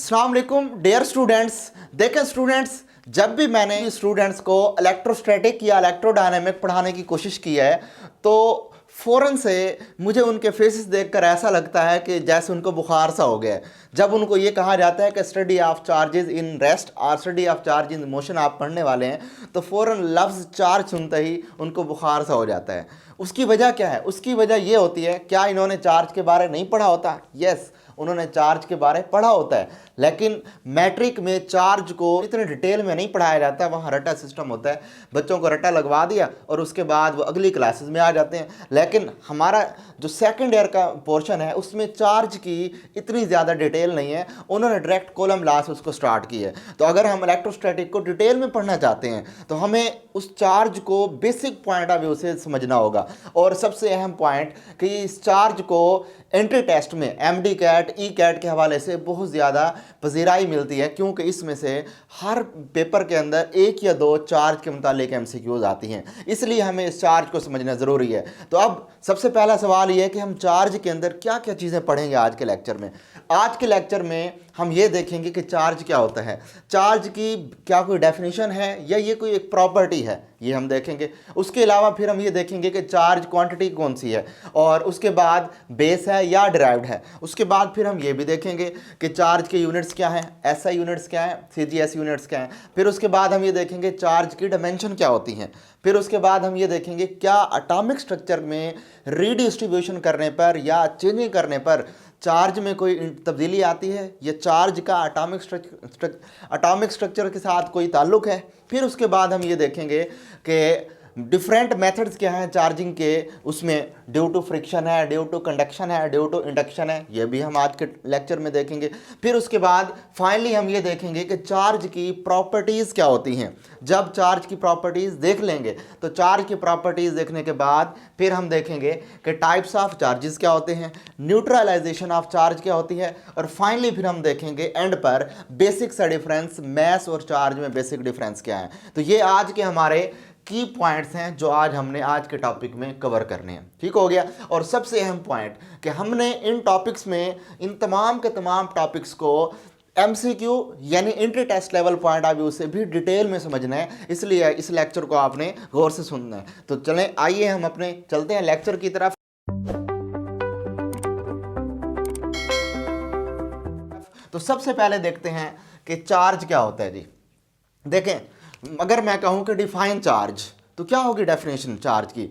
अस्सलाम वालेकुम dear students. देखें स्टूडेंट्स, जब भी मैंने स्टूडेंट्स को इलेक्ट्रोस्टैटिक या इलेक्ट्रोडायनेमिक पढ़ाने की कोशिश की है तो फ़ौरन से मुझे उनके फेसेस देखकर ऐसा लगता है कि जैसे उनको बुखार सा हो गया है। जब उनको ये कहा जाता है कि study of charges in rest और study of charge in motion आप पढ़ने वाले हैं तो फ़ौरन लफ्ज़ चार्ज सुनते ही उनको बुखार सा हो जाता है। उसकी वजह क्या है? उसकी वजह ये होती है, क्या इन्होंने चार्ज के बारे नहीं पढ़ा होता? यस, उन्होंने चार्ज के बारे पढ़ा होता है, लेकिन मैट्रिक में चार्ज को इतने डिटेल में नहीं पढ़ाया जाता। वहाँ रटा सिस्टम होता है, बच्चों को रटा लगवा दिया और उसके बाद वो अगली क्लासेस में आ जाते हैं। लेकिन हमारा जो सेकंड ईयर का पोर्शन है उसमें चार्ज की इतनी ज़्यादा डिटेल नहीं है, उन्होंने डायरेक्ट कॉलम लॉ से उसको स्टार्ट की है। तो अगर हम इलेक्ट्रोस्टैटिक को डिटेल में पढ़ना चाहते हैं तो हमें उस चार्ज को बेसिक पॉइंट ऑफ व्यू से समझना होगा। और सबसे अहम पॉइंट कि इस चार्ज को एंट्री टेस्ट में एमडी कैट ई कैट के हवाले से बहुत ज़्यादा पजीराई मिलती है, क्योंकि इसमें से हर पेपर के अंदर एक या दो चार्ज के मुतालिक एमसीक्यूज आती हैं, इसलिए हमें इस चार्ज को समझना ज़रूरी है। तो अब सबसे पहला सवाल ये है कि हम चार्ज के अंदर क्या क्या चीज़ें पढ़ेंगे आज के लेक्चर में। आज के लेक्चर में हम ये देखेंगे कि चार्ज क्या होता है, चार्ज की क्या कोई डेफिनेशन है या ये कोई एक प्रॉपर्टी है, ये हम देखेंगे। उसके अलावा फिर हम ये देखेंगे कि चार्ज क्वांटिटी कौन सी है, और उसके बाद बेस है या डिराइव्ड है। उसके बाद फिर हम ये भी देखेंगे कि चार्ज के यूनिट्स क्या हैं, एसआई यूनिट्स क्या हैं, सीजीएस यूनिट्स क्या हैं। फिर उसके बाद हम ये देखेंगे चार्ज की डायमेंशन क्या होती हैं। फिर उसके बाद हम ये देखेंगे क्या एटॉमिक स्ट्रक्चर में रीडिस्ट्रीब्यूशन करने पर या चेंजिंग करने पर चार्ज में कोई तब्दीली आती है, या चार्ज का एटॉमिक स्ट्रक्चर के साथ कोई ताल्लुक है। फिर उसके बाद हम ये देखेंगे कि डिफरेंट मेथड्स क्या हैं चार्जिंग के, उसमें ड्यू टू फ्रिक्शन है, ड्यू टू कंडक्शन है, ड्यू टू इंडक्शन है, ये भी हम आज के लेक्चर में देखेंगे। फिर उसके बाद फाइनली हम ये देखेंगे कि चार्ज की प्रॉपर्टीज़ क्या होती हैं। जब चार्ज की प्रॉपर्टीज़ देख लेंगे तो चार्ज की प्रॉपर्टीज़ देखने के बाद फिर हम देखेंगे कि टाइप्स ऑफ चार्जेस क्या होते हैं, न्यूट्रलाइजेशन ऑफ चार्ज क्या होती है, और फाइनली फिर हम देखेंगे एंड पर बेसिक सा डिफरेंस, मैस और चार्ज में बेसिक डिफरेंस क्या है। तो ये आज के हमारे की पॉइंट्स हैं जो आज हमने आज के टॉपिक में कवर करने हैं। ठीक हो गया। और सबसे अहम पॉइंट कि हमने इन टॉपिक्स में इन तमाम के तमाम टॉपिक्स को एमसीक्यू यानी entry test level point of view से भी डिटेल में समझना है, इसलिए इस लेक्चर को आपने गौर से सुनना है। तो चलें, आइए हम अपने चलते हैं लेक्चर की तरफ। तो सबसे पहले देखते हैं कि चार्ज क्या होता है जी। देखें, अगर मैं कहूं कि डिफाइन चार्ज, तो क्या होगी डेफिनेशन चार्ज की?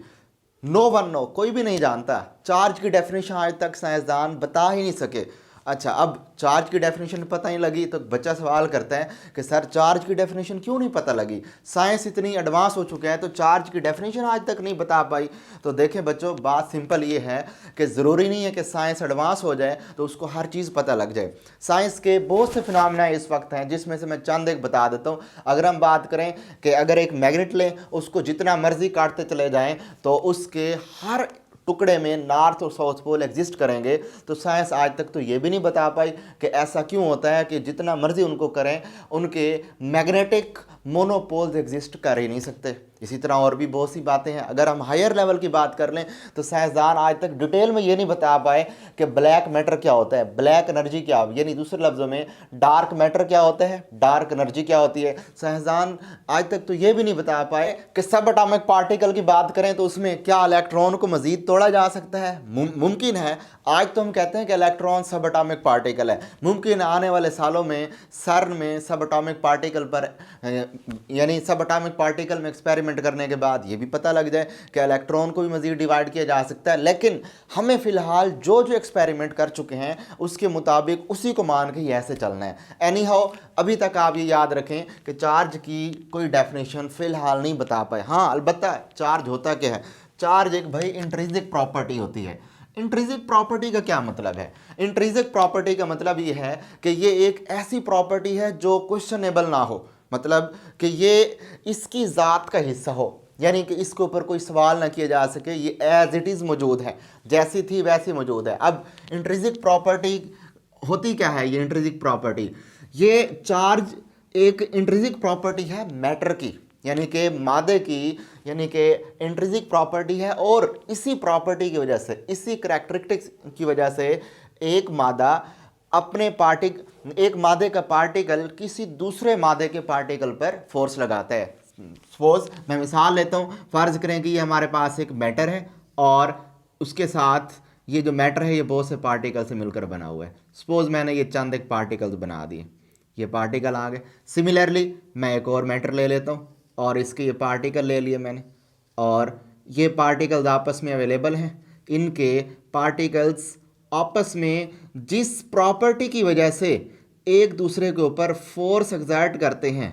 नो वन नो, कोई भी नहीं जानता। चार्ज की डेफिनेशन आज तक साइंसदान बता ही नहीं सके। अच्छा, अब चार्ज की डेफिनेशन पता नहीं लगी तो बच्चा सवाल करता है कि सर चार्ज की डेफिनेशन क्यों नहीं पता लगी? साइंस इतनी एडवांस हो चुका है तो चार्ज की डेफिनेशन आज तक नहीं बता पाई। तो देखें बच्चों, बात सिंपल ये है कि ज़रूरी नहीं है कि साइंस एडवांस हो जाए तो उसको हर चीज़ पता लग जाए। साइंस के बहुत से फिनोमेना इस वक्त हैं जिसमें से मैं चंद एक बता देता हूँ। अगर हम बात करें कि अगर एक मैग्नेट लें, उसको जितना मर्जी काटते चले जाएँ तो उसके हर टुकड़े में नॉर्थ और साउथ पोल एग्जिस्ट करेंगे। तो साइंस आज तक तो ये भी नहीं बता पाई कि ऐसा क्यों होता है कि जितना मर्जी उनको करें उनके मैग्नेटिक मोनोपोल्स एग्जिस्ट कर ही नहीं सकते। इसी तरह और भी बहुत सी बातें हैं। अगर हम हायर लेवल की बात कर लें तो साइंसदान आज तक डिटेल में ये नहीं बता पाए कि ब्लैक मैटर क्या होता है, ब्लैक एनर्जी क्या, यानी दूसरे लफ्ज़ों में डार्क मैटर क्या होता है, डार्क एनर्जी क्या होती है। साइंसदान आज तक तो ये भी नहीं बता पाए कि सब एटॉमिक पार्टिकल की बात करें तो उसमें क्या इलेक्ट्रॉन को मज़ीद तोड़ा जा सकता है। मुमकिन है। आज तो हम कहते हैं कि इलेक्ट्रॉन सब एटॉमिक पार्टिकल है। मुमकिन आने वाले सालों में सर्न में सब एटॉमिक पार्टिकल पर यानी सब एटॉमिक पार्टिकल में एक्सपेरिमेंट करने के बाद ये भी पता लग जाए कि इलेक्ट्रॉन को भी मज़ीद डिवाइड किया जा सकता है। लेकिन हमें फ़िलहाल जो जो एक्सपेरिमेंट कर चुके हैं उसके मुताबिक उसी को मान के ही ऐसे चलना है। एनी हाउ, अभी तक आप ये याद रखें कि चार्ज की कोई डेफिनेशन फ़िलहाल नहीं बता पाए। हाँ, अलबत्ता चार्ज होता क्या है? चार्ज एक भाई इंट्रिंसिक प्रॉपर्टी होती है। इंट्रिंसिक प्रॉपर्टी का क्या मतलब है? इंट्रिंसिक प्रॉपर्टी का मतलब ये है कि ये एक ऐसी प्रॉपर्टी है जो क्वेश्चनेबल ना हो, मतलब कि ये इसकी ज़ात का हिस्सा हो, यानी कि इसके ऊपर कोई सवाल ना किया जा सके, ये एज इट इज़ मौजूद है, जैसी थी वैसी मौजूद है। अब इंट्रिंसिक प्रॉपर्टी होती क्या है? ये इंट्रिंसिक प्रॉपर्टी, ये चार्ज एक इंट्रिंसिक प्रॉपर्टी है मैटर की, यानी कि मादे की, यानी कि इंट्रिंसिक प्रॉपर्टी है। और इसी प्रॉपर्टी की वजह से, इसी करैक्टरिस्टिक्स की वजह से एक मादा अपने एक मादे का पार्टिकल किसी दूसरे मादे के पार्टिकल पर फोर्स लगाता है। सपोज मैं मिसाल लेता हूँ, फर्ज करें कि ये हमारे पास एक मैटर है और उसके साथ ये जो मैटर है ये बहुत से पार्टिकल से मिलकर बना हुआ है। सपोज मैंने ये चंद एक पार्टिकल्स बना दिए, ये पार्टिकल आ गए। सिमिलरली मैं एक और मैटर ले लेता हूँ और इसके ये पार्टिकल ले लिए मैंने, और ये पार्टिकल्स आपस में अवेलेबल हैं। इनके पार्टिकल्स आपस में जिस प्रॉपर्टी की वजह से एक दूसरे के ऊपर फोर्स एक्सर्ट करते हैं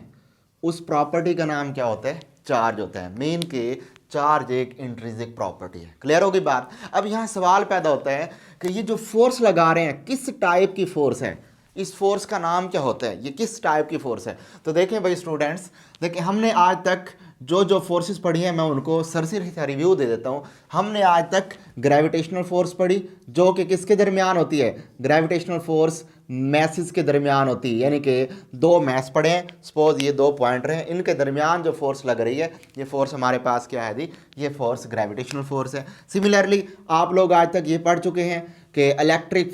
उस प्रॉपर्टी का नाम क्या होता है? चार्ज होता है। मीन के चार्ज एक इंट्रिंसिक प्रॉपर्टी है। क्लियर होगी बात? अब यहाँ सवाल पैदा होता है कि ये जो फोर्स लगा रहे हैं किस टाइप की फोर्स है, इस फोर्स का नाम क्या होता है, ये किस टाइप की फोर्स है? तो देखें भाई स्टूडेंट्स, देखिए हमने आज तक जो फोर्सेस पढ़ी हैं मैं उनको सरसरी सा रिव्यू दे देता हूँ। हमने आज तक ग्रेविटेशनल फोर्स पढ़ी जो कि किसके दरमियान होती है? ग्रेविटेशनल फोर्स मैसेस के दरमियान होती है, यानी कि दो मैस पड़े हैं, सपोज ये दो पॉइंटर हैं, इनके दरमियान जो फोर्स लग रही है ये फोर्स हमारे पास क्या है जी? ये फोर्स ग्रेविटेशनल फोर्स है। सिमिलरली आप लोग आज तक ये पढ़ चुके हैं कि इलेक्ट्रिक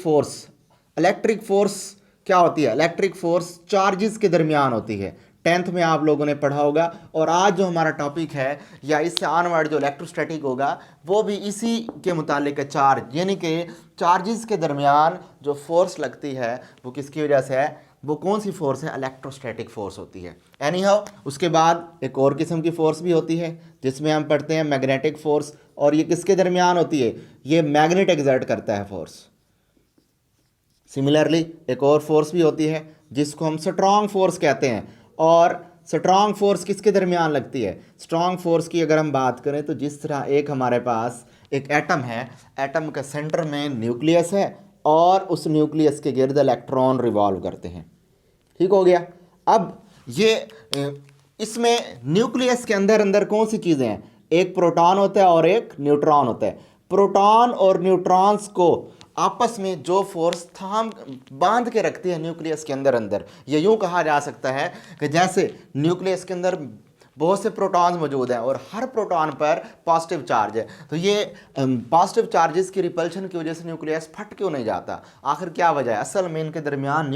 फोर्स क्या होती है? इलेक्ट्रिक फोर्स चार्जेस के दरमियान होती है। 10th में आप लोगों ने पढ़ा होगा। और आज जो हमारा टॉपिक है या इससे ऑनवर्ड जो इलेक्ट्रोस्टैटिक होगा वो भी इसी के मुतालिक है, चार्ज, यानी कि चार्जेस के दरमियान जो फोर्स लगती है वो किसकी वजह से है? वो कौन सी फोर्स है? इलेक्ट्रोस्टैटिक फोर्स होती है। एनी हाउ उसके बाद एक और किस्म की फोर्स भी होती है जिसमें हम पढ़ते हैं मैग्नेटिक फोर्स, और ये किसके दरमियान होती है? ये मैग्नेट एक्सर्ट करता है फोर्स। सिमिलरली एक और फोर्स भी होती है जिसको हम स्ट्रॉन्ग फोर्स कहते हैं, और स्ट्रॉन्ग फोर्स किसके दरमियान लगती है? स्ट्रॉन्ग फोर्स की अगर हम बात करें तो जिस तरह एक हमारे पास एक एटम है, एटम के सेंटर में न्यूक्लियस है और उस न्यूक्लियस के गिर्द इलेक्ट्रॉन रिवॉल्व करते हैं। ठीक हो गया? अब ये इसमें न्यूक्लियस के अंदर अंदर कौन सी चीज़ें हैं? एक प्रोटॉन होता है और एक न्यूट्रॉन होता है। प्रोटॉन और न्यूट्रॉन्स को आपस में जो फोर्स बांध के रखती है न्यूक्लियस के अंदर अंदर, ये यूं कहा जा सकता है कि जैसे न्यूक्लियस के अंदर बहुत से प्रोटॉन्स मौजूद हैं और हर प्रोटॉन पर पॉजिटिव चार्ज है, तो ये पॉजिटिव चार्जेस की रिपल्शन की वजह से न्यूक्लियस फट क्यों नहीं जाता? आखिर क्या वजह है? असल में इनके दरमियान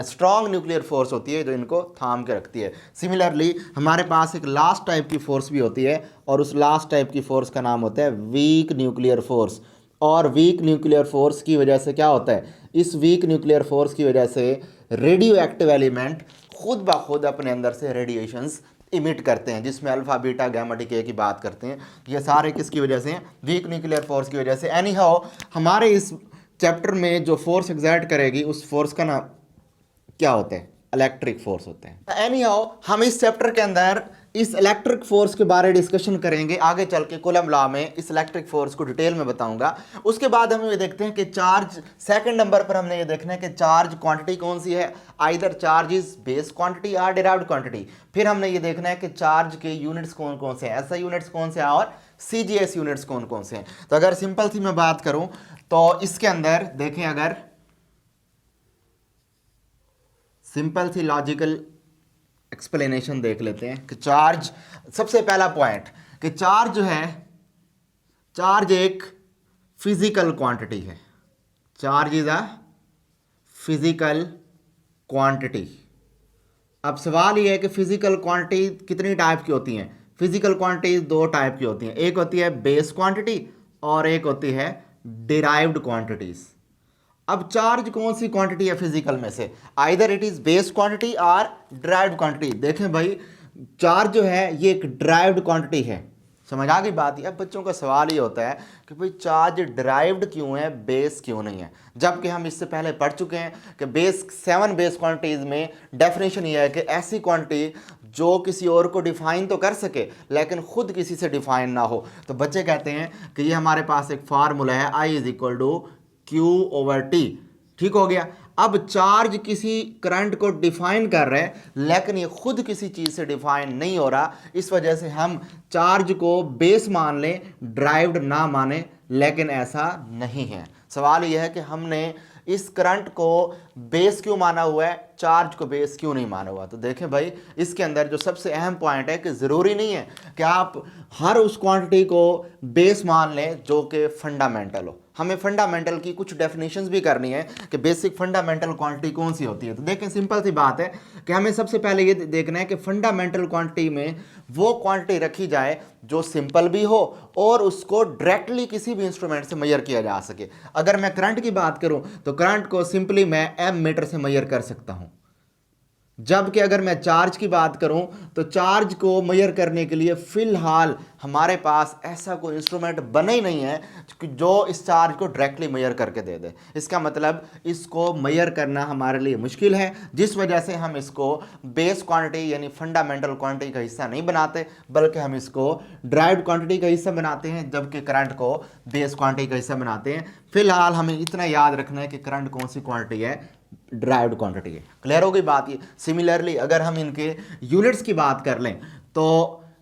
स्ट्रॉन्ग न्यूक्लियर फोर्स होती है जो इनको थाम के रखती है। सिमिलरली हमारे पास एक लास्ट टाइप की फोर्स भी होती है और उस लास्ट टाइप की फोर्स का नाम होता है वीक न्यूक्लियर फोर्स। और वीक न्यूक्लियर फोर्स की वजह से क्या होता है? इस वीक न्यूक्लियर फोर्स की वजह से रेडियो एक्टिव एलिमेंट खुद ब खुद अपने अंदर से रेडिएशंस इमिट करते हैं, जिसमें अल्फा बीटा गामा डीके की बात करते हैं। ये सारे किसकी वजह से? वीक न्यूक्लियर फोर्स की वजह से। एनी हाउ हमारे इस चैप्टर में जो फोर्स एग्जर्ट करेगी उस फोर्स का नाम क्या होता है? इलेक्ट्रिक फोर्स होते हैं। एनी हाउ हम इस चैप्टर के अंदर इस इलेक्ट्रिक फोर्स के बारे डिस्कशन करेंगे। आगे चल के कूलम लॉ में इस इलेक्ट्रिक फोर्स को डिटेल में बताऊंगा। उसके बाद हम ये देखते हैं कि चार्ज, सेकंड नंबर पर हमने ये देखना है कि चार्ज क्वांटिटी कौन सी है, either charge is base quantity और डिराइव्ड क्वांटिटी। फिर हमने ये देखना है कि चार्ज के यूनिट्स कौन कौन से हैं, ऐसा यूनिट्स कौन से हैं और CGS यूनिट्स कौन कौन से हैं। तो अगर सिंपल सी मैं बात करूं तो इसके अंदर देखें, अगर सिंपल सी लॉजिकल एक्सप्लेनेशन देख लेते हैं कि चार्ज, सबसे पहला पॉइंट कि चार्ज जो है, चार्ज एक फिजिकल क्वांटिटी है। Charge is a physical quantity. अब सवाल ये है कि फिजिकल क्वांटिटी कितनी टाइप की होती हैं? फिजिकल क्वांटिटी दो टाइप की होती हैं, एक होती है बेस क्वांटिटी और एक होती है डिराइव्ड क्वांटिटीज। अब चार्ज कौन सी क्वांटिटी है फिजिकल में से? Either it is base quantity और डिराइव्ड क्वांटिटी। देखें भाई, चार्ज जो है ये एक डिराइव्ड क्वांटिटी है। समझ आ गई बात? अब बच्चों का सवाल ये होता है कि भाई चार्ज डिराइव्ड क्यों है, बेस क्यों नहीं है? जबकि हम इससे पहले पढ़ चुके हैं कि 7 बेस क्वांटिटीज में डेफिनेशन ये है कि ऐसी क्वांटिटी जो किसी और को डिफाइन तो कर सके लेकिन खुद किसी से डिफाइन ना हो। तो बच्चे कहते हैं कि ये हमारे पास एक फार्मूला है, I = Q/T। ठीक हो गया? अब चार्ज किसी करंट को डिफाइन कर रहे हैं लेकिन ये खुद किसी चीज़ से डिफाइन नहीं हो रहा, इस वजह से हम चार्ज को बेस मान लें, ड्राइव्ड ना माने, लेकिन ऐसा नहीं है। सवाल यह है कि हमने इस करंट को बेस क्यों माना हुआ है? चार्ज को बेस क्यों नहीं माना हुआ? तो देखें भाई, इसके अंदर जो सबसे अहम पॉइंट है कि ज़रूरी नहीं है कि आप हर उस क्वांटिटी को बेस मान लें जो कि फंडामेंटल हो। हमें फंडामेंटल की कुछ डेफिनेशंस भी करनी है कि बेसिक फंडामेंटल क्वांटिटी कौन सी होती है। तो देखें, सिंपल सी बात है कि हमें सबसे पहले ये देखना है कि फंडामेंटल क्वांटिटी में वो क्वांटिटी रखी जाए जो सिंपल भी हो और उसको डायरेक्टली किसी भी इंस्ट्रूमेंट से मेजर किया जा सके। अगर मैं करंट की बात करूं तो करंट को सिंपली मैं एम मीटर से मेजर कर सकता हूं, जबकि अगर मैं चार्ज की बात करूं तो चार्ज को मेजर करने के लिए फिलहाल हमारे पास ऐसा कोई इंस्ट्रूमेंट बना ही नहीं है जो इस चार्ज को डायरेक्टली मेजर करके दे दे। इसका मतलब इसको मेजर करना हमारे लिए मुश्किल है, जिस वजह से हम इसको बेस क्वांटिटी यानी फंडामेंटल क्वांटिटी का हिस्सा नहीं बनाते, बल्कि हम इसको ड्राइव्ड क्वांटिटी का हिस्सा बनाते हैं, जबकि करंट को बेस क्वांटिटी का हिस्सा बनाते हैं। फिलहाल हमें इतना याद रखना है कि करंट कौन सी क्वांटिटी है, ड्राइव्ड क्वांटिटी है। क्लियर हो गई बात ये। सिमिलरली अगर हम इनके यूनिट्स की बात कर लें तो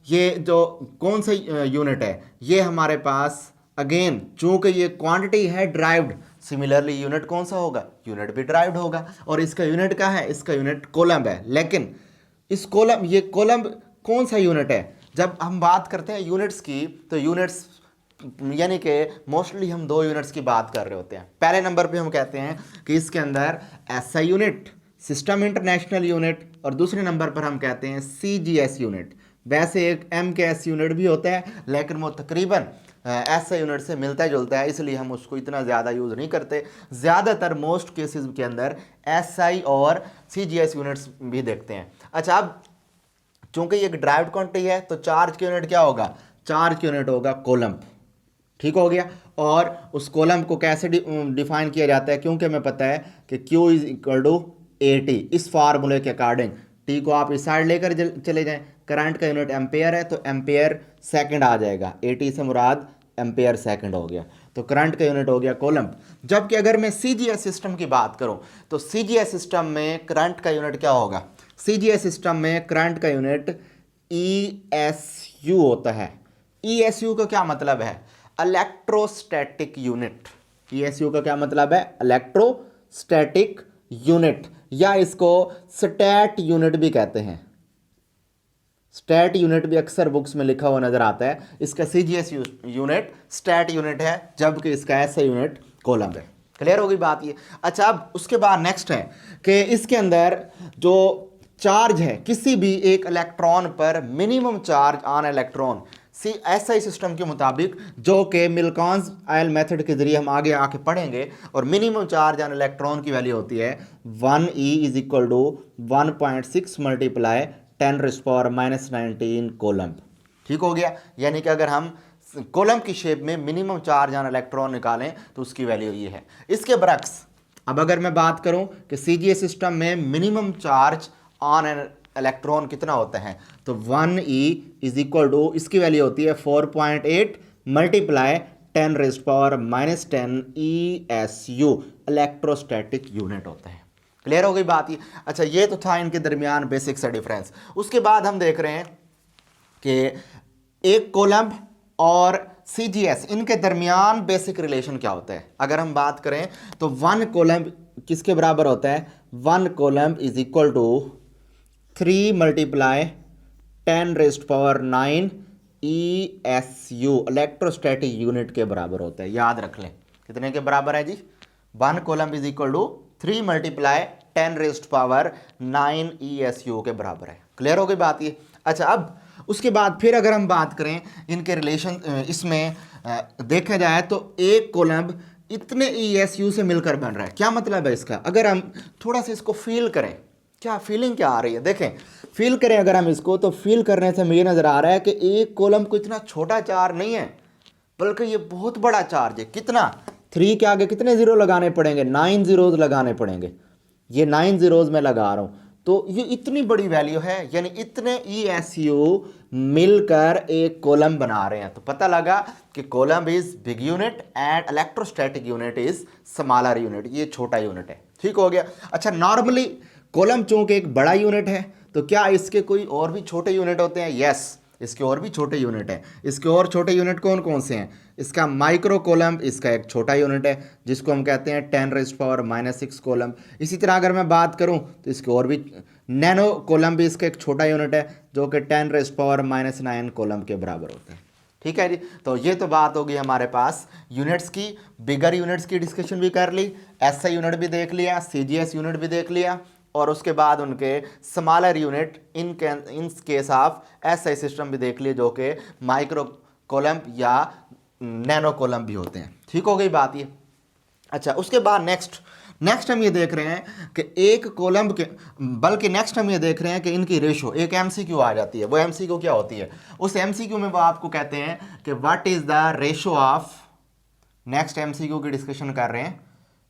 ये जो कौन सा यूनिट है, ये हमारे पास अगेन चूंकि ये क्वांटिटी है ड्राइव्ड, सिमिलरली यूनिट कौन सा होगा, यूनिट भी ड्राइव्ड होगा। और इसका यूनिट क्या है, इसका यूनिट कोलम्ब है। लेकिन इस कोलम्ब, ये कोलम्ब कौन सा यूनिट है? जब हम बात करते हैं यूनिट्स की तो यूनिट्स यानी कि मोस्टली हम दो यूनिट्स की बात कर रहे होते हैं। पहले नंबर पे हम कहते हैं कि इसके अंदर SI unit, system international unit, और दूसरे नंबर पर हम कहते हैं सीजीएस यूनिट। वैसे एक एमकेएस यूनिट भी होता है, लेकिन वो तकरीबन एसआई यूनिट से मिलता जुलता है, इसलिए हम उसको इतना ज़्यादा यूज़ नहीं करते। ज़्यादातर मोस्ट केसेस के अंदर एसआई और सीजीएस यूनिट्स भी देखते हैं। अच्छा, अब चूंकि ये ड्राइव्ड क्वांटिटी है तो चार्ज की यूनिट क्या होगा, चार्ज की यूनिट होगा कूलम्ब। ठीक हो गया। और उस कॉलम को कैसे डिफाइन किया जाता है, क्योंकि हमें पता है कि Q is equal to AT। इस फार्मूले के अकॉर्डिंग T को आप इस साइड लेकर चले जाएं, करंट का यूनिट एम्पेयर है तो एम्पेयर सेकंड आ जाएगा, AT से मुराद एम्पेयर सेकंड हो गया, तो करंट का यूनिट हो गया कूलम्ब। जबकि अगर मैं CGS सिस्टम की बात करूं तो CGS सिस्टम में करंट का यूनिट क्या होगा, CGS सिस्टम में करंट का यूनिट ESU होता है। ESU का क्या मतलब है, इलेक्ट्रोस्टैटिक यूनिट। ESU का क्या मतलब है, इलेक्ट्रोस्टैटिक यूनिट, या इसको स्टैट यूनिट भी कहते हैं। स्टैट यूनिट भी अक्सर बुक्स में लिखा हुआ नजर आता है। इसका CGS यूनिट स्टैट यूनिट है, जबकि इसका SI यूनिट कूलम्ब है। क्लियर हो गई बात ये। अच्छा, अब उसके बाद नेक्स्ट है कि इसके अंदर जो चार्ज है, किसी भी एक इलेक्ट्रॉन पर minimum charge on electron SI system के मुताबिक, जो कि मिल्कॉन्स आयल मेथड के जरिए हम आगे आके पढ़ेंगे, और मिनिमम चार्ज ऑन इलेक्ट्रॉन की वैल्यू होती है 1E is equal to 1.6 multiply 10⁻⁻19 coulomb. ठीक हो गया। यानी कि अगर हम कूलम्ब की शेप में मिनिमम चार्ज ऑन इलेक्ट्रॉन निकालें तो उसकी वैल्यू ये है। इसके बरक्स अब अगर मैं बात करूं कि CGS सिस्टम में मिनिमम चार्ज ऑन इलेक्ट्रॉन कितना होता है, तो 1E इज इक्वल टू, इसकी वैल्यू होती है 4.8 मल्टीप्लाई 10⁻⁻10 ESU, इलेक्ट्रोस्टैटिक यूनिट होता है। क्लियर हो गई बात ये। अच्छा, ये तो था इनके दरमियान बेसिक सा डिफरेंस। उसके बाद हम देख रहे हैं कि एक कूलम्ब और CGS, इनके दरमियान बेसिक रिलेशन क्या होता है। अगर हम बात करें तो 1 कूलम्ब किसके बराबर होता है, 1 coulomb is equal to 3 multiply 10⁻⁹ ESU, electrostatic unit के बराबर होता है। याद रख लें, कितने के बराबर है जी, 1 coulomb is equal to 3 multiply 10⁻⁹ ESU के बराबर है। क्लियर हो गई बात ये। अच्छा, अब उसके बाद फिर अगर हम बात करें इनके रिलेशन, इसमें देखा जाए तो एक कूलम्ब इतने ESU से मिलकर बन रहा है। क्या मतलब है इसका, अगर हम थोड़ा सा इसको फील करें, क्या फीलिंग क्या आ रही है, देखें, फील करें अगर हम इसको, तो फील करने से मुझे नज़र आ रहा है कि एक कूलम्ब को इतना छोटा चार्ज नहीं है, बल्कि ये बहुत बड़ा चार्ज है। कितना, 3 के आगे कितने ज़ीरो लगाने पड़ेंगे, 9 ज़ीरोज़ लगाने पड़ेंगे। ये 9 ज़ीरोज़ मैं लगा रहा हूँ, तो ये इतनी बड़ी वैल्यू है, यानी इतने ESU मिलकर एक कूलम्ब बना रहे हैं। तो पता लगा कि coulomb is big unit and electrostatic unit is smaller unit, ये छोटा यूनिट है। ठीक हो गया। अच्छा, नॉर्मली कूलम्ब चूंकि एक बड़ा यूनिट है, तो क्या इसके कोई और भी छोटे यूनिट होते हैं? यस, इसके और भी छोटे यूनिट हैं। इसके और छोटे यूनिट कौन कौन से हैं? इसका माइक्रो कोलम्ब इसका एक छोटा यूनिट है जिसको हम कहते हैं 10⁻⁻⁶ कोलम्ब। इसी तरह अगर मैं बात करूं तो इसके और भी नैनो कोलम्ब भी इसका एक छोटा यूनिट है जो कि 10⁻⁹ कोलम्ब के बराबर होता है। ठीक है जी। तो ये तो बात होगी हमारे पास यूनिट्स की। बिगर यूनिट्स की डिस्कशन भी कर ली, एसआई यूनिट भी देख लिया, सीजीएस यूनिट भी देख लिया, और उसके बाद उनके smaller unit in case of SI system भी देख लिए जो कि माइक्रो कोलम्ब या नैनो कोलम्ब भी होते हैं। ठीक हो गई बात ये। अच्छा, उसके बाद नेक्स्ट हम ये देख रहे हैं कि एक कोलम्ब के, बल्कि नेक्स्ट हम ये देख रहे हैं कि इनकी रेशो, एक एमसीक्यू आ जाती है। वो एमसीक्यू क्या होती है? उस एमसीक्यू में वो आपको कहते हैं कि what is the ratio of, next MCQ की डिस्कशन कर रहे हैं।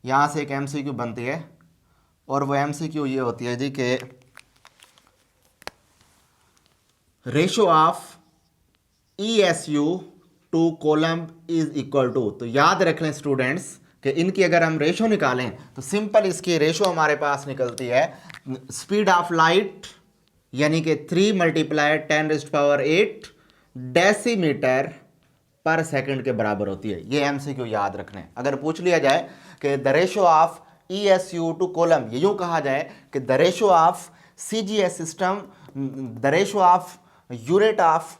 यहाँ से एक एमसीक्यू बनती है और वो एमसीक्यू ये होती है जी कि ratio of ESU to coulomb is equal to. तो याद रख लें स्टूडेंट्स कि इनकी अगर हम रेशो निकालें तो सिंपल इसकी रेशो हमारे पास निकलती है स्पीड ऑफ लाइट यानी कि 3 × 10⁸ डेसीमीटर पर सेकंड के बराबर होती है। ये एमसीक्यू याद रखना है। अगर पूछ लिया जाए कि the ratio of ESU to coulomb, ये यूं कहा जाए कि the ratio of CGS system, the ratio of unit of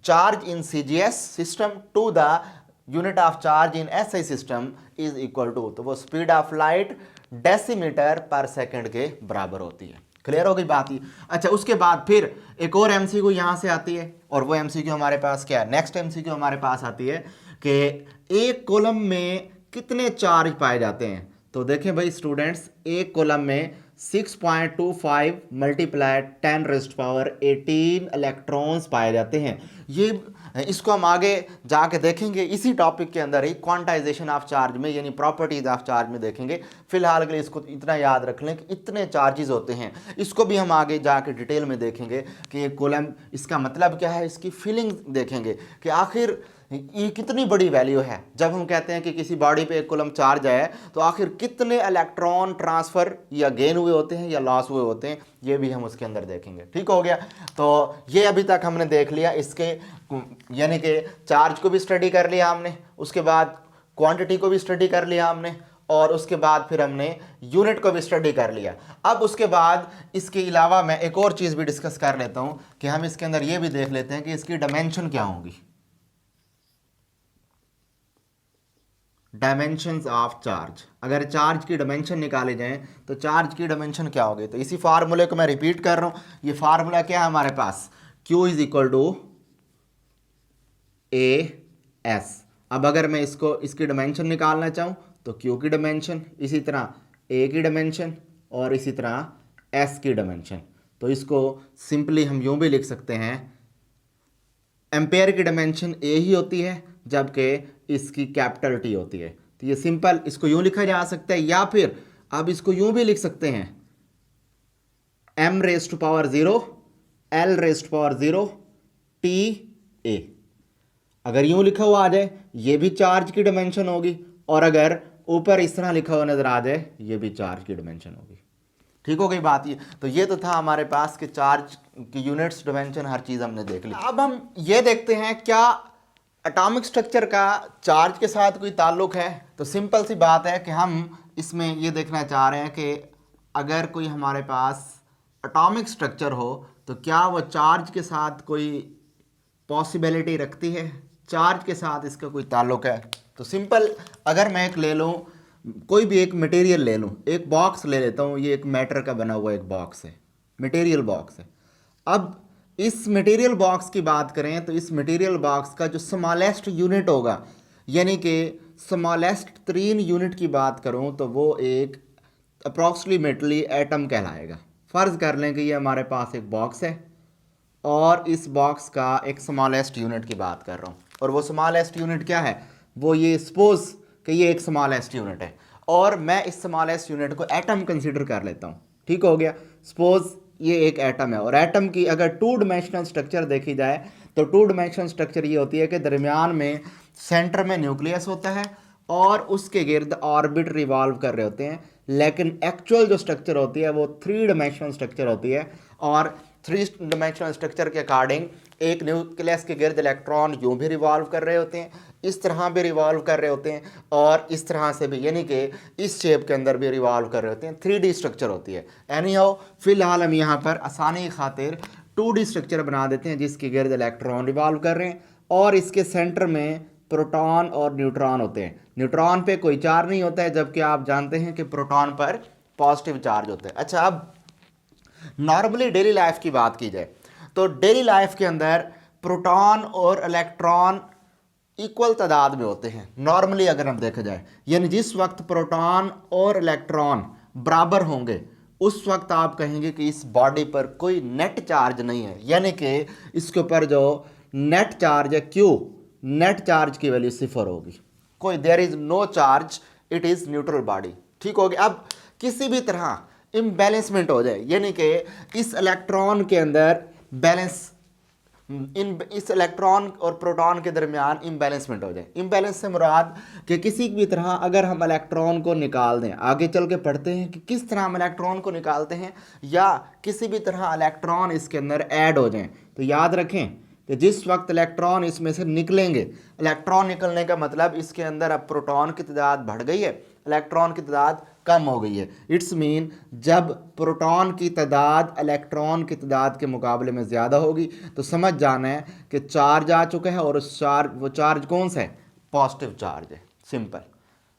charge in CGS system to the unit of charge in SI system is equal to, तो वो speed of light decimetre पर second के बराबर होती है। क्लियर हो गई बात ही। अच्छा, उसके बाद फिर एक और एमसीक्यू यहां से आती है, और वो एमसीक्यू हमारे पास क्या है? नेक्स्ट एमसीक्यू हमारे पास आती है कि एक कॉलम में कितने चार्ज पाए जाते हैं। तो देखें भाई स्टूडेंट्स, एक कॉलम में 6.25 × 10⁻18 इलेक्ट्रॉन्स पाए जाते हैं। ये इसको हम आगे जाके देखेंगे इसी टॉपिक के अंदर ही, क्वांटाइजेशन ऑफ चार्ज में, यानी प्रॉपर्टीज ऑफ चार्ज में देखेंगे। फिलहाल के लिए इसको इतना याद रख लें कि इतने चार्जेस होते हैं। इसको भी हम आगे जाके डिटेल में देखेंगे कि ये कॉलम, इसका मतलब क्या है, इसकी फीलिंग देखेंगे कि आखिर ये कितनी बड़ी वैल्यू है। जब हम कहते हैं कि किसी बॉडी पे एक कूलम चार्ज है तो आखिर कितने इलेक्ट्रॉन ट्रांसफ़र या गेन हुए होते हैं या लॉस हुए होते हैं, ये भी हम उसके अंदर देखेंगे। ठीक हो गया। तो ये अभी तक हमने देख लिया इसके, यानी कि चार्ज को भी स्टडी कर लिया हमने, उसके बाद क्वांटिटी को भी स्टडी कर लिया हमने, और उसके बाद फिर हमने यूनिट को भी स्टडी कर लिया। अब उसके बाद इसके अलावा मैं एक और चीज़ भी डिस्कस कर लेता हूँ कि हम इसके अंदर ये भी देख लेते हैं कि इसकी डायमेंशन क्या होंगी, डायमेंशंस ऑफ चार्ज। अगर चार्ज की डायमेंशन निकाले जाएं तो चार्ज की डायमेंशन क्या होगी। तो इसी फार्मूले को मैं रिपीट कर रहा हूं। ये फार्मूला क्या है हमारे पास, Q is equal to AS। अब अगर मैं इसकी डायमेंशन निकालना चाहूं तो Q की डायमेंशन, इसी तरह A की डायमेंशन, और इसी तरह S की डायमेंशन। तो इसको सिंपली हम यूं भी लिख सकते हैं, एम्पेयर की डायमेंशन A ही होती है जबकि इसकी कैपिटल T होती है। तो ये सिंपल इसको यूं लिखा जा सकता है, या फिर अब इसको यूं भी लिख सकते हैं m⁻⁴ l⁻⁴ TA। अगर यूं लिखा हुआ आ जाए ये भी चार्ज की डायमेंशन होगी, और अगर ऊपर इस तरह लिखा हुआ नजर आ जाए ये भी चार्ज की डायमेंशन होगी। ठीक हो गई बात ये। तो ये तो था हमारे पास कि चार्ज की यूनिट्स, डायमेंशन, हर चीज़ हमने देख ली। अब हम ये देखते हैं क्या एटॉमिक स्ट्रक्चर का चार्ज के साथ कोई ताल्लुक है। तो सिंपल सी बात है कि हम इसमें ये देखना चाह रहे हैं कि अगर कोई हमारे पास एटॉमिक स्ट्रक्चर हो तो क्या वो चार्ज के साथ कोई पॉसिबिलिटी रखती है, चार्ज के साथ इसका कोई ताल्लुक है। तो सिंपल अगर मैं एक ले लूँ, कोई भी एक मटेरियल ले लूँ, एक बॉक्स ले लेता हूँ, ये एक मैटर का बना हुआ एक बॉक्स है, मटेरियल बॉक्स है। अब इस मटेरियल बॉक्स की बात करें तो इस मटेरियल बॉक्स का जो स्मॉलेस्ट यूनिट होगा, यानी कि स्मॉलेस्ट 3 यूनिट की बात करूं तो वो एक अप्रॉक्सीमेटली एटम कहलाएगा। फ़र्ज़ कर लें कि ये हमारे पास एक बॉक्स है और इस बॉक्स का एक स्मॉलेस्ट यूनिट की बात कर रहा हूँ, और वो स्मॉलेस्ट यूनिट क्या है, वो ये सपोज़ कि ये एक स्मॉलेस्ट यूनिट है और मैं इस स्मॉलेस्ट यूनिट को एटम कंसिडर कर लेता हूँ। ठीक हो गया। सपोज़ ये एक एटम है, और एटम की अगर 2 डायमेंशनल स्ट्रक्चर देखी जाए तो 2 डायमेंशनल स्ट्रक्चर ये होती है कि दरमियान में सेंटर में न्यूक्लियस होता है और उसके गिर्द ऑर्बिट रिवॉल्व कर रहे होते हैं। लेकिन एक्चुअल जो स्ट्रक्चर होती है वो 3 डायमेंशनल स्ट्रक्चर होती है, और 3 डायमेंशनल स्ट्रक्चर के अकॉर्डिंग एक न्यूक्लियस के गिर्द इलेक्ट्रॉन यूं भी रिवॉल्व कर रहे होते हैं, इस तरह भी रिवॉल्व कर रहे होते हैं, और इस तरह से भी, यानी कि इस शेप के अंदर भी रिवॉल्व कर रहे होते हैं। 3D स्ट्रक्चर होती है। एनी हाउ फिलहाल हम यहाँ पर आसानी की खातिर 2D स्ट्रक्चर बना देते हैं जिसके गिर्द इलेक्ट्रॉन रिवॉल्व कर रहे हैं, और इसके सेंटर में प्रोटॉन और न्यूट्रॉन होते हैं। न्यूट्रॉन पे कोई चार्ज नहीं होता है, जबकि आप जानते हैं कि प्रोटॉन पर पॉजिटिव चार्ज होता है। अच्छा, अब नॉर्मली डेली लाइफ की बात की जाए तो डेली लाइफ के अंदर प्रोटॉन और इलेक्ट्रॉन इक्वल तादाद में होते हैं। नॉर्मली अगर हम देखा जाए, यानी जिस वक्त प्रोटॉन और इलेक्ट्रॉन बराबर होंगे उस वक्त आप कहेंगे कि इस बॉडी पर कोई नेट चार्ज नहीं है, यानी कि इसके ऊपर जो नेट चार्ज है क्यू, नेट चार्ज की वैल्यू 0 होगी। कोई there is no charge, it is neutral body. ठीक हो गया। अब किसी भी तरह इम्बैलेंसमेंट हो जाए, यानी कि इस इलेक्ट्रॉन के अंदर बैलेंस, इस इलेक्ट्रॉन और प्रोटॉन के दरमियान इम्बैलेंसमेंट हो जाए। इम्बैलेंस से मुराद कि किसी भी तरह अगर हम इलेक्ट्रॉन को निकाल दें, आगे चल के पढ़ते हैं कि किस तरह हम इलेक्ट्रॉन को निकालते हैं, या किसी भी तरह इलेक्ट्रॉन इसके अंदर ऐड हो जाएं, तो याद रखें कि जिस वक्त इलेक्ट्रॉन इसमें से निकलेंगे, इलेक्ट्रॉन निकलने का मतलब इसके अंदर अब प्रोटॉन की तादाद बढ़ गई है, इलेक्ट्रॉन की तादाद कम हो गई है। इट्स मीन जब प्रोटॉन की तादाद इलेक्ट्रॉन की तादाद के मुकाबले में ज़्यादा होगी तो समझ जाना है कि चार्ज आ चुका है, और उस चार्ज, वो चार्ज कौन सा है? पॉजिटिव चार्ज है, सिंपल।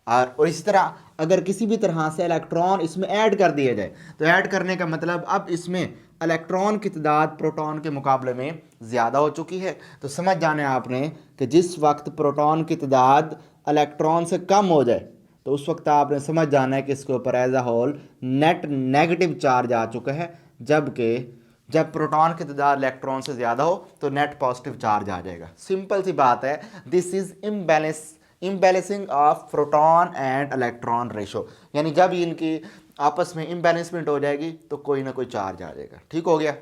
और इसी तरह अगर किसी भी तरह से इलेक्ट्रॉन इसमें ऐड कर दिया जाए, तो ऐड करने का मतलब अब इसमें इलेक्ट्रॉन की तादाद प्रोटॉन के मुकाबले में ज़्यादा हो चुकी है। तो समझ जाना है आपने कि जिस वक्त प्रोटॉन की तादाद इलेक्ट्रॉन से कम हो जाए तो उस वक्त आपने समझ जाना है कि इसके ऊपर as a whole net negative charge आ चुका है, जबकि जब प्रोटॉन की तादाद इलेक्ट्रॉन से ज़्यादा हो तो नेट पॉजिटिव चार्ज आ जाएगा। सिंपल सी बात है। This is imbalancing of proton and electron ratio, यानी जब इनकी आपस में इम्बैलेंसमेंट हो जाएगी तो कोई ना कोई चार्ज आ जाएगा। ठीक हो गया।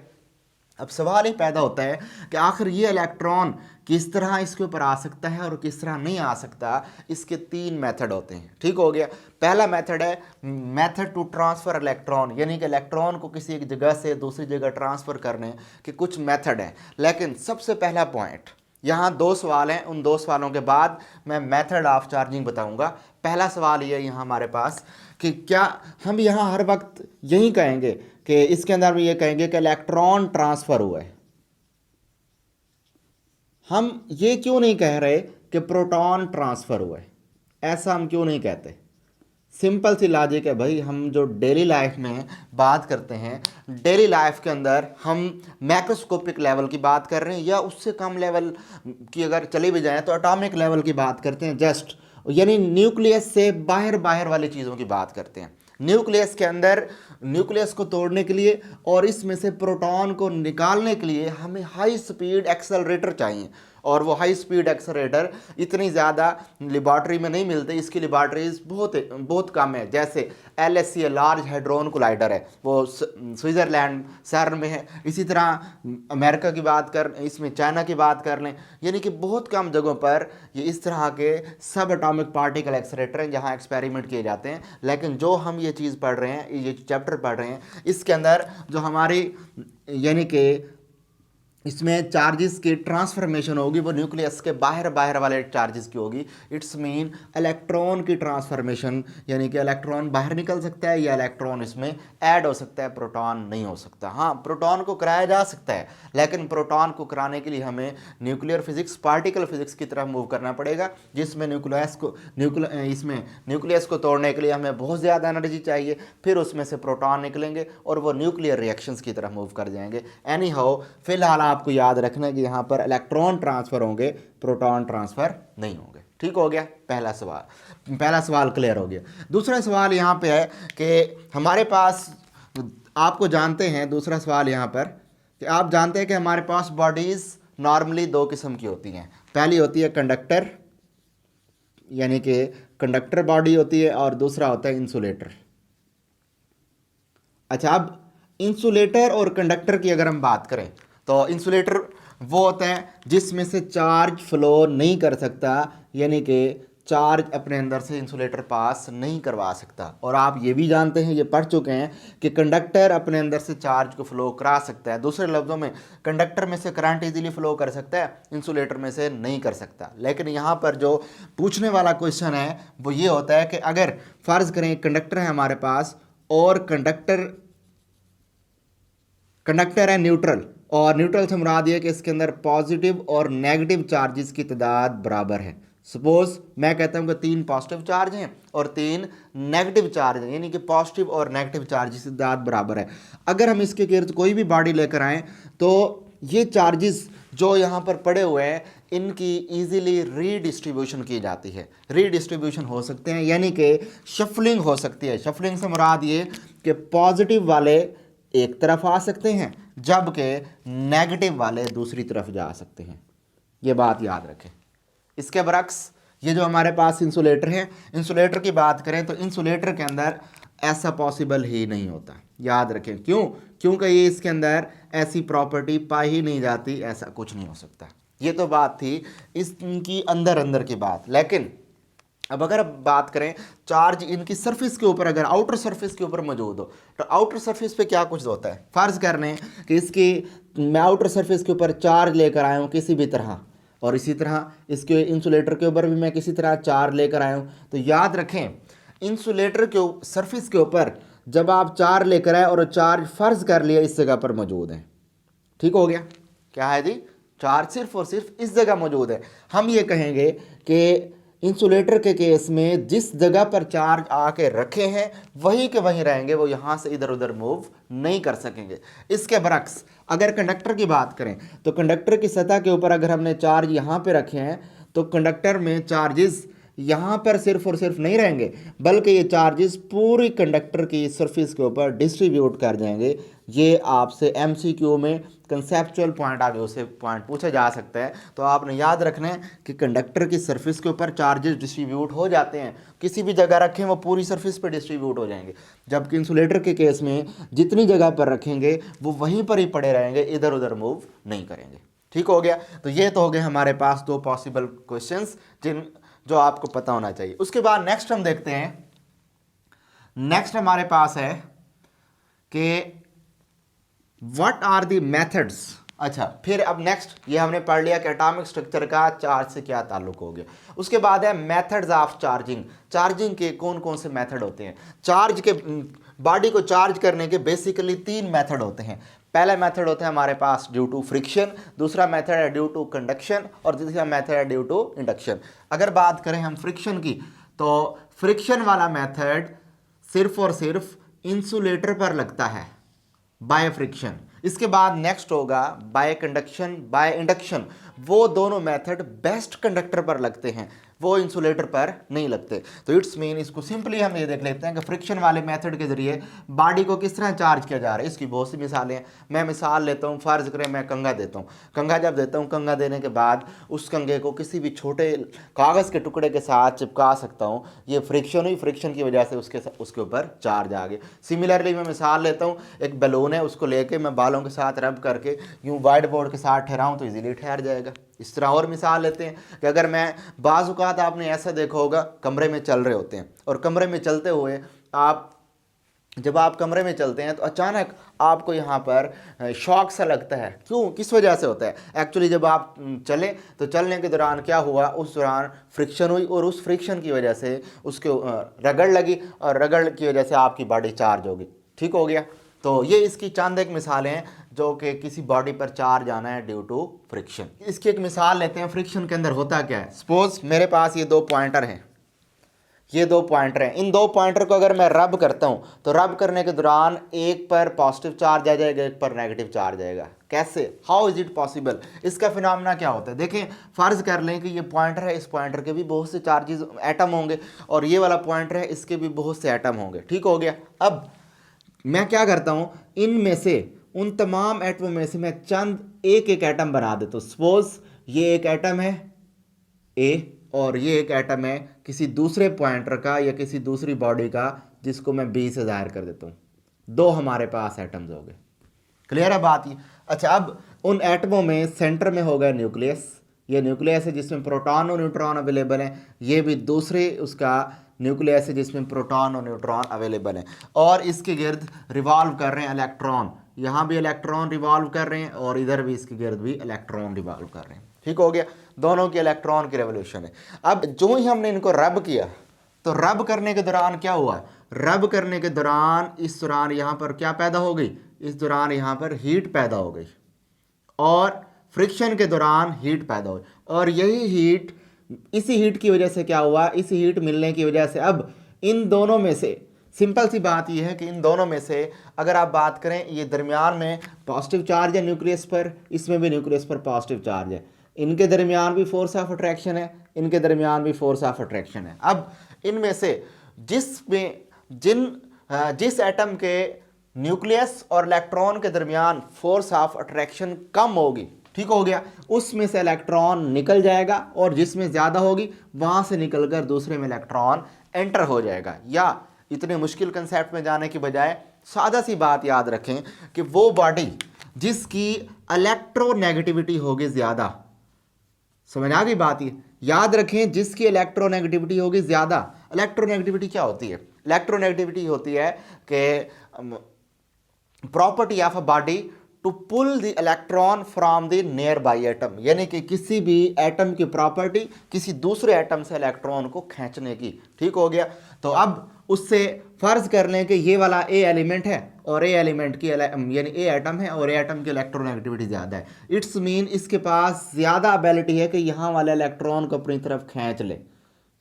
अब सवाल ही पैदा होता है कि आखिर ये इलेक्ट्रॉन किस तरह इसके ऊपर आ सकता है और किस तरह नहीं आ सकता। इसके 3 मेथड होते हैं। ठीक हो गया। पहला मेथड है मेथड टू ट्रांसफ़र इलेक्ट्रॉन, यानी कि इलेक्ट्रॉन को किसी एक जगह से दूसरी जगह ट्रांसफ़र करने के कुछ मेथड हैं। लेकिन सबसे पहला पॉइंट, यहाँ 2 सवाल हैं, उन 2 सवालों के बाद मैं मेथड ऑफ चार्जिंग बताऊँगा। पहला सवाल ये यहाँ हमारे पास कि क्या हम यहाँ हर वक्त यही कहेंगे कि इसके अंदर भी ये कहेंगे कि इलेक्ट्रॉन ट्रांसफ़र हुआ है? हम ये क्यों नहीं कह रहे कि प्रोटॉन ट्रांसफ़र हुआ है? ऐसा हम क्यों नहीं कहते? सिंपल सी लॉजिक है भाई। हम जो डेली लाइफ में बात करते हैं, डेली लाइफ के अंदर हम मैक्रोस्कोपिक लेवल की बात कर रहे हैं, या उससे कम लेवल की अगर चले भी जाएं तो एटॉमिक लेवल की बात करते हैं, जस्ट, यानी न्यूक्लियस से बाहर बाहर वाली चीज़ों की बात करते हैं। न्यूक्लियस के अंदर, न्यूक्लियस को तोड़ने के लिए और इसमें से प्रोटॉन को निकालने के लिए हमें हाई स्पीड एक्सेलरेटर चाहिए, और वो हाई स्पीड एक्सेलरेटर इतनी ज़्यादा लेबॉर्ट्री में नहीं मिलते। इसकी लेबॉर्ट्रीज बहुत कम है। जैसे LHC लार्ज हैड्रोन कोलाइडर है, वो स्विट्ज़रलैंड सर्न में है। इसी तरह अमेरिका की बात कर, इसमें चाइना की बात कर लें, यानी कि बहुत कम जगहों पर ये इस तरह के सब एटॉमिक पार्टिकल एक्सेलरेटर हैं जहाँ एक्सपेरिमेंट किए जाते हैं। लेकिन जो हम ये चीज़ पढ़ रहे हैं, ये चैप्टर पढ़ रहे हैं, इसके अंदर जो हमारी, यानी कि इसमें चार्जेस की ट्रांसफॉर्मेशन होगी वो न्यूक्लियस के बाहर बाहर वाले चार्जेस की होगी। इट्स मीन इलेक्ट्रॉन की ट्रांसफॉर्मेशन, यानी कि इलेक्ट्रॉन बाहर निकल सकता है या इलेक्ट्रॉन इसमें ऐड हो सकता है, प्रोटॉन नहीं हो सकता। हाँ, प्रोटॉन को कराया जा सकता है, लेकिन प्रोटॉन को कराने के लिए हमें न्यूक्लियर फिजिक्स, पार्टिकल फिजिक्स की तरफ मूव करना पड़ेगा, जिसमें न्यूक्लियस को तोड़ने के लिए हमें बहुत ज़्यादा एनर्जी चाहिए। फिर उसमें से प्रोटॉन निकलेंगे और वो न्यूक्लियर रिएक्शंस की तरफ मूव कर जाएंगे। एनी हाउ, फिलहाल आपको याद रखना है कि यहाँ पर इलेक्ट्रॉन ट्रांसफ़र होंगे, प्रोटॉन ट्रांसफ़र नहीं होंगे। ठीक हो गया। पहला सवाल क्लियर हो गया। दूसरा सवाल यहाँ पे है कि हमारे पास, आपको जानते हैं, दूसरा सवाल यहाँ पर कि आप जानते हैं कि हमारे पास बॉडीज़ नॉर्मली 2 किस्म की होती हैं। पहली होती है कंडक्टर, यानी कि कंडक्टर बॉडी होती है, और दूसरा होता है इंसुलेटर। अच्छा, अब इंसुलेटर और कंडक्टर की अगर हम बात करें तो इंसुलेटर वो होता है जिसमें से चार्ज फ्लो नहीं कर सकता, यानी कि चार्ज अपने अंदर से इंसुलेटर पास नहीं करवा सकता। और आप ये भी जानते हैं, ये पढ़ चुके हैं कि कंडक्टर अपने अंदर से चार्ज को फ्लो करा सकता है। दूसरे लफ्ज़ों में कंडक्टर में से करंट इजीली फ्लो कर सकता है, इंसुलेटर में से नहीं कर सकता। लेकिन यहाँ पर जो पूछने वाला क्वेश्चन है वो ये होता है कि अगर फ़र्ज़ करें कंडक्टर है हमारे पास और कंडक्टर है न्यूट्रल, और न्यूट्रल से मुराद ये कि इसके अंदर पॉजिटिव और नेगेटिव चार्जेस की तादाद बराबर है। सपोज मैं कहता हूँ कि 3 पॉजिटिव चार्ज हैं और 3 नेगेटिव चार्ज हैं, यानी कि पॉजिटिव और नेगेटिव चार्जेस की तादाद बराबर है। अगर हम इसके गिर्द कोई भी बॉडी लेकर आएँ तो ये चार्जेस जो यहाँ पर पड़े हुए हैं इनकी ईजिली रीडिस्ट्रीब्यूशन की जाती है। रीडिस्ट्रीब्यूशन हो सकते हैं यानी कि शफलिंग हो सकती है। शफलिंग से मुराद ये कि पॉजिटिव वाले एक तरफ आ सकते हैं जबकि नेगेटिव वाले दूसरी तरफ जा सकते हैं। ये बात याद रखें। इसके बरक्स ये जो हमारे पास इंसुलेटर है, इंसुलेटर की बात करें तो इंसुलेटर के अंदर ऐसा पॉसिबल ही नहीं होता। याद रखें क्यों? क्योंकि ये इसके अंदर ऐसी प्रॉपर्टी पाई ही नहीं जाती, ऐसा कुछ नहीं हो सकता। ये तो बात थी इसकी अंदर अंदर की बात। लेकिन अब अगर बात करें चार्ज इनकी सरफेस के ऊपर, अगर आउटर सरफेस के ऊपर मौजूद हो तो आउटर सरफेस पे क्या कुछ होता है। फ़र्ज़ कर लें कि इसकी मैं आउटर सरफेस के ऊपर चार्ज लेकर आया हूँ किसी भी तरह, और इसी तरह इसके इंसुलेटर के ऊपर भी मैं किसी तरह चार्ज लेकर आया हूँ। तो याद रखें इंसुलेटर के सरफेस के ऊपर जब आप चार्ज लेकर आए और चार्ज फ़र्ज़ कर लिया इस जगह पर मौजूद है, ठीक हो गया। क्या है जी? चार्ज सिर्फ और सिर्फ इस जगह मौजूद है। हम ये कहेंगे कि इंसुलेटर के केस में जिस जगह पर चार्ज आके रखे हैं वहीं के वहीं रहेंगे, वो यहाँ से इधर उधर मूव नहीं कर सकेंगे। इसके बरक्स अगर कंडक्टर की बात करें तो कंडक्टर की सतह के ऊपर अगर हमने चार्ज यहाँ पे रखे हैं तो कंडक्टर में चार्जेस यहाँ पर सिर्फ और सिर्फ नहीं रहेंगे बल्कि ये चार्जेस पूरी कंडक्टर की सरफेस के ऊपर डिस्ट्रीब्यूट कर जाएंगे। ये आपसे एमसीक्यू में कंसेप्चुअल पॉइंट आगे उसे पॉइंट पूछा जा सकता है। तो आपने याद रखना है कि कंडक्टर की सरफेस के ऊपर चार्जेस डिस्ट्रीब्यूट हो जाते हैं, किसी भी जगह रखें वो पूरी सरफेस पर डिस्ट्रीब्यूट हो जाएंगे। जबकि इंसुलेटर के केस में जितनी जगह पर रखेंगे वो वहीं पर ही पड़े रहेंगे, इधर उधर मूव नहीं करेंगे। ठीक हो गया। तो ये तो हो गए हमारे पास 2 पॉसिबल क्वेश्चंस जो आपको पता होना चाहिए। उसके बाद नेक्स्ट हम देखते हैं, नेक्स्ट हमारे पास है कि व्हाट आर द मेथड्स। अच्छा, फिर अब नेक्स्ट ये हमने पढ़ लिया कि एटॉमिक स्ट्रक्चर का चार्ज से क्या ताल्लुक हो गया। उसके बाद है मेथड्स ऑफ चार्जिंग। चार्जिंग के कौन कौन से मेथड होते हैं। चार्ज के बॉडी को चार्ज करने के बेसिकली 3 मेथड होते हैं। पहला मेथड होता है हमारे पास ड्यू टू फ्रिक्शन, दूसरा मेथड है ड्यू टू कंडक्शन और तीसरा मेथड है ड्यू टू इंडक्शन। अगर बात करें हम फ्रिक्शन की तो फ्रिक्शन वाला मेथड सिर्फ और सिर्फ इंसुलेटर पर लगता है बाय फ्रिक्शन। इसके बाद नेक्स्ट होगा बाय कंडक्शन, बाय इंडक्शन। वो दोनों मेथड बेस्ट कंडक्टर पर लगते हैं, वो इंसुलेटर पर नहीं लगते। तो इट्स मीन इसको सिंपली हम ये देख लेते हैं कि फ्रिक्शन वाले मेथड के जरिए बॉडी को किस तरह चार्ज किया जा रहा है। इसकी बहुत सी मिसालें हैं। मैं मिसाल लेता हूँ, फ़र्ज़ करें मैं कंघा देता हूँ। कंघा जब देता हूँ, कंघा देने के बाद उस कंघे को किसी भी छोटे कागज़ के टुकड़े के साथ चिपका सकता हूँ। ये फ्रिक्शन हुई, फ्रिक्शन की वजह से उसके ऊपर चार्ज आ गया। सिमिलरली मैं मिसाल लेता हूँ, एक बैलून है, उसको लेके मैं बालों के साथ रब करके यूँ वाइट बोर्ड के साथ ठहराऊँ तो इजीली ठहर जाएगा। इस तरह और मिसाल लेते हैं कि अगर मैं बाज़ औक़ात आपने ऐसा देखा होगा, कमरे में चल रहे होते हैं और कमरे में चलते हुए जब आप कमरे में चलते हैं तो अचानक आपको यहाँ पर शॉक सा लगता है। क्यों, किस वजह से होता है? एक्चुअली जब आप चले तो चलने के दौरान क्या हुआ, उस दौरान फ्रिक्शन हुई और उस फ्रिक्शन की वजह से उसके रगड़ लगी और रगड़ की वजह से आपकी बॉडी चार्ज होगी। ठीक हो गया। तो ये इसकी चंद एक मिसालें हैं जो कि किसी बॉडी पर चार्ज आना है ड्यू टू फ्रिक्शन। इसकी एक मिसाल लेते हैं, फ्रिक्शन के अंदर होता क्या है। सपोज मेरे पास ये 2 पॉइंटर हैं, ये 2 पॉइंटर हैं। इन 2 पॉइंटर को अगर मैं रब करता हूँ तो रब करने के दौरान एक पर पॉजिटिव चार्ज आ जाएगा, एक पर नेगेटिव चार्ज आएगा। कैसे, हाउ इज़ इट पॉसिबल? इसका फिनोमेना क्या होता है? देखें, फ़र्ज़ कर लें कि ये पॉइंटर है, इस पॉइंटर के भी बहुत से चार्जेस एटम होंगे और ये वाला पॉइंटर है, इसके भी बहुत से एटम होंगे। ठीक हो गया। अब मैं क्या करता हूँ, इनमें से उन तमाम एटमों में से मैं चंद एक एक एटम बना देता हूँ। सपोज ये एक एटम है ए और ये एक एटम है किसी दूसरे पॉइंटर का या किसी दूसरी बॉडी का जिसको मैं बी से ज़ाहिर कर देता हूँ। 2 हमारे पास एटम्स हो गए। क्लियर है बात ये? अच्छा, अब उन एटमों में सेंटर में होगा न्यूक्लियस, ये न्यूक्लियस है जिसमें प्रोटॉन और न्यूट्रॉन अवेलेबल हैं, ये भी दूसरे उसका न्यूक्लियस है जिसमें प्रोटॉन और न्यूट्रॉन अवेलेबल हैं, और इसके गिर्द रिवॉल्व कर रहे हैं इलेक्ट्रॉन। यहाँ भी इलेक्ट्रॉन रिवॉल्व कर रहे हैं और इधर भी इसके गिर्द भी इलेक्ट्रॉन रिवॉल्व कर रहे हैं। ठीक हो गया, दोनों के इलेक्ट्रॉन की रेवोल्यूशन है। अब जो ही हमने इनको रब किया तो रब करने के दौरान क्या हुआ, रब करने के दौरान इस दौरान यहाँ पर क्या पैदा हो गई, इस दौरान यहाँ पर हीट पैदा हो गई, और फ्रिक्शन के दौरान हीट पैदा हुई, और यही हीट, इसी हीट की वजह से क्या हुआ, इस हीट मिलने की वजह से अब इन दोनों में से, सिंपल सी बात यह है कि इन दोनों में से अगर आप बात करें, ये दरमियान में पॉजिटिव चार्ज है न्यूक्लियस पर, इसमें भी न्यूक्लियस पर पॉजिटिव चार्ज है, इनके दरमियान भी फोर्स ऑफ अट्रैक्शन है, इनके दरमियान भी फोर्स ऑफ अट्रैक्शन है। अब इनमें से जिस एटम के न्यूक्लियस और इलेक्ट्रॉन के दरमियान फोर्स ऑफ अट्रैक्शन कम होगी, ठीक हो गया, उसमें से इलेक्ट्रॉन निकल जाएगा, और जिसमें ज़्यादा होगी वहाँ से निकलकर दूसरे में इलेक्ट्रॉन एंटर हो जाएगा। या इतने मुश्किल कंसेप्ट में जाने की बजाय सादा सी बात याद रखें कि वो बॉडी जिसकी इलेक्ट्रोनेगेटिविटी होगी ज़्यादा, समझ आ गई बात, ये याद रखें, जिसकी इलेक्ट्रोनेगेटिविटी होगी ज़्यादा। इलेक्ट्रोनेगेटिविटी क्या होती है, इलेक्ट्रोनेगेटिविटी होती है कि property of a body to pull the electron from the nearby atom, यानी कि किसी भी एटम की प्रॉपर्टी किसी दूसरे एटम से इलेक्ट्रॉन को खींचने की। ठीक हो गया, तो अब उससे फर्ज कर लें कि ये वाला ए एलिमेंट है और ए एलिमेंट की यानी ए एटम है और ए एटम की इलेक्ट्रोनेगेटिविटी ज़्यादा है, इट्स मीन इसके पास ज़्यादा एबिलिटी है कि यहाँ वाले इलेक्ट्रॉन को अपनी तरफ खींच ले।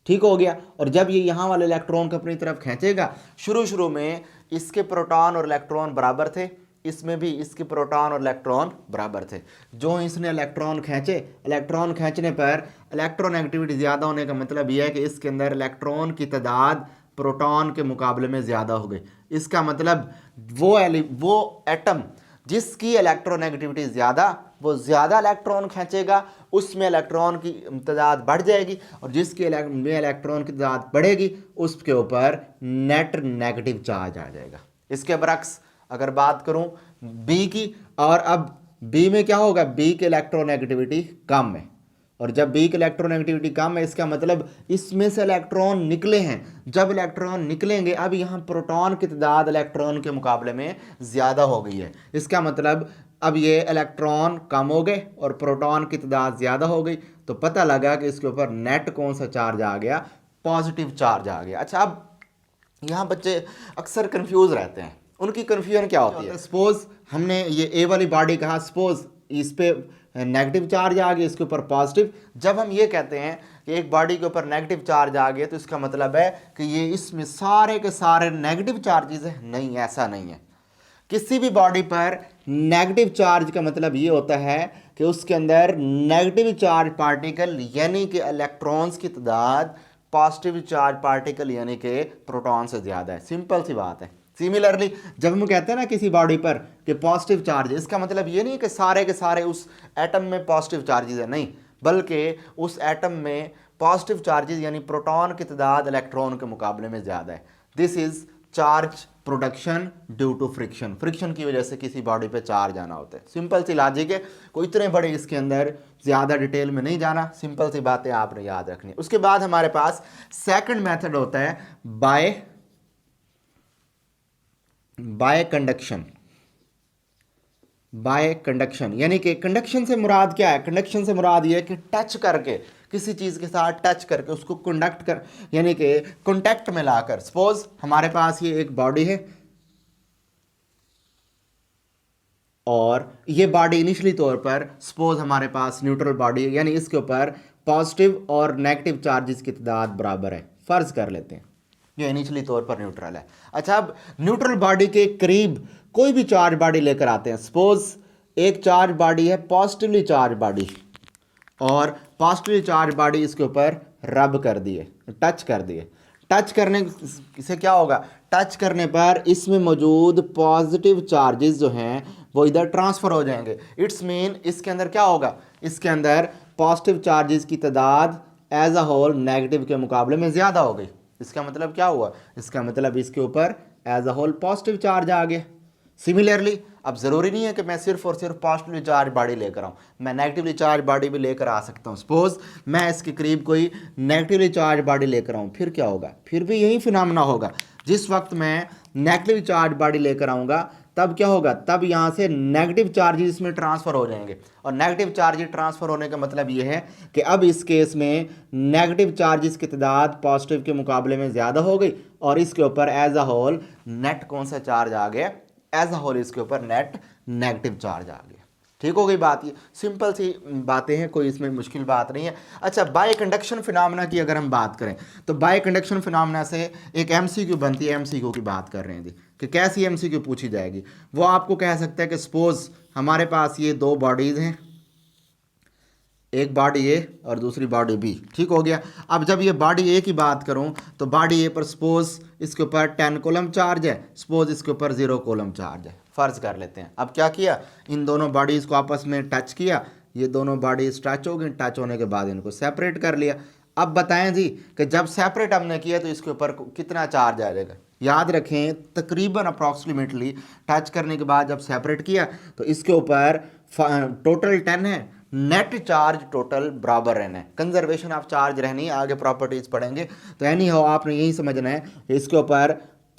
ठीक हो गया, और जब ये यहाँ वाले इलेक्ट्रॉन को अपनी तरफ खींचेगा, शुरू में इसके प्रोटॉन और इलेक्ट्रॉन बराबर थे, इसमें भी इसके प्रोटॉन और इलेक्ट्रॉन बराबर थे। जो इसने इलेक्ट्रॉन खींचे, इलेक्ट्रॉन खींचने पर इलेक्ट्रोनेगेटिविटी ज़्यादा होने का मतलब यह है कि इसके अंदर इलेक्ट्रॉन की तादाद प्रोटॉन के मुकाबले में ज़्यादा हो गई। इसका मतलब वो एटम जिसकी इलेक्ट्रोनेगेटिविटी ज़्यादा, वो ज़्यादा इलेक्ट्रॉन खींचेगा, उसमें इलेक्ट्रॉन की तादाद बढ़ जाएगी, और जिसकी इलेक्ट्रॉन की तादाद बढ़ेगी उसके ऊपर नेट नेगेटिव चार्ज आ जाएगा। इसके बरक्स अगर बात करूं बी की, और अब बी में क्या होगा, बी की इलेक्ट्रोनेगेटिविटी कम है, और जब बी की इलेक्ट्रोनेगेटिविटी कम है इसका मतलब इसमें से इलेक्ट्रॉन निकले हैं। जब इलेक्ट्रॉन निकलेंगे, अब यहाँ प्रोटॉन की तादाद इलेक्ट्रॉन के मुकाबले में ज़्यादा हो गई है, इसका मतलब अब ये इलेक्ट्रॉन कम हो गए और प्रोटॉन की तादाद ज़्यादा हो गई, तो पता लगा कि इसके ऊपर नेट कौन सा चार्ज आ गया, पॉजिटिव चार्ज आ गया। अच्छा, अब यहाँ बच्चे अक्सर कंफ्यूज रहते हैं, उनकी कन्फ्यूजन क्या होती है, सपोज हमने ये ए वाली बॉडी कहा, सपोज इस पे नेगेटिव चार्ज आ गया, इसके ऊपर पॉजिटिव। जब हम ये कहते हैं कि एक बॉडी के ऊपर नेगेटिव चार्ज आ गया, तो इसका मतलब है कि ये इसमें सारे के सारे नेगेटिव चार्जेस हैं, नहीं, ऐसा नहीं है। किसी भी बॉडी पर नेगेटिव चार्ज का मतलब ये होता है कि उसके अंदर नेगेटिव चार्ज पार्टिकल यानी कि इलेक्ट्रॉन्स की तादाद पॉजिटिव चार्ज पार्टिकल यानी कि प्रोटॉन से ज़्यादा है। सिंपल सी बात है। सिमिलरली जब हम कहते हैं ना किसी बॉडी पर कि पॉजिटिव चार्ज, इसका मतलब ये नहीं कि सारे के सारे उस एटम में पॉजिटिव चार्जेस है, नहीं, बल्कि उस एटम में पॉजिटिव चार्जेस यानी प्रोटॉन की तादाद इलेक्ट्रॉन के मुकाबले में ज़्यादा है। This is charge production due to friction, friction की वजह से किसी बॉडी पे चार्ज आना होता है। सिंपल सी लॉजिक है, कोई इतने बड़े इसके अंदर ज़्यादा डिटेल में नहीं जाना, सिंपल सी बातें आपने याद रखनी। उसके बाद हमारे पास सेकंड मेथड होता है बाय कंडक्शन। बाय कंडक्शन यानी कि कंडक्शन से मुराद क्या है, कंडक्शन से मुराद ये है कि टच करके, किसी चीज़ के साथ टच करके उसको कंडक्ट कर, यानी कि कॉन्टैक्ट में लाकर। सपोज हमारे पास ये एक बॉडी है और ये बॉडी इनिशियली तौर पर सपोज हमारे पास न्यूट्रल बॉडी है, यानी इसके ऊपर पॉजिटिव और नेगेटिव चार्जेस की तादाद बराबर है, फ़र्ज कर लेते हैं ये इनिशियली तौर पर न्यूट्रल है। अच्छा, अब न्यूट्रल बॉडी के करीब कोई भी चार्ज बॉडी लेकर आते हैं। सपोज एक चार्ज बॉडी है पॉजिटिवली चार्ज बॉडी, और पॉजिटिवली चार्ज बॉडी इसके ऊपर रब कर दिए, टच कर दिए। टच करने से क्या होगा, टच करने पर इसमें मौजूद पॉजिटिव चार्जेस जो हैं वो इधर ट्रांसफ़र हो जाएंगे। इट्स मीन इसके अंदर क्या होगा, इसके अंदर पॉजिटिव चार्जेस की तादाद एज अ होल नेगेटिव के मुकाबले में ज़्यादा हो गई। इसका मतलब क्या हुआ, इसका मतलब इसके ऊपर as a whole positive charge आ गया। सिमिलरली अब ज़रूरी नहीं है कि मैं सिर्फ और सिर्फ पॉजिटिवली चार्ज बॉडी लेकर आऊँ, मैं नेगेटिवली चार्ज बॉडी भी लेकर आ सकता हूँ। सपोज मैं इसके करीब कोई नेगेटिवली चार्ज बॉडी लेकर आऊँ, फिर क्या होगा, फिर भी यही फिनोमेना होगा। जिस वक्त मैं नेगेटिव चार्ज बॉडी लेकर आऊँगा तब क्या होगा, तब यहाँ से नेगेटिव चार्जेस इसमें ट्रांसफ़र हो जाएंगे, और नेगेटिव चार्जेस ट्रांसफ़र होने का मतलब ये है कि अब इस केस में नेगेटिव चार्जेस की तादाद पॉजिटिव के मुकाबले में ज़्यादा हो गई, और इसके ऊपर एज अ होल नेट कौन सा चार्ज आ गया, एज अ होल इसके ऊपर नेट नेगेटिव चार्ज आ गया। ठीक हो गई बात, ये सिंपल सी बातें हैं, कोई इसमें मुश्किल बात नहीं है। अच्छा, बाय कंडक्शन फिनोमेना की अगर हम बात करें तो बाय कंडक्शन फिनोमेना से एक एमसीक्यू बनती है, एमसीक्यू की बात कर रहे हैं जी कि कैसी एमसीक्यू पूछी जाएगी। वो आपको कह सकता है कि सपोज हमारे पास ये दो बॉडीज़ हैं, एक बॉडी ए और दूसरी बॉडी बी, ठीक हो गया। अब जब ये बॉडी ए की बात करूं तो बॉडी ए पर सपोज इसके ऊपर 10 कूलम चार्ज है, सपोज इसके ऊपर 0 कूलम चार्ज है, फ़र्ज़ कर लेते हैं। अब क्या किया, इन दोनों बॉडीज़ को आपस में टच किया, ये दोनों बॉडीज़ टच हो गई, टच होने के बाद इनको सेपरेट कर लिया। अब बताएं जी कि जब सेपरेट हमने किया तो इसके ऊपर कितना चार्ज आ जाएगा। याद रखें तकरीबन अप्रॉक्सीमेटली टच करने के बाद जब सेपरेट किया तो इसके ऊपर टोटल 10 है, नेट चार्ज टोटल बराबर रहना है, कंजर्वेशन ऑफ चार्ज रहनी है, आगे प्रॉपर्टीज पढ़ेंगे। तो एनी हाउ आपने यही समझना है, इसके ऊपर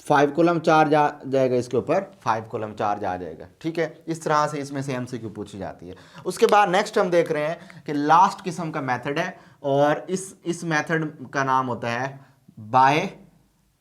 5 कूलम चार्ज आ जाएगा, इसके ऊपर 5 कूलम चार्ज आ जाएगा। ठीक है, इस तरह से इसमें से एमसीक्यू पूछी जाती है। उसके बाद नेक्स्ट हम देख रहे हैं कि लास्ट किस्म का मेथड है, और इस मेथड का नाम होता है बाय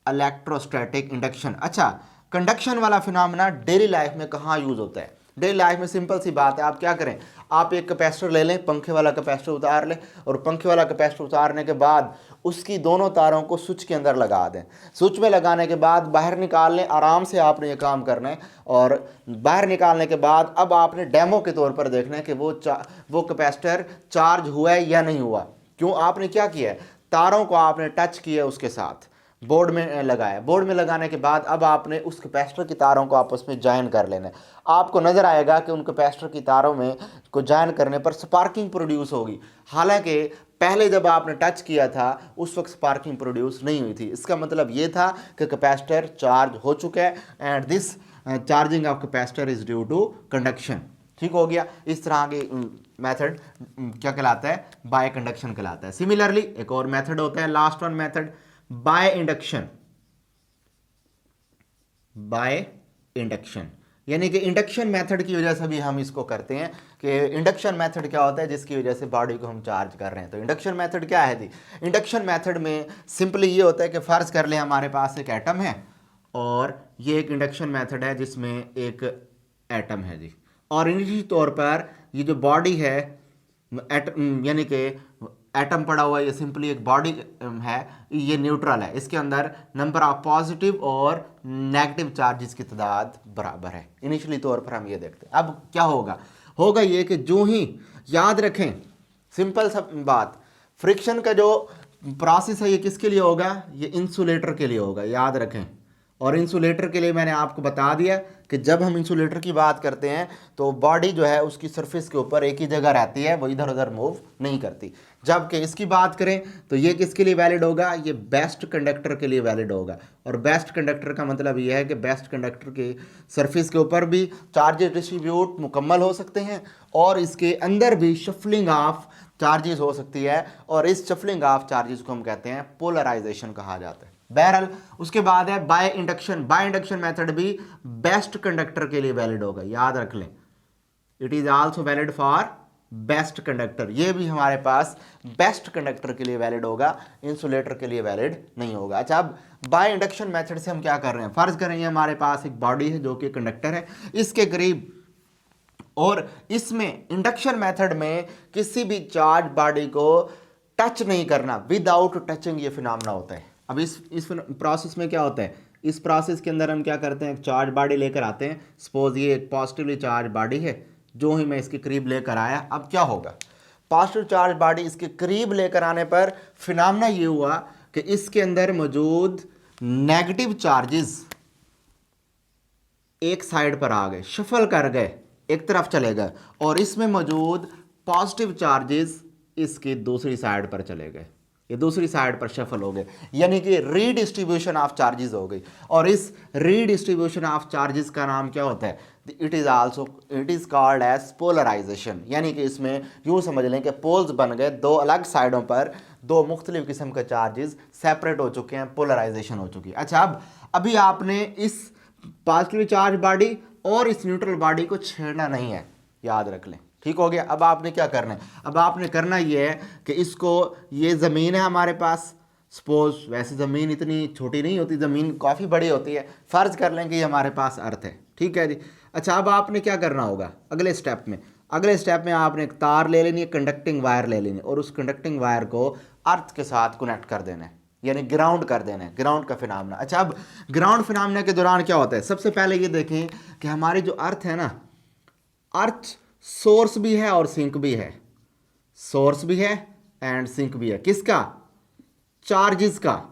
इलेक्ट्रोस्टैटिक इंडक्शन। अच्छा, कंडक्शन वाला फिनोमेना डेली लाइफ में कहाँ यूज़ होता है? डेली लाइफ में सिंपल सी बात है, आप क्या करें, आप एक कैपेसिटर ले लें, पंखे वाला कैपेसिटर उतार लें, और पंखे वाला कैपेसिटर उतारने के बाद उसकी दोनों तारों को स्विच के अंदर लगा दें। स्विच में लगाने के बाद बाहर निकाल लें, आराम से आपने ये काम करना है। और बाहर निकालने के बाद अब आपने डेमो के तौर पर देखना है कि वो कैपेसिटर चार्ज हुआ है या नहीं हुआ। क्यों, आपने क्या किया है, तारों को आपने टच किया उसके साथ, बोर्ड में लगाया, बोर्ड में लगाने के बाद अब आपने उस कैपेसिटर की तारों को आपस में जॉइन कर लेना है। आपको नज़र आएगा कि उन कैपेसिटर की तारों में को जॉइन करने पर स्पार्किंग प्रोड्यूस होगी, हालांकि पहले जब आपने टच किया था उस वक्त स्पार्किंग प्रोड्यूस नहीं हुई थी। इसका मतलब ये था कि कैपेसिटर चार्ज हो चुका है, and this charging of capacitor is due to conduction. ठीक हो गया, इस तरह के मेथड क्या कहलाता है, बाय कंडक्शन कहलाता है। सिमिलरली एक और मेथड होता है, last one method by induction. By induction यानी कि इंडक्शन मेथड की वजह से भी हम इसको करते हैं कि इंडक्शन मेथड क्या होता है, जिसकी वजह से बॉडी को हम चार्ज कर रहे हैं। तो इंडक्शन मेथड क्या है जी, इंडक्शन मेथड में सिंपली ये होता है कि फ़र्ज़ कर ले हमारे पास एक एटम है, और ये एक इंडक्शन मेथड है जिसमें एक एटम है जी, और निश्चित तौर पर ये जो बॉडी है यानी कि एटम पड़ा हुआ है, ये सिंपली एक बॉडी है, ये न्यूट्रल है, इसके अंदर नंबर ऑफ पॉजिटिव और नेगेटिव चार्जेस की तादाद बराबर है। इनिशियली तौर पर हम ये देखते हैं। अब क्या होगा ये कि जो ही याद रखें सिंपल सा बात, फ्रिक्शन का जो प्रोसेस है ये किसके लिए होगा, ये इंसुलेटर के लिए होगा, याद रखें। और इंसुलेटर के लिए मैंने आपको बता दिया कि जब हम इंसुलेटर की बात करते हैं तो बॉडी जो है उसकी सरफेस के ऊपर एक ही जगह रहती है, वो इधर उधर मूव नहीं करती। जबकि इसकी बात करें तो ये किसके लिए वैलिड होगा, ये बेस्ट कंडक्टर के लिए वैलिड होगा। और बेस्ट कंडक्टर का मतलब ये है कि बेस्ट कंडक्टर के सरफेस के ऊपर भी चार्जेस डिस्ट्रीब्यूट मुकम्मल हो सकते हैं, और इसके अंदर भी शफलिंग ऑफ चार्जेस हो सकती है, और इस शफलिंग ऑफ चार्जेस को हम कहते हैं पोलराइजेशन कहा जाता है। बहरहाल उसके बाद है by induction. By induction method भी बेस्ट कंडक्टर के लिए वैलिड होगा, याद रख लें, it is also valid for best conductor. ये भी हमारे पास बेस्ट कंडक्टर के लिए वैलिड होगा, इंसुलेटर के लिए वैलिड नहीं होगा। अच्छा, अब बाय इंडक्शन मेथड से हम क्या कर रहे हैं, फर्ज करें हमारे पास एक बॉडी है जो कि कंडक्टर है, इसके करीब, और इसमें इंडक्शन मेथड में किसी भी चार्ज बॉडी को टच नहीं करना, विदाउट टचिंग ये फिनोमेना होता है। अब इस प्रोसेस में क्या होता है, इस प्रोसेस के अंदर हम क्या करते हैं, एक चार्ज बॉडी लेकर आते हैं। सपोज ये एक पॉजिटिवली चार्ज बॉडी है, जो ही मैं इसके करीब लेकर आया, अब क्या होगा, पॉजिटिव चार्ज बॉडी इसके करीब लेकर आने पर फिनोमेना ये हुआ कि इसके अंदर मौजूद नेगेटिव चार्जेस एक साइड पर आ गए, शफल कर गए, एक तरफ चले गए, और इसमें मौजूद पॉजिटिव चार्जेस इसके दूसरी साइड पर चले गए। ये दूसरी साइड पर शफल हो गए, यानी कि रीडिस्ट्रीब्यूशन ऑफ चार्जेस हो गई। और इस रीडिस्ट्रीब्यूशन ऑफ चार्जेस का नाम क्या होता है? It is called as polarisation, यानी कि इसमें यूँ समझ लें कि पोल्स बन गए, दो अलग साइडों पर दो मुख्तलिफ किस्म के चार्जेस सेपरेट हो चुके हैं, पोलराइजेशन हो चुकी है। अच्छा, अब अभी आपने इस पॉजिटिवली चार्ज बॉडी और इस न्यूट्रल बॉडी को छेड़ना नहीं है, याद रख लें, ठीक हो गया। अब आपने क्या करना है? अब आपने करना ये है कि इसको, ये ज़मीन है हमारे पास, सपोज, वैसे ज़मीन इतनी छोटी नहीं होती, ज़मीन काफ़ी बड़ी होती है, फ़र्ज़ कर लें कि ये हमारे पास अर्थ है, ठीक है जी। अच्छा, अब आपने क्या करना होगा अगले स्टेप में? अगले स्टेप में आपने एक तार ले लेनी है, कंडक्टिंग वायर ले लेनी है, और उस कंडक्टिंग वायर को अर्थ के साथ कनेक्ट कर देना है, यानी ग्राउंड कर देना है, ग्राउंड का फिनोमेना। अच्छा, अब ग्राउंड फिनोमेना के दौरान क्या होता है? सबसे पहले ये देखें कि हमारी जो अर्थ है ना, अर्थ सोर्स भी है और सिंक भी है, सोर्स भी है एंड सिंक भी है। किसका? चार्जेस का,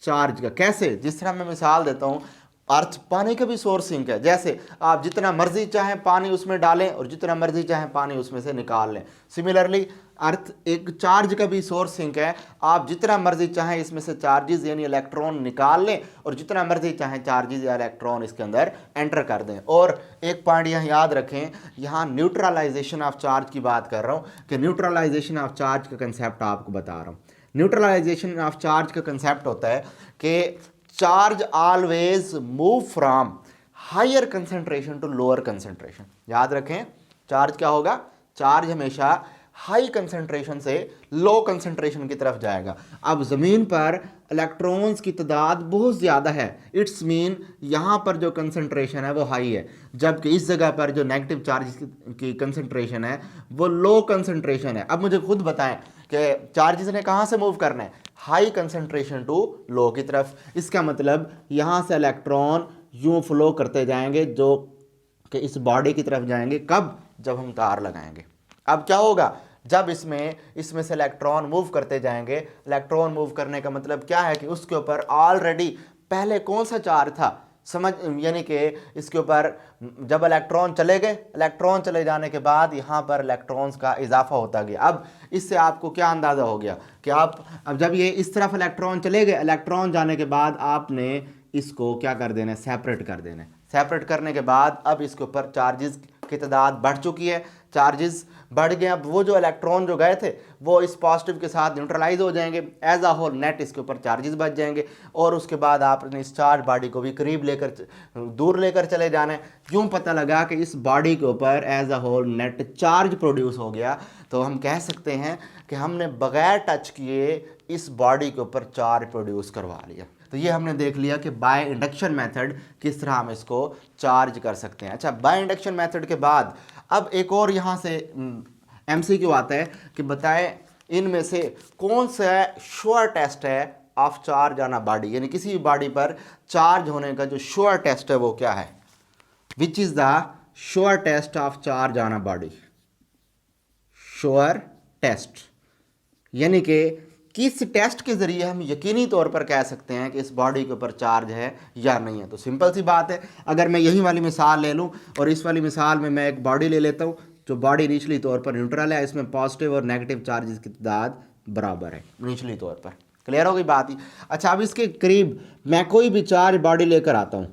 चार्ज का। कैसे? जिस तरह मैं मिसाल देता हूँ, अर्थ पानी का भी सोर्स सिंक है, जैसे आप जितना मर्जी चाहें पानी उसमें डालें और जितना मर्जी चाहें पानी उसमें से निकाल लें। सिमिलरली अर्थ एक चार्ज का भी सोर्स सिंक है, आप जितना मर्जी चाहें इसमें से चार्जेस यानी इलेक्ट्रॉन निकाल लें और जितना मर्जी चाहें चार्जेस या इलेक्ट्रॉन इसके अंदर एंटर कर दें। और एक पॉइंट यहाँ याद रखें, यहाँ न्यूट्रलाइजेशन ऑफ चार्ज की बात कर रहा हूँ कि न्यूट्रलाइजेशन ऑफ चार्ज का कंसेप्ट आपको बता रहा हूँ। न्यूट्रलाइजेशन ऑफ चार्ज का कंसेप्ट होता है कि charge always move from higher concentration to lower concentration. याद रखें, चार्ज क्या होगा? चार्ज हमेशा हाई कंसंट्रेशन से लो कंसंट्रेशन की तरफ जाएगा। अब ज़मीन पर इलेक्ट्रॉन्स की तादाद बहुत ज़्यादा है, इट्स मीन यहाँ पर जो कंसंट्रेशन है वो हाई है, जबकि इस जगह पर जो नेगेटिव चार्ज की कंसंट्रेशन है वो लो कंसंट्रेशन है। अब मुझे खुद बताएं कि चार्जेस ने कहाँ से मूव करना है? हाई कंसंट्रेशन टू लो की तरफ। इसका मतलब यहाँ से इलेक्ट्रॉन यूँ फ्लो करते जाएंगे जो कि इस बॉडी की तरफ जाएंगे। कब? जब हम तार लगाएंगे। अब क्या होगा? जब इसमें से इलेक्ट्रॉन मूव करते जाएंगे, इलेक्ट्रॉन मूव करने का मतलब क्या है कि उसके ऊपर ऑलरेडी पहले कौन सा चार्ज था, समझ, यानी कि इसके ऊपर जब इलेक्ट्रॉन चले गए, इलेक्ट्रॉन चले जाने के बाद यहाँ पर इलेक्ट्रॉन्स का इजाफा होता गया। अब इससे आपको क्या अंदाज़ा हो गया कि आप, अब जब ये इस तरफ इलेक्ट्रॉन चले गए, इलेक्ट्रॉन जाने के बाद आपने इसको क्या कर देना है? सेपरेट कर देना है। सेपरेट करने के बाद अब इसके ऊपर चार्जेस की तादाद बढ़ चुकी है, चार्जेस बढ़ गए। अब वो जो इलेक्ट्रॉन जो गए थे वो इस पॉजिटिव के साथ न्यूट्रलाइज हो जाएंगे, एज अ होल नेट इसके ऊपर चार्जेस बच जाएंगे। और उसके बाद आपने इस चार्ज बॉडी को भी करीब लेकर, दूर लेकर चले जाना है। यूँ पता लगा कि इस बॉडी के ऊपर as a whole net charge produce हो गया, तो हम कह सकते हैं कि हमने बगैर टच किए इस बॉडी के ऊपर चार्ज प्रोड्यूस करवा लिया। तो ये हमने देख लिया कि बाय इंडक्शन मेथड किस तरह हम इसको चार्ज कर सकते हैं। अच्छा, बाय इंडक्शन मेथड के बाद अब एक और यहाँ से MCQ आता है कि बताएं इनमें से कौन सा श्योर टेस्ट है of charge on a body, यानी किसी भी बॉडी पर चार्ज होने का जो श्योर टेस्ट है वो क्या है? Which is the sure test of charge on a body? Sure test यानी कि किस टेस्ट के ज़रिए हम यकीनी तौर पर कह सकते हैं कि इस बॉडी के ऊपर चार्ज है या नहीं है। तो सिंपल सी बात है, अगर मैं यही वाली मिसाल ले लूँ और इस वाली मिसाल में मैं एक बॉडी ले लेता हूँ जो बॉडी निचली तौर पर न्यूट्रल है, इसमें पॉजिटिव और नेगेटिव चार्जेस की तादाद बराबर है निचली तौर पर। क्लियर हो गई बात ही? अच्छा, अब इसके करीब मैं कोई भी चार्ज बॉडी लेकर आता हूँ,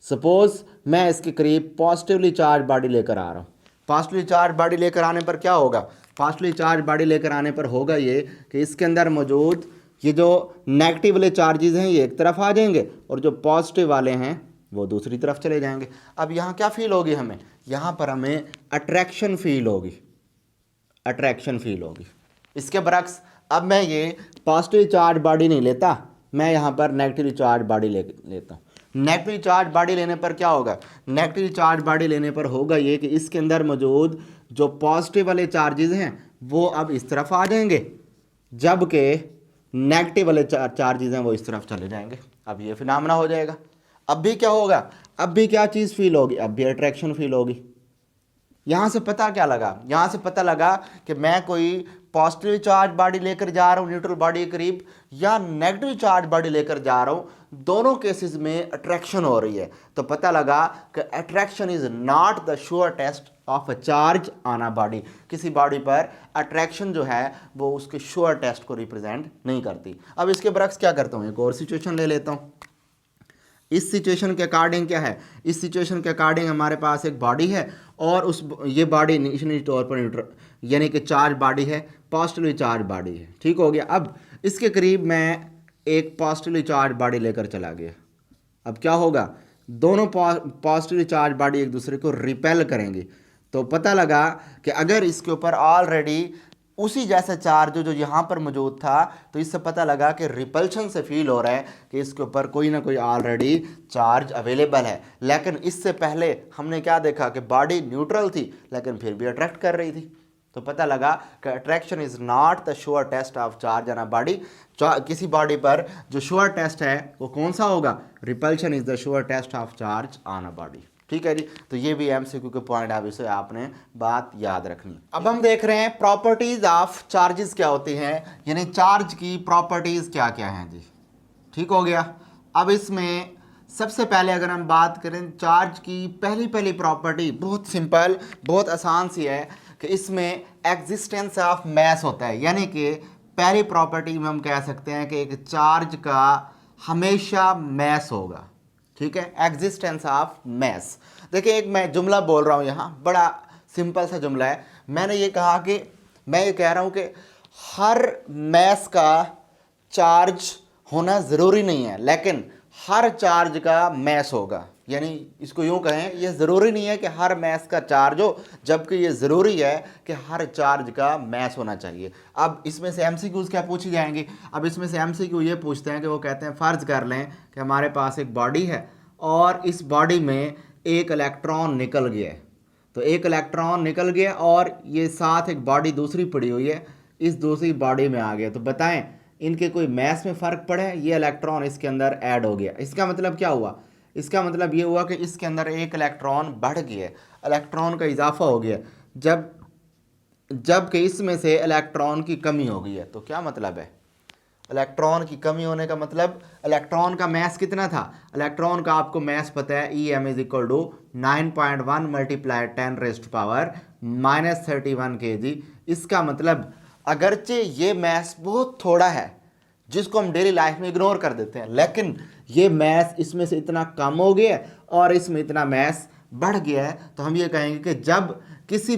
सपोज मैं इसके करीब पॉजिटिवली चार्ज बॉडी लेकर आ रहा हूँ। पॉजिटिवली चार्ज बॉडी लेकर आने पर क्या होगा? पॉजिटिवली चार्ज बॉडी लेकर आने पर होगा ये कि इसके अंदर मौजूद ये जो नेगेटिव वाले चार्जेस हैं ये एक तरफ आ जाएंगे और जो पॉजिटिव वाले हैं वो दूसरी तरफ चले जाएंगे। अब यहाँ क्या फील होगी हमें? यहाँ पर हमें अट्रैक्शन फील होगी, अट्रैक्शन फील होगी। इसके बरक्स अब मैं ये पॉजिटिव चार्ज बॉडी नहीं लेता, मैं यहाँ पर नेगेटिव चार्ज बॉडी लेता हूँ। नेगेटिव चार्ज बॉडी लेने पर क्या होगा? नेगेटिव चार्ज बॉडी लेने पर होगा ये कि इसके अंदर मौजूद जो पॉजिटिव वाले चार्जेस हैं वो अब इस तरफ आ जाएंगे, जबकि नेगेटिव वाले चार्जेस हैं वो इस तरफ चले जाएंगे। अब ये फिनोमेना हो जाएगा। अब भी क्या होगा? अब भी क्या चीज़ फील होगी? अब भी अट्रैक्शन फील होगी। यहाँ से पता क्या लगा? यहाँ से पता लगा कि मैं कोई पॉजिटिव चार्ज बॉडी लेकर जा रहा हूँ न्यूट्रल बॉडी के करीब या नेगेटिव चार्ज बॉडी लेकर जा रहा हूँ, दोनों केसेस में अट्रैक्शन हो रही है। तो पता लगा कि attraction is not the sure test of a charge on a body. किसी बॉडी पर अट्रैक्शन जो है वो उसके श्योर टेस्ट को रिप्रेजेंट नहीं करती। अब इसके बरक्स क्या करता हूँ, एक और सिचुएशन ले लेता हूँ। इस सिचुएशन के अकॉर्डिंग क्या है, इस सिचुएशन के अकॉर्डिंग हमारे पास एक बॉडी है और ये बॉडी निश्चित तौर पर न्यूट्रल यानी कि चार्ज बॉडी है, पॉजिटिवली चार्ज बॉडी है। ठीक हो गया। अब इसके करीब मैं एक पॉजिटिवली चार्ज बॉडी लेकर चला गया। अब क्या होगा, दोनों पॉजिटिवली चार्ज बॉडी एक दूसरे को रिपेल करेंगी। तो पता लगा कि अगर इसके ऊपर ऑलरेडी उसी जैसा चार्ज जो यहाँ पर मौजूद था, तो इससे पता लगा कि रिपल्शन से फील हो रहा है कि इसके ऊपर कोई ना कोई ऑलरेडी चार्ज अवेलेबल है। लेकिन इससे पहले हमने क्या देखा कि बॉडी न्यूट्रल थी लेकिन फिर भी अट्रैक्ट कर रही थी। तो पता लगा कि attraction is not the sure test of charge on a body. किसी बॉडी पर जो श्योर टेस्ट है वो कौन सा होगा, repulsion is the sure test of charge on a body. ठीक है जी। तो ये भी एमसीक्यू के पॉइंट है, इसे आपने बात याद रखनी। अब हम देख रहे हैं प्रॉपर्टीज ऑफ चार्जेस क्या होती हैं, यानी चार्ज की प्रॉपर्टीज क्या क्या हैं जी। ठीक हो गया। अब इसमें सबसे पहले अगर हम बात करें चार्ज की, पहली प्रॉपर्टी बहुत सिंपल बहुत आसान सी है कि इसमें एग्जिस्टेंस ऑफ मैस होता है। यानी कि पहली प्रॉपर्टी में हम कह सकते हैं कि एक चार्ज का हमेशा मैस होगा। ठीक है, एग्जिस्टेंस ऑफ मैस। देखिए एक मैं जुमला बोल रहा हूँ यहाँ, बड़ा सिंपल सा जुमला है। मैंने ये कहा कि मैं ये कह रहा हूँ कि हर मैस का चार्ज होना ज़रूरी नहीं है, लेकिन हर चार्ज का मैस होगा। यानी इसको यूँ कहें, ये ज़रूरी नहीं है कि हर मैस का चार्ज हो, जबकि ये ज़रूरी है कि हर चार्ज का मैस होना चाहिए। अब इसमें से एमसीक्यूज़ क्या पूछी जाएंगी, अब इसमें से एमसीक्यू ये पूछते हैं कि वो कहते हैं फ़र्ज़ कर लें कि हमारे पास एक बॉडी है और इस बॉडी में एक इलेक्ट्रॉन निकल गया है। तो एक इलेक्ट्रॉन निकल गया और ये साथ एक बॉडी दूसरी पड़ी हुई है, इस दूसरी बॉडी में आ गया। तो बताएं इनके कोई मैस में फ़र्क पड़े, ये इलेक्ट्रॉन इसके अंदर ऐड हो गया। इसका मतलब क्या हुआ, इसका मतलब ये हुआ कि इसके अंदर एक इलेक्ट्रॉन बढ़ गया, इलेक्ट्रॉन का इजाफा हो गया, जबकि इसमें से इलेक्ट्रॉन की कमी हो गई है। तो क्या मतलब है, इलेक्ट्रॉन की कमी होने का मतलब इलेक्ट्रॉन का मैस कितना था, इलेक्ट्रॉन का आपको मैस पता है, EM is equal to 9.1 multiply 10⁻³ kg। इसका मतलब अगरचे ये मैस बहुत थोड़ा है जिसको हम डेली लाइफ में इग्नोर कर देते हैं, लेकिन ये मैस इसमें से इतना कम हो गया और इसमें इतना मैस बढ़ गया है, तो हम ये कहेंगे कि जब किसी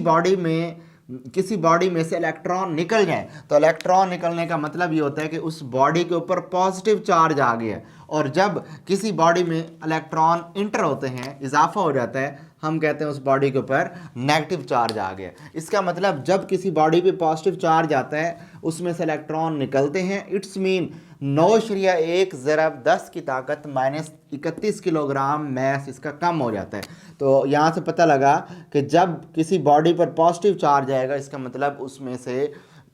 बॉडी में से इलेक्ट्रॉन निकल जाए, तो इलेक्ट्रॉन निकलने का मतलब ये होता है कि उस बॉडी के ऊपर पॉजिटिव चार्ज आ गया है। और जब किसी बॉडी में इलेक्ट्रॉन इंटर होते हैं, इजाफा हो जाता है, हम कहते हैं उस बॉडी के ऊपर नेगेटिव चार्ज आ गया। इसका मतलब जब किसी बॉडी पे पॉजिटिव चार्ज आता है, उसमें से इलेक्ट्रॉन निकलते हैं, इट्स मीन 9.1 ज़रब 10 की ताकत -31 किलोग्राम मैस इसका कम हो जाता है। तो यहाँ से पता लगा कि जब किसी बॉडी पर पॉजिटिव चार्ज आएगा, इसका मतलब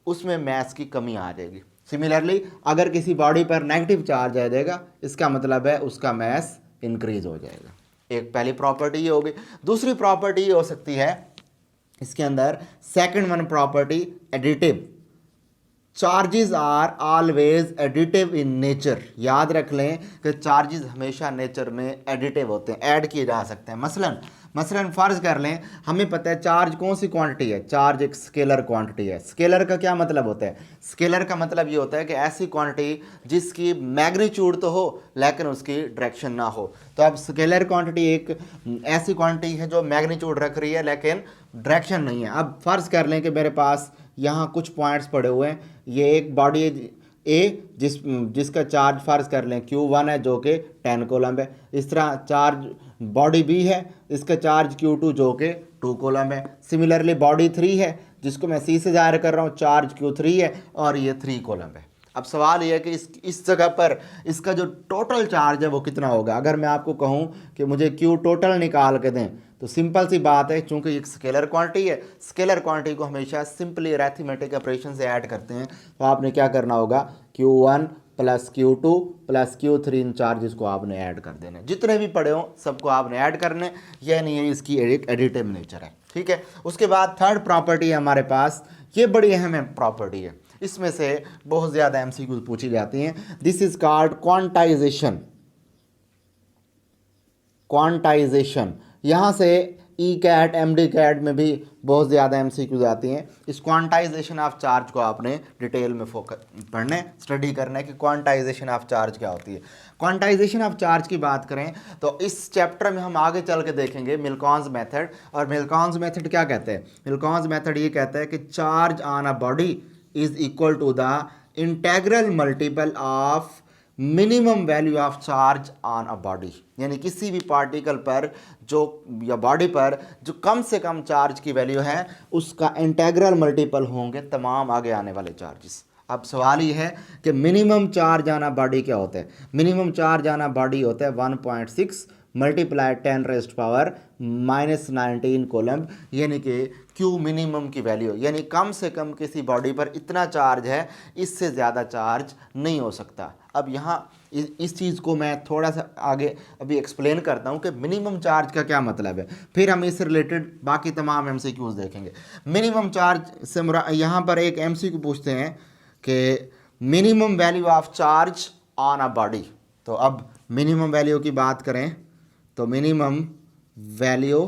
उसमें मैस की कमी आ जाएगी। सिमिलरली अगर किसी बॉडी पर नेगेटिव चार्ज आ जाएगा, इसका मतलब है उसका मैस इंक्रीज हो जाएगा। एक पहली प्रॉपर्टी ये हो गई। दूसरी प्रॉपर्टी ये हो सकती है इसके अंदर, second one property additive. Charges are always additive in nature. याद रख लें कि चार्जेस हमेशा नेचर में एडिटिव होते हैं, ऐड किए जा सकते हैं। मसलन फ़र्ज़ कर लें हमें पता है चार्ज कौन सी क्वांटिटी है, चार्ज एक स्केलर क्वांटिटी है। स्केलर का क्या मतलब होता है, स्केलर का मतलब ये होता है कि ऐसी क्वांटिटी जिसकी मैग्नीट्यूड तो हो लेकिन उसकी डायरेक्शन ना हो। तो अब स्केलर क्वांटिटी एक ऐसी क्वांटिटी है जो मैग्नीट्यूड रख रही है लेकिन डायरेक्शन नहीं है। अब फ़र्ज़ कर लें कि मेरे पास यहाँ कुछ पॉइंट्स पड़े हुए हैं, ये एक बॉडी ए जिसका चार्ज फ़र्ज़ कर लें Q1 है जो कि 10 कूलम्ब है। इस तरह चार्ज बॉडी B है, इसका चार्ज Q2 जो कि 2 कूलम्ब है। सिमिलरली बॉडी 3 है जिसको मैं C से ज़ाहिर कर रहा हूँ, चार्ज Q3 है और ये 3 कूलम्ब है। अब सवाल ये है कि इस जगह पर इसका जो टोटल चार्ज है वो कितना होगा। अगर मैं आपको कहूँ कि मुझे Q टोटल निकाल के दें, तो सिंपल सी बात है, चूंकि एक स्केलर क्वांटिटी है, स्केलर क्वांटिटी को हमेशा सिंपली अरिथमेटिक ऑपरेशन से ऐड करते हैं। तो आपने क्या करना होगा, Q1 + Q2 + Q3 इन चार्जेस को आपने ऐड कर देना। जितने भी पड़े हों सबको आपने ऐड करने, यह नहीं है इसकी एक एडिटिव नेचर है। ठीक है। उसके बाद थर्ड प्रॉपर्टी है हमारे पास, ये बड़ी अहम प्रॉपर्टी है, इसमें से बहुत ज़्यादा एमसीक्यू पूछी जाती हैं। This is called quantisation. Quantisation, यहाँ से E CAT M D CAT में भी बहुत ज़्यादा एमसीक्यूज आती हैं। इस क्वांटाइजेशन ऑफ चार्ज को आपने डिटेल में फोकस पढ़ने स्टडी करना है कि क्वांटाइजेशन ऑफ चार्ज क्या होती है। क्वांटाइजेशन ऑफ चार्ज की बात करें तो इस चैप्टर में हम आगे चल के देखेंगे मिल्कॉन्स मेथड। और मिल्कॉन्स मेथड क्या कहते हैं? मिल्कॉन्स मेथड ये कहता है कि charge on a body is equal to the integral multiple of minimum value of charge on a body, यानी किसी भी पार्टिकल पर जो या बॉडी पर जो कम से कम चार्ज की वैल्यू है उसका इंटेग्रल मल्टीपल होंगे तमाम आगे आने वाले चार्जेस। अब सवाल ये है कि minimum charge on a body क्या होता है? Minimum charge on a body होता है 1.6 मल्टीप्लाई 10⁻⁻⁻19 कोलम्ब, यानी कि क्यू मिनिमम की वैल्यू, यानी कम से कम किसी बॉडी पर इतना चार्ज है, इससे ज़्यादा चार्ज नहीं हो सकता। अब यहाँ इस चीज़ को मैं थोड़ा सा आगे अभी एक्सप्लेन करता हूँ कि मिनिमम चार्ज का क्या मतलब है, फिर हम इससे रिलेटेड बाकी तमाम एमसीक्यूज देखेंगे। मिनिमम चार्ज से यहाँ पर एक एमसीक्यू पूछते हैं कि minimum value of charge on a body. तो अब मिनिमम वैल्यू की बात करें तो मिनिमम वैल्यू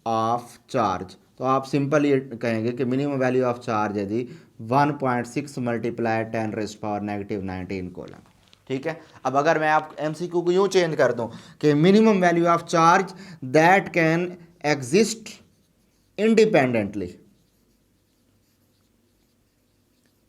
ऑफ चार्ज, तो आप सिंपल ये कहेंगे कि मिनिमम वैल्यू ऑफ चार्ज है जी 1.6 मल्टीप्लाई 10⁻⁻⁹ कोलम। ठीक है। अब अगर मैं आप एमसीक्यू को यूं चेंज कर दूं कि minimum value of charge that can exist independently,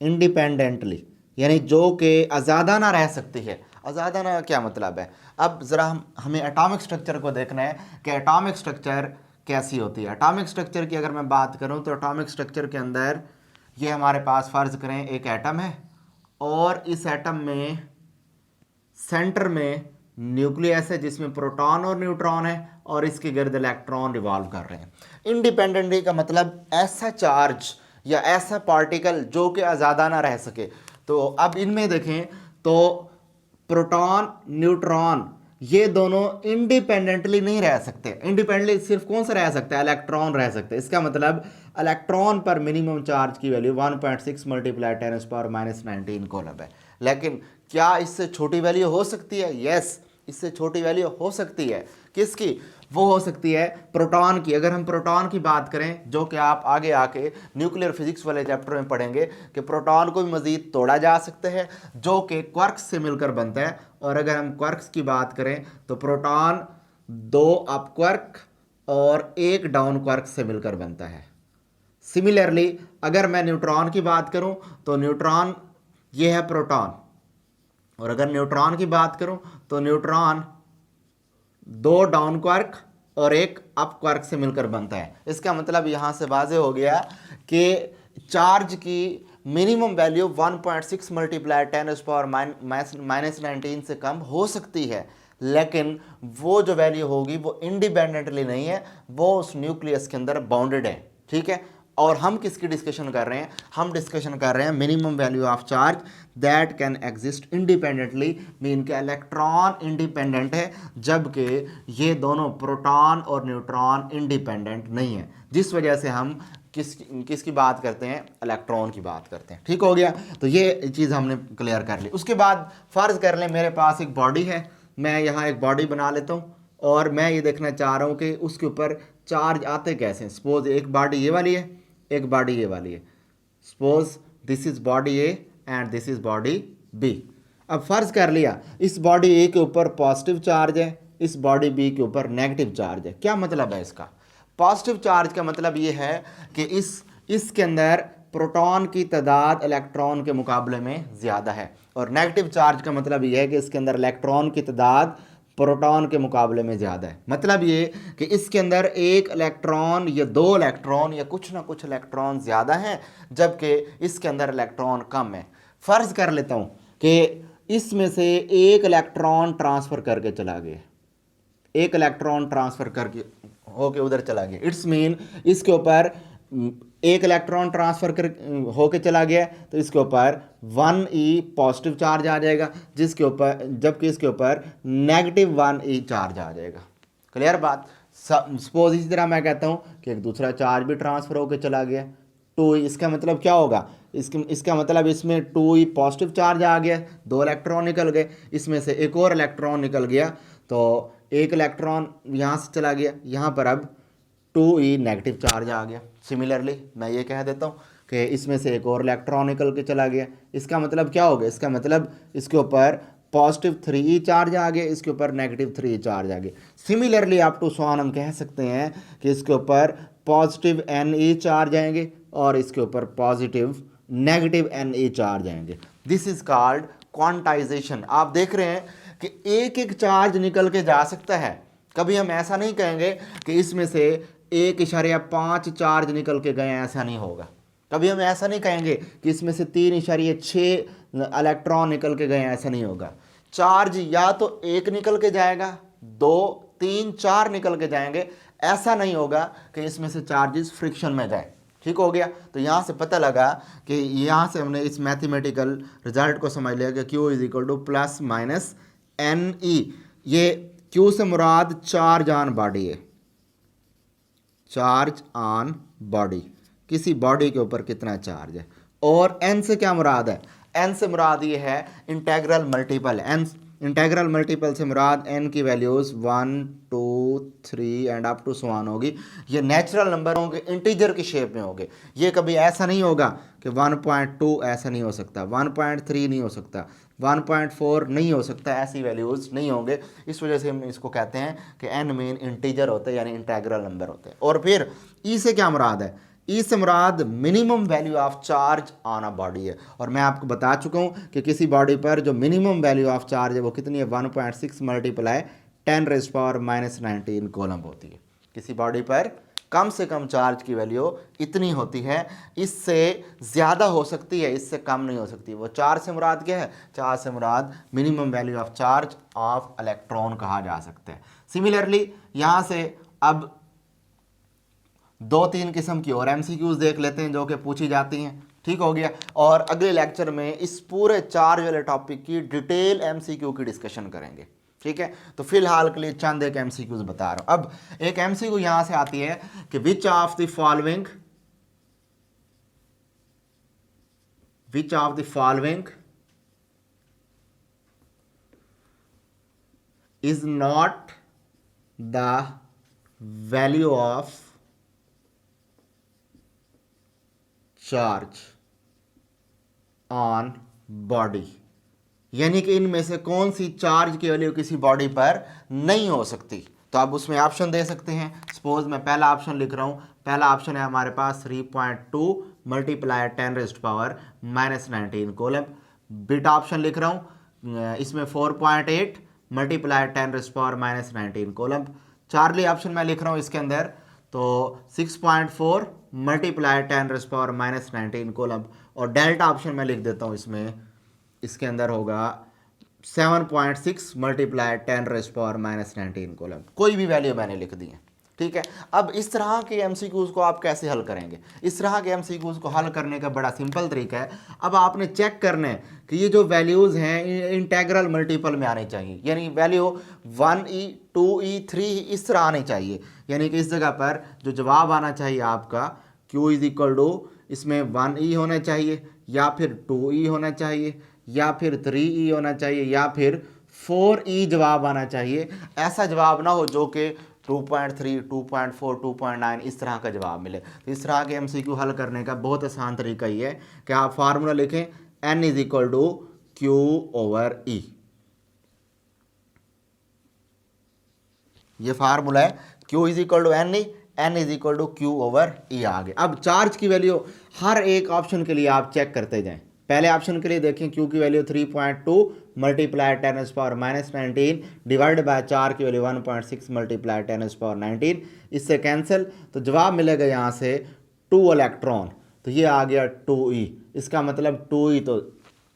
independently यानी जो कि आज़ादाना रह सकती है। आज़ादाना का क्या मतलब है? अब ज़रा हमें एटॉमिक स्ट्रक्चर को देखना है कि एटॉमिक स्ट्रक्चर कैसी होती है। एटॉमिक स्ट्रक्चर की अगर मैं बात करूं तो एटॉमिक स्ट्रक्चर के अंदर ये हमारे पास फ़र्ज़ करें एक एटम है और इस एटम में सेंटर में न्यूक्लियस है जिसमें प्रोटॉन और न्यूट्रॉन है और इसके गिर्द इलेक्ट्रॉन रिवॉल्व कर रहे हैं। इंडिपेंडेंटली का मतलब ऐसा चार्ज या ऐसा पार्टिकल जो कि आज़ादाना रह सके। तो अब इनमें देखें तो प्रोटॉन न्यूट्रॉन ये दोनों इंडिपेंडेंटली नहीं रह सकते। इंडिपेंडेंटली सिर्फ कौन सा रह सकता है? इलेक्ट्रॉन रह सकते हैं। इसका मतलब इलेक्ट्रॉन पर मिनिमम चार्ज की वैल्यू 1.6 मल्टीप्लाई 10⁻⁻⁹ कोलम है। लेकिन क्या इससे छोटी वैल्यू हो सकती है? यस, इससे छोटी वैल्यू हो सकती है। किसकी? वो हो सकती है प्रोटॉन की। अगर हम प्रोटॉन की बात करें, जो कि आप आगे आके न्यूक्लियर फिजिक्स वाले चैप्टर में पढ़ेंगे कि प्रोटॉन को भी मज़ीद तोड़ा जा सकता है जो कि क्वार्क्स से मिलकर बनता है। और अगर हम क्वार्क्स की बात करें तो प्रोटॉन 2 अप क्वार्क और 1 डाउन क्वार्क से मिलकर बनता है। सिमिलरली अगर मैं न्यूट्रॉन की बात करूं तो न्यूट्रॉन ये है प्रोटॉन, और अगर न्यूट्रॉन की बात करूं तो न्यूट्रॉन 2 डाउन क्वार्क और 1 अप क्वार्क से मिलकर बनता है। इसका मतलब यहाँ से वाज़े हो गया कि चार्ज की मिनिमम वैल्यू 1.6 मल्टीप्लाई 10⁻⁻⁹ से कम हो सकती है, लेकिन वो जो वैल्यू होगी वो इंडिपेंडेंटली नहीं है, वो उस न्यूक्लियस के अंदर बाउंडेड है। ठीक है। और हम किसकी डिस्कशन कर रहे हैं? हम डिस्कशन कर रहे हैं minimum value of charge that can exist independently, mean के इलेक्ट्रॉन इंडिपेंडेंट है जबकि ये दोनों प्रोटॉन और न्यूट्रॉन इंडिपेंडेंट नहीं है, जिस वजह से हम किसकी बात करते हैं? इलेक्ट्रॉन की बात करते हैं। ठीक हो गया। तो ये चीज़ हमने क्लियर कर ली। उसके बाद फ़र्ज़ कर लें मेरे पास एक बॉडी है, मैं यहाँ एक बॉडी बना लेता हूँ और मैं ये देखना चाह रहा हूँ कि उसके ऊपर चार्ज आते कैसे हैं। सपोज एक बॉडी ये वाली है, एक बॉडी ये वाली है। Suppose this is body A and this is body B. अब फर्ज कर लिया इस बॉडी ए के ऊपर पॉजिटिव चार्ज है, इस बॉडी बी के ऊपर नेगेटिव चार्ज है। क्या मतलब है इसका? पॉजिटिव चार्ज का मतलब ये है कि इसके अंदर प्रोटॉन की तादाद इलेक्ट्रॉन के मुकाबले में ज़्यादा है, और नेगेटिव चार्ज का मतलब ये है कि इसके अंदर इलेक्ट्रॉन की तादाद प्रोटॉन के मुकाबले में ज़्यादा है। मतलब ये कि इसके अंदर 1 इलेक्ट्रॉन या 2 इलेक्ट्रॉन या कुछ ना कुछ इलेक्ट्रॉन ज़्यादा हैं जबकि इसके अंदर इलेक्ट्रॉन कम है। फ़र्ज़ कर लेता हूँ कि इसमें से 1 इलेक्ट्रॉन ट्रांसफ़र करके चला गया, 1 इलेक्ट्रॉन ट्रांसफ़र करके होके उधर चला गया। इट्स मीन इसके ऊपर 1 इलेक्ट्रॉन ट्रांसफ़र कर होके चला गया तो इसके ऊपर 1e पॉजिटिव चार्ज आ जाएगा, जिसके ऊपर जबकि इसके ऊपर नेगेटिव 1e चार्ज आ जाएगा। क्लियर बात? सपोज इसी तरह मैं कहता हूँ कि एक दूसरा चार्ज भी ट्रांसफ़र होके चला गया, 2e, इसका मतलब क्या होगा, इसका मतलब इसमें 2e पॉजिटिव चार्ज आ गया, 2 इलेक्ट्रॉन निकल गए, इसमें से एक और इलेक्ट्रॉन निकल गया, तो एक इलेक्ट्रॉन यहाँ से चला गया, यहाँ पर अब 2e नेगेटिव चार्ज आ गया। सिमिलरली मैं ये कह देता हूँ कि इसमें से एक और इलेक्ट्रॉन निकल के चला गया, इसका मतलब क्या हो गया, इसका मतलब इसके ऊपर पॉजिटिव 3e चार्ज आ गया, इसके ऊपर नेगेटिव 3e चार्ज आ गया। Similarly up to so on हम कह सकते हैं कि इसके ऊपर पॉजिटिव Ne चार्ज आएंगे और इसके ऊपर पॉजिटिव नेगेटिव Ne चार्ज आएंगे। This is called quantization. आप देख रहे हैं कि एक एक चार्ज निकल के जा सकता है, कभी हम ऐसा नहीं कहेंगे कि इसमें से 1.5 चार्ज निकल के गए, ऐसा नहीं होगा। कभी हम ऐसा नहीं कहेंगे कि इसमें से 3.6 इलेक्ट्रॉन निकल के गए, ऐसा नहीं होगा। चार्ज या तो एक निकल के जाएगा, 2, 3, 4 निकल के जाएंगे, ऐसा नहीं होगा कि इसमें से चार्जेस फ्रिक्शन में जाए। ठीक हो गया। तो यहाँ से पता लगा कि यहाँ से हमने इस मैथमेटिकल रिजल्ट को समझ लिया कि Q is equal two plus minus Ne। ये Q से मुराद चार्ज ऑन बॉडी है, चार्ज ऑन बॉडी, किसी बॉडी के ऊपर कितना चार्ज है। और n से क्या मुराद है, n से मुराद ये है integral multiple. n integral multiple से मुराद n की values 1, 2, 3 and up to so on होगी। ये नेचुरल नंबर होंगे, इंटीजर की शेप में होंगे। ये कभी ऐसा नहीं होगा कि 1.2 ऐसा नहीं हो सकता, 1.3 नहीं हो सकता, 1.4 नहीं हो सकता, ऐसी वैल्यूज़ नहीं होंगे। इस वजह से हम इसको कहते हैं कि n मेन इंटीजर होते हैं, यानी इंटेग्रल नंबर होते हैं। और फिर e से क्या मुराद है, ई से मुराद minimum value of charge on a body है। और मैं आपको बता चुका हूँ कि किसी बॉडी पर जो मिनिमम वैल्यू ऑफ चार्ज है वो कितनी है, 1.6 मल्टीप्लाई 10⁻⁻19 कोलम्ब होती है। किसी बॉडी पर कम से कम चार्ज की वैल्यू इतनी होती है, इससे ज़्यादा हो सकती है, इससे कम नहीं हो सकती। वो 4 से मुराद क्या है, 4 से मुराद minimum value of charge of electron कहा जा सकता है। सिमिलरली यहाँ से अब 2-3 किस्म की और MCQs देख लेते हैं जो कि पूछी जाती हैं। ठीक हो गया। और अगले लेक्चर में इस पूरे चार्ज वाले टॉपिक की डिटेल MCQ की डिस्कशन करेंगे। ठीक है। तो फिलहाल के लिए चंद एक MCQs बता रहा हूं। अब एक MCQ यहां से आती है कि which of the following is not the value of charge on body, यानी कि इनमें से कौन सी चार्ज की वैल्यू किसी बॉडी पर नहीं हो सकती। तो आप उसमें ऑप्शन दे सकते हैं। सपोज मैं पहला ऑप्शन लिख रहा हूं, पहला ऑप्शन है हमारे पास 3.2 मल्टीप्लाई 10⁻⁻19 कोलम्ब। बीटा ऑप्शन लिख रहा हूं, इसमें 4.8 मल्टीप्लाई 10⁻⁻19 कोलम्ब। चार्ली ऑप्शन मैं लिख रहा हूं इसके अंदर, तो 6.4 मल्टीप्लाई 10⁻⁻19 कोलम्ब। और डेल्टा ऑप्शन मैं लिख देता हूँ इसमें, इसके अंदर होगा 7.6 मल्टीप्लाई 10⁻⁻19 कोलम्ब। कोई भी वैल्यू मैंने लिख दी है। ठीक है। अब इस तरह के MCQs को आप कैसे हल करेंगे, इस तरह के MCQs को हल करने का बड़ा सिंपल तरीका है। अब आपने चेक करना है कि ये जो वैल्यूज़ हैं इंटेग्रल मल्टीपल में आनी चाहिए, यानी वैल्यू 1e 2e 3e इस तरह आनी चाहिए। यानी कि इस जगह पर जो जवाब आना चाहिए आपका Q इज इक्वल टू, इसमें 1e होना चाहिए, या फिर 2e होना चाहिए, या फिर 3e होना चाहिए, या फिर 4e जवाब आना चाहिए। ऐसा जवाब ना हो जो कि 2.3, 2.4, 2.9 इस तरह का जवाब मिले। तो इस तरह के MCQ हल करने का बहुत आसान तरीका ये है कि आप फार्मूला लिखें n is equal to Q/E। ये फार्मूला है, Q is equal to n is equal to Q/E आ गया। अब चार्ज की वैल्यू हर एक ऑप्शन के लिए आप चेक करते जाएं। पहले ऑप्शन के लिए देखें, Q की वैल्यू 3.2 मल्टीप्लाई 10⁻⁻19 डिवाइड बाय 4 की वैल्यू 1.6 मल्टीप्लाई 10⁻⁻19, इससे कैंसिल, तो जवाब मिलेगा यहाँ से 2 इलेक्ट्रॉन। तो ये आ गया 2e, इसका मतलब 2e, तो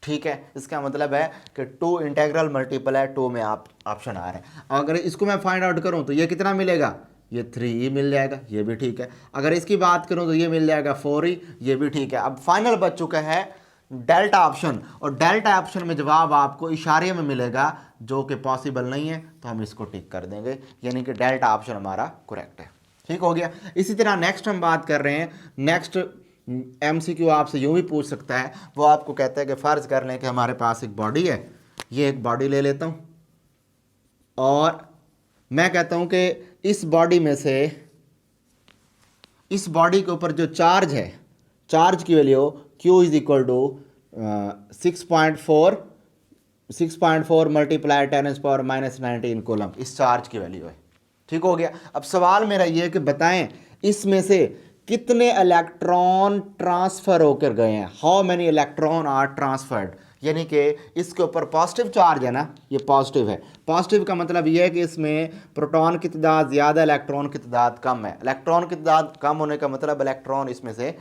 ठीक है, इसका मतलब है कि 2 इंटेग्रल मल्टीपल है, 2 में आप ऑप्शन आ रहे हैं। अगर इसको मैं फाइंड आउट करूँ तो ये कितना मिलेगा, ये 3e मिल जाएगा, ये भी ठीक है। अगर इसकी बात करूँ तो ये मिल जाएगा 4e, ये भी ठीक है। अब फाइनल बच चुका है डेल्टा ऑप्शन, और डेल्टा ऑप्शन में जवाब आपको इशारे में मिलेगा जो कि पॉसिबल नहीं है, तो हम इसको टिक कर देंगे, यानी कि डेल्टा ऑप्शन हमारा करेक्ट है। ठीक हो गया। इसी तरह नेक्स्ट हम बात कर रहे हैं, नेक्स्ट MCQ आपसे यूँ भी पूछ सकता है, वो आपको कहता है कि फ़र्ज़ कर लें कि हमारे पास एक बॉडी है, ये एक बॉडी ले लेता हूँ और मैं कहता हूँ कि इस बॉडी में से, इस बॉडी के ऊपर जो चार्ज है, चार्ज की value Q is equal to 6.4 multiply 10⁻⁻19 coulomb, इस चार्ज की वैल्यू है। ठीक हो गया। अब सवाल मेरा ये है कि बताएं इसमें से कितने इलेक्ट्रॉन ट्रांसफर होकर गए हैं, how many electron are transferred, यानी कि इसके ऊपर पॉजिटिव चार्ज है ना, ये पॉजिटिव है। पॉजिटिव का मतलब ये है कि इसमें प्रोटॉन की तादाद ज़्यादा, इलेक्ट्रॉन की तादाद कम है। इलेक्ट्रॉन की तादाद कम होने का मतलब इलेक्ट्रॉन इसमें से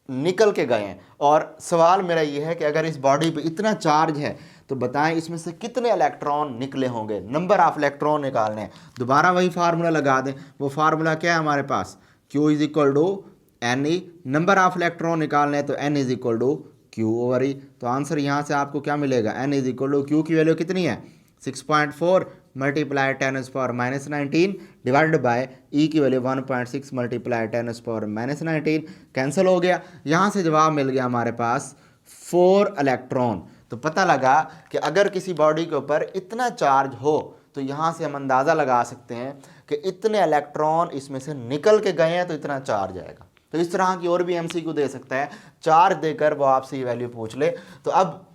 निकल के गए हैं। और सवाल मेरा ये है कि अगर इस बॉडी पे इतना चार्ज है तो बताएं इसमें से कितने इलेक्ट्रॉन निकले होंगे, नंबर ऑफ इलेक्ट्रॉन निकालने हैं। दोबारा वही फार्मूला लगा दें, वो फार्मूला क्या है हमारे पास, Q is equal to NE, number of electron निकालने हैं तो N is equal to Q/E। तो आंसर यहाँ से आपको क्या मिलेगा, N is equal to Q की वैल्यू कितनी है 6.4 मल्टीप्लाई 10⁻⁻19 डिवाइडेड बाय E की वैल्यू 1.6 मल्टीप्लाई 10⁻⁻19 कैंसिल हो गया। यहाँ से जवाब मिल गया हमारे पास 4 इलेक्ट्रॉन। तो पता लगा कि अगर किसी बॉडी के ऊपर इतना चार्ज हो तो यहाँ से हम अंदाज़ा लगा सकते हैं कि इतने इलेक्ट्रॉन इसमें से निकल के गए हैं तो इतना चार्ज आएगा। तो इस तरह की और भी MCQ दे सकता है, चार्ज देकर वो आपसे ये वैल्यू पूछ ले। तो अब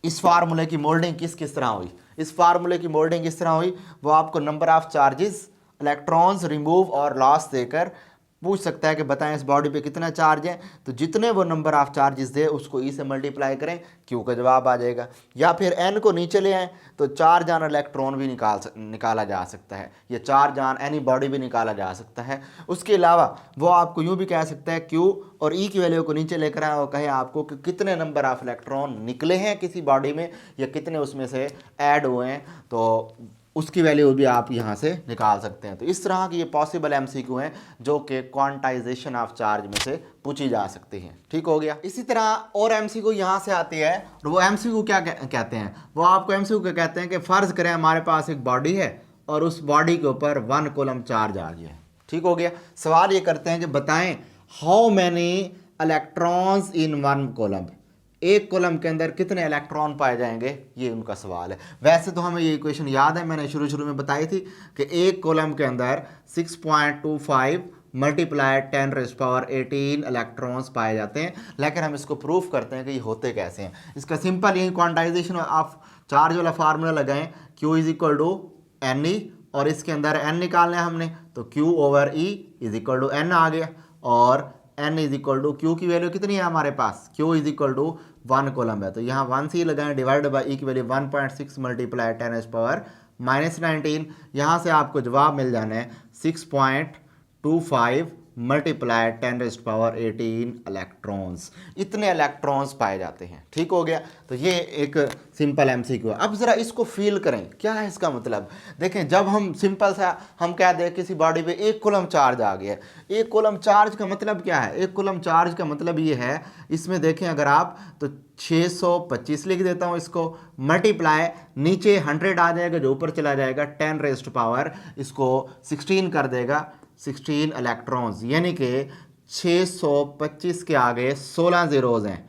इस फार्मूले की मोल्डिंग किस तरह हुई, इस फार्मूले की मोल्डिंग किस तरह हुई, वो आपको number of charges, electrons remove और लॉस देकर पूछ सकता है कि बताएं इस बॉडी पे कितना चार्ज है। तो जितने वो नंबर ऑफ चार्जेस दे उसको E से मल्टीप्लाई करें, Q का जवाब आ जाएगा। या फिर N को नीचे ले आएँ तो चार्ज ऑन इलेक्ट्रॉन भी निकाला जा सकता है, ये चार्ज ऑन एनी बॉडी भी निकाला जा सकता है। उसके अलावा वो आपको यूँ भी कह सकता है Q और E की वैल्यू को नीचे लेकर आए और कहे आपको कि कितने नंबर ऑफ इलेक्ट्रॉन निकले हैं किसी बॉडी में या कितने उसमें से ऐड हुए हैं, तो उसकी वैल्यू भी आप यहाँ से निकाल सकते हैं। तो इस तरह की ये पॉसिबल MCQ हैं जो कि क्वांटाइजेशन ऑफ चार्ज में से पूछी जा सकती हैं। ठीक हो गया। इसी तरह और MCQ यहाँ से आती है और वो MCQ क्या कहते हैं, वो आपको MCQ क्या कहते हैं कि फ़र्ज़ करें हमारे पास एक बॉडी है और उस बॉडी के ऊपर 1 कूलम चार्ज आ गया है। ठीक हो गया। सवाल ये करते हैं कि बताएं how many electrons in 1 coulomb, एक कॉलम के अंदर कितने इलेक्ट्रॉन पाए जाएंगे, ये उनका सवाल है। वैसे तो हमें ये इक्वेशन याद है, मैंने शुरू में बताई थी कि एक कॉलम के अंदर 6.25 मल्टीप्लाई 10⁻18 इलेक्ट्रॉन्स पाए जाते हैं, लेकिन हम इसको प्रूफ करते हैं कि ये होते कैसे हैं। इसका सिंपल यही क्वांटाइजेशन ऑफ चार्ज वाला फार्मूला लगाएं, Q is equal to NE और इसके अंदर N निकालना है हमने, तो Q/E is equal to N आ गया और N is equal to Q की वैल्यू कितनी है हमारे पास, Q is equal to 1 coulomb है तो यहाँ 1 से ही लगाएं, डिवाइड बाई E की वैल्यू 1.6 मल्टीप्लाई 10⁻⁻19। यहाँ से आपको जवाब मिल जाना है 6.25 मल्टीप्लाई 10⁻18 इलेक्ट्रॉन्स, इतने इलेक्ट्रॉन्स पाए जाते हैं। ठीक हो गया। तो ये एक सिंपल MCQ है। अब ज़रा इसको फील करें, क्या है इसका मतलब। देखें जब हम सिंपल सा हम कह दें किसी बॉडी पे 1 कूलम चार्ज आ गया, 1 कूलम चार्ज का मतलब क्या है, 1 कूलम चार्ज का मतलब ये है, इसमें देखें अगर आप तो 625 लिख देता हूँ इसको, मल्टीप्लाई नीचे 100 आ जाएगा जो ऊपर चला जाएगा 10⁻, इसको 16 कर देगा, 16 इलेक्ट्रॉन्स, यानी कि 625 के आगे 16 ज़ीरोज़ हैं,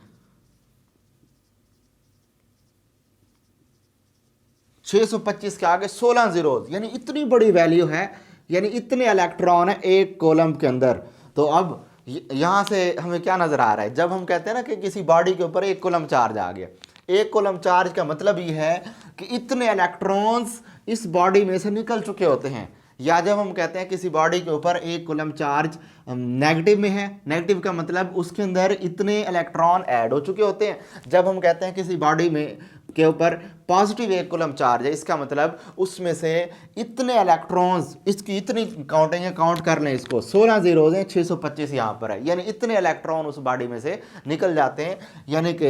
625 के आगे 16 ज़ीरोज़, यानी इतनी बड़ी वैल्यू है, यानी इतने इलेक्ट्रॉन है एक कॉलम के अंदर। तो अब यहाँ से हमें क्या नज़र आ रहा है, जब हम कहते हैं ना कि किसी बॉडी के ऊपर 1 कूलम चार्ज आ गया, 1 कूलम चार्ज का मतलब ये है कि इतने इलेक्ट्रॉन्स इस बॉडी में से निकल चुके होते हैं। या जब हम कहते हैं किसी बॉडी के ऊपर 1 कूलम चार्ज नेगेटिव में है, नेगेटिव का मतलब उसके अंदर इतने इलेक्ट्रॉन ऐड हो चुके होते हैं। जब हम कहते हैं किसी बॉडी में के ऊपर पॉजिटिव 1 कूलम चार्ज है, इसका मतलब उसमें से इतने इलेक्ट्रॉन्स, इसकी इतनी काउंटिंग है, काउंट कर लें इसको, 16 ज़ीरोज़ हैं, 625 यहाँ पर है, यानी इतने इलेक्ट्रॉन उस बॉडी में से निकल जाते हैं, यानी कि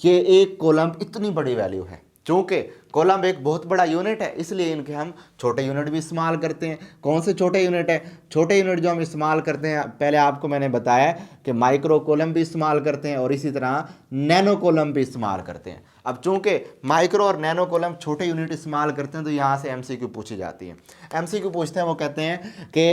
ये 1 कूलम इतनी बड़ी वैल्यू है। चूँकि कोलम्ब एक बहुत बड़ा यूनिट है, इसलिए इनके हम छोटे यूनिट भी इस्तेमाल करते हैं। कौन से छोटे यूनिट है? छोटे यूनिट जो हम इस्तेमाल करते हैं, पहले आपको मैंने बताया कि माइक्रो कोलम्ब भी इस्तेमाल करते हैं और इसी तरह नैनो कोलम्ब भी इस्तेमाल करते हैं। अब चूंकि माइक्रो और नैनो कोलम्ब छोटे यूनिट इस्तेमाल करते हैं तो यहाँ से एमसीक्यू पूछी जाती है। एमसीक्यू पूछते हैं, वो कहते हैं कि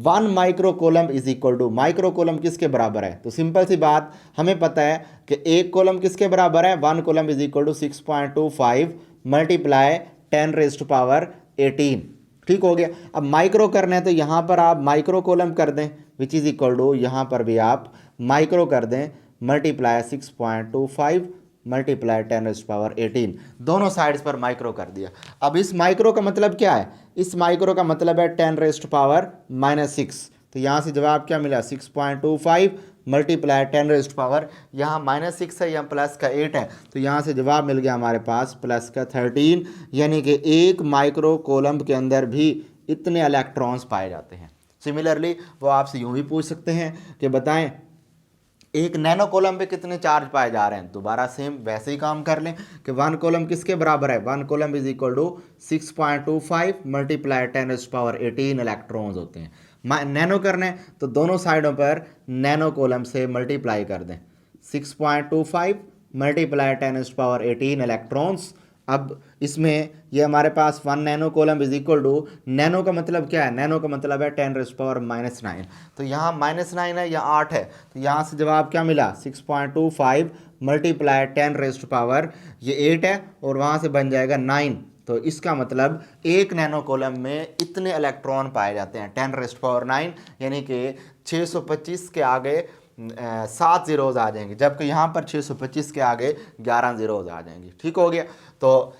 1 micro coulomb is equal to, micro coulomb किसके बराबर है? तो सिंपल सी बात, हमें पता है कि 1 कोलम्ब किसके बराबर है? 1 coulomb is equal to 6.25 multiply 10⁻18। ठीक हो गया। अब माइक्रो करना है तो यहाँ पर आप माइक्रो कोलम्ब कर दें, विच इज इक्वल टू, यहाँ पर भी आप माइक्रो कर दें, मल्टीप्लाई 6.25 मल्टीप्लाई 10⁻18, दोनों साइड्स पर माइक्रो कर दिया। अब इस माइक्रो का मतलब क्या है? इस माइक्रो का मतलब है 10⁻⁻6। तो यहाँ से जवाब क्या मिला? 6.25 मल्टीप्लाई 10⁻, यहाँ -6 है, यहाँ प्लस का 8 है, तो यहाँ से जवाब मिल गया हमारे पास प्लस का 13। यानी कि 1 माइक्रो कोलम्ब के अंदर भी इतने इलेक्ट्रॉन्स पाए जाते हैं। सिमिलरली वो आपसे यूँ भी पूछ सकते हैं कि बताएं एक नैनो कोलम्ब पे कितने चार्ज पाए जा रहे हैं। दोबारा सेम वैसे ही काम कर लें कि 1 कोलम्ब किसके बराबर है? 1 coulomb is equal to 6.25 multiply 10⁻18 electrons होते हैं। नैनो करना है तो दोनों साइडों पर नैनो कोलम्ब से मल्टीप्लाई कर दें, 6.25 मल्टीप्लाई 10⁻18 इलेक्ट्रॉन्स। अब इसमें ये हमारे पास 1 nano coulomb is equal to, nano का मतलब क्या है? नैनो का मतलब है 10⁻⁻9। तो यहाँ -9 है, यहाँ 8 है, तो यहाँ से जवाब क्या मिला? 6.25 मल्टीप्लाई 10⁻, ये 8 है और वहाँ से बन जाएगा 9। तो इसका मतलब 1 नैनो कोलम्ब में इतने इलेक्ट्रॉन पाए जाते हैं, 10⁻9, यानी कि 625 के आगे 7 जीरोज आ जाएंगे, जबकि यहाँ पर 625 के आगे 11 जीरोज आ जाएंगी। ठीक हो गया। तो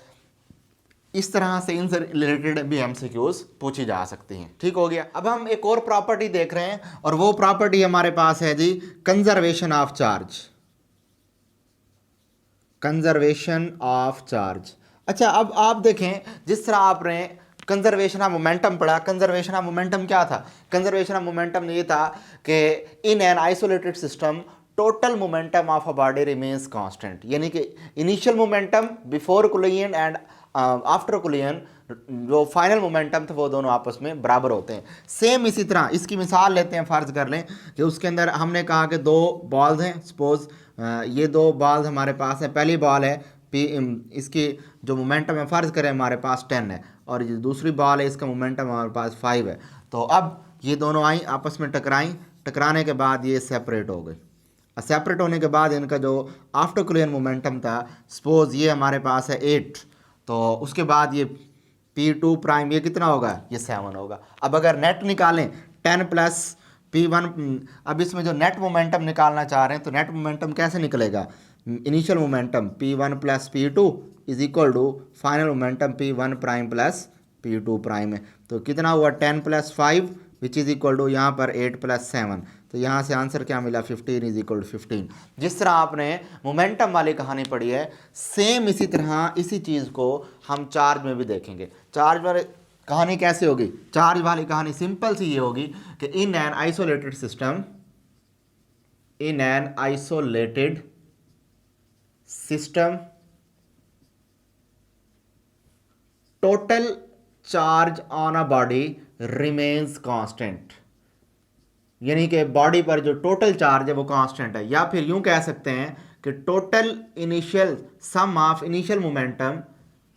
इस तरह से इनसे रिलेटेड भी एमसीक्यूज पूछी जा सकती हैं। ठीक हो गया। अब हम एक और प्रॉपर्टी देख रहे हैं और वो प्रॉपर्टी हमारे पास है जी, conservation of charge. Conservation of charge. अच्छा, अब आप देखें, जिस तरह आपने कंजर्वेशन ऑफ मोमेंटम पढ़ा, कंजर्वेशन ऑफ मोमेंटम क्या था? कंजर्वेशन ऑफ मोमेंटम ये था कि in an isolated system total momentum of a body remains constant, यानी कि initial momentum before collision and after collision, जो फाइनल मोमेंटम थे वो दोनों आपस में बराबर होते हैं। सेम इसी तरह इसकी मिसाल लेते हैं, फ़र्ज़ कर लें कि उसके अंदर हमने कहा कि 2 बॉल्स हैं, सपोज ये 2 बॉल्स हमारे पास हैं। पहली बॉल है पी, इसकी जो मोमेंटम है फ़र्ज़ करें हमारे पास 10 है, और ये दूसरी बॉल है, इसका मोमेंटम हमारे पास 5 है। तो अब ये दोनों आई, आपस में टकराई, टकराने के बाद ये सेपरेट हो गई। सेपरेट होने के बाद इनका जो आफ्टर कोलिजन मोमेंटम था, सपोज ये हमारे पास है 8, तो उसके बाद ये P2 प्राइम ये कितना होगा? ये 7 होगा। अब अगर नेट निकालें 10 प्लस P1, अब इसमें जो नेट मोमेंटम निकालना चाह रहे हैं तो नेट मोमेंटम कैसे निकलेगा? Initial momentum P1 plus P2 is equal to final momentum P1 prime plus P2 prime है। तो कितना हुआ? 10 plus 5 which is equal to यहाँ पर 8 प्लस 7। तो यहाँ से आंसर क्या मिला? 15 इज इक्वल टू 15। जिस तरह आपने मोमेंटम वाली कहानी पढ़ी है, सेम इसी तरह इसी चीज़ को हम चार्ज में भी देखेंगे। चार्ज वाली कहानी कैसे होगी? चार्ज वाली कहानी सिंपल सी ये होगी कि in an isolated system, in an isolated system total charge on a body remains constant, यानी कि बॉडी पर जो टोटल चार्ज है वो कांस्टेंट है। या फिर यूं कह सकते हैं कि total initial sum of initial momentum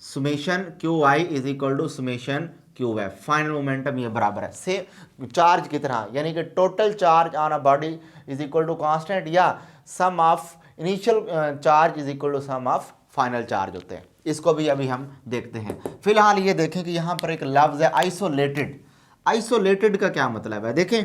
summation Q I is equal to summation Q F, final momentum ये बराबर है से चार्ज की तरह, यानी कि total charge on a body is equal to constant या sum of initial charge is equal to sum of final charge होते हैं। इसको भी अभी हम देखते हैं। फिलहाल ये देखें कि यहाँ पर एक लफ्ज़ है आइसोलेटेड। आइसोलेटेड का क्या मतलब है? देखें,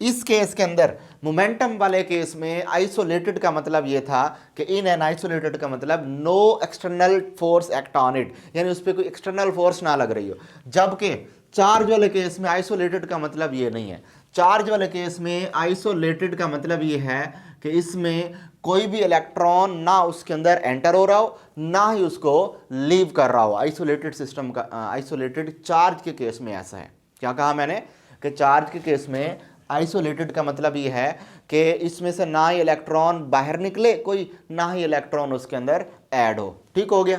इस केस के अंदर मोमेंटम वाले केस में आइसोलेटेड का मतलब ये था कि इन एन आइसोलेटेड का मतलब no external force act on it, यानी उस पर कोई एक्सटर्नल फोर्स ना लग रही हो। जबकि चार्ज वाले केस में आइसोलेटेड का मतलब ये नहीं है। चार्ज वाले केस में आइसोलेटेड का मतलब ये है कि इसमें कोई भी इलेक्ट्रॉन ना उसके अंदर एंटर हो रहा हो, ना ही उसको लीव कर रहा हो। आइसोलेटेड सिस्टम का, आइसोलेटेड चार्ज के केस में ऐसा है। क्या कहा मैंने? कि चार्ज के केस में आइसोलेटेड का मतलब ये है कि इसमें से ना ही इलेक्ट्रॉन बाहर निकले कोई, ना ही इलेक्ट्रॉन उसके अंदर ऐड हो। ठीक हो गया।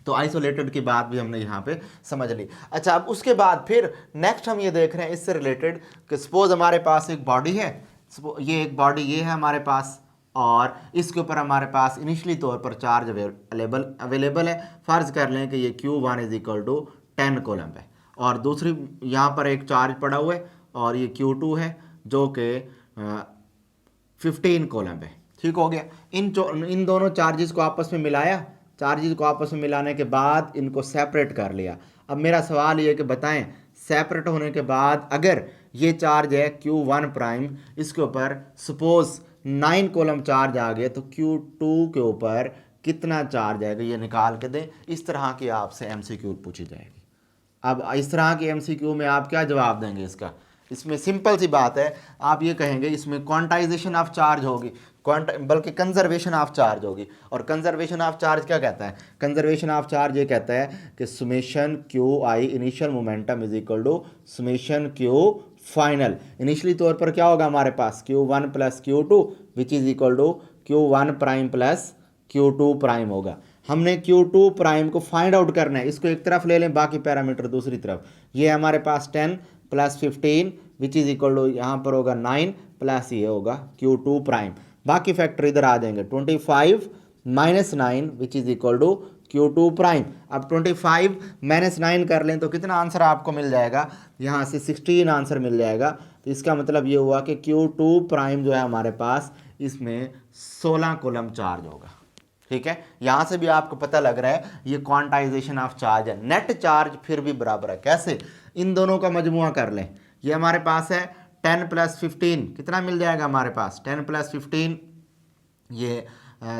तो आइसोलेटेड की बात भी हमने यहाँ पे समझ ली। अच्छा, अब उसके बाद फिर नेक्स्ट हम ये देख रहे हैं इससे रिलेटेड कि सपोज हमारे पास एक बॉडी है, ये एक बॉडी ये है हमारे पास, और इसके ऊपर हमारे पास इनिशियली तौर पर चार्ज अवेलेबल है। फ़र्ज़ कर लें कि ये Q1 is equal to 10 coulomb है, और दूसरी यहाँ पर एक चार्ज पड़ा हुआ है और ये Q2 है जो कि 15 कोलम्ब है। ठीक हो गया। इन दोनों चार्जेस को आपस में मिलाया, चार्जेस को आपस में मिलाने के बाद इनको सेपरेट कर लिया। अब मेरा सवाल ये है कि बताएं, सेपरेट होने के बाद अगर ये चार्ज है Q1 प्राइम, इसके ऊपर सपोज 9 कोलम चार्ज आ गए, तो Q2 के ऊपर कितना चार्ज आएगा ये निकाल के दें। इस तरह की आपसे MCQ पूछी जाएगी। अब इस तरह की MCQ में आप क्या जवाब देंगे इसका? इसमें सिंपल सी बात है, आप ये कहेंगे इसमें क्वांटाइजेशन ऑफ चार्ज होगी, बल्कि कंजर्वेशन ऑफ चार्ज होगी। और कंजर्वेशन ऑफ चार्ज क्या कहता है? कंजर्वेशन ऑफ चार्ज ये कहता है कि summation QI initial momentum is equal to summation Q final. Initially तौर पर क्या होगा हमारे पास? Q1 plus Q2 which is equal to Q1 prime plus Q2 prime होगा। हमने Q2 प्राइम को फाइंड आउट करना है, इसको एक तरफ ले लें, बाकी पैरामीटर दूसरी तरफ। ये हमारे पास 10 plus 15 which is equal to यहाँ पर होगा 9 प्लस ये होगा Q2 प्राइम। बाकी फैक्टर इधर आ जाएंगे, 25 minus 9 which is equal to Q2 prime. अब 25 माइनस 9 कर लें तो कितना आंसर आपको मिल जाएगा? यहाँ से 16 आंसर मिल जाएगा। तो इसका मतलब ये हुआ कि Q2 प्राइम जो है हमारे पास, इसमें 16 कोलम चार्ज होगा। ठीक है, यहाँ से भी आपको पता लग रहा है ये क्वांटाइजेशन ऑफ चार्ज है। नेट चार्ज फिर भी बराबर है, कैसे? इन दोनों का मजमुआ कर लें। ये हमारे पास है 10 प्लस 15, कितना मिल जाएगा हमारे पास? 10 प्लस 15 ये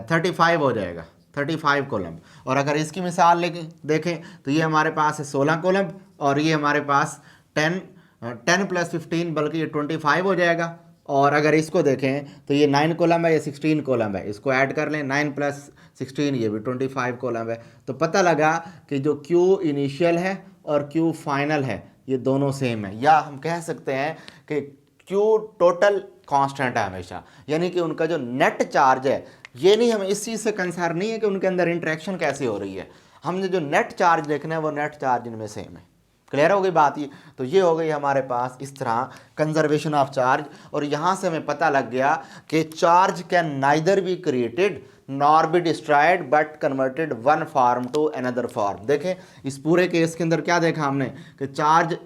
35 हो जाएगा, 35 कोलम। और अगर इसकी मिसाल लेके देखें तो ये हमारे पास है 16 कोलम, और ये हमारे पास 10 प्लस 15 बल्कि ये 25 हो जाएगा। और अगर इसको देखें तो ये 9 कोलम है, ये 16 कोलम है, इसको ऐड कर लें, 9 प्लस 16 ये भी 25 कोलम है। तो पता लगा कि जो Q इनिशियल है और Q फाइनल है ये दोनों सेम है, या हम कह सकते हैं कि Q टोटल कांस्टेंट है हमेशा, यानी कि उनका जो नेट चार्ज है, ये नहीं, हमें इस चीज़ से कंसर्न नहीं है कि उनके अंदर इंटरेक्शन कैसे हो रही है, हमने जो नेट चार्ज देखना है वो नेट चार्ज इनमें सेम है। क्लियर हो गई बात? ये तो ये हो गई हमारे पास इस तरह कंजर्वेशन ऑफ चार्ज। और यहाँ से हमें पता लग गया कि charge can neither be created nor be destroyed but converted one form to another form. देखें इस पूरे केस के अंदर क्या देखा हमने कि चार्ज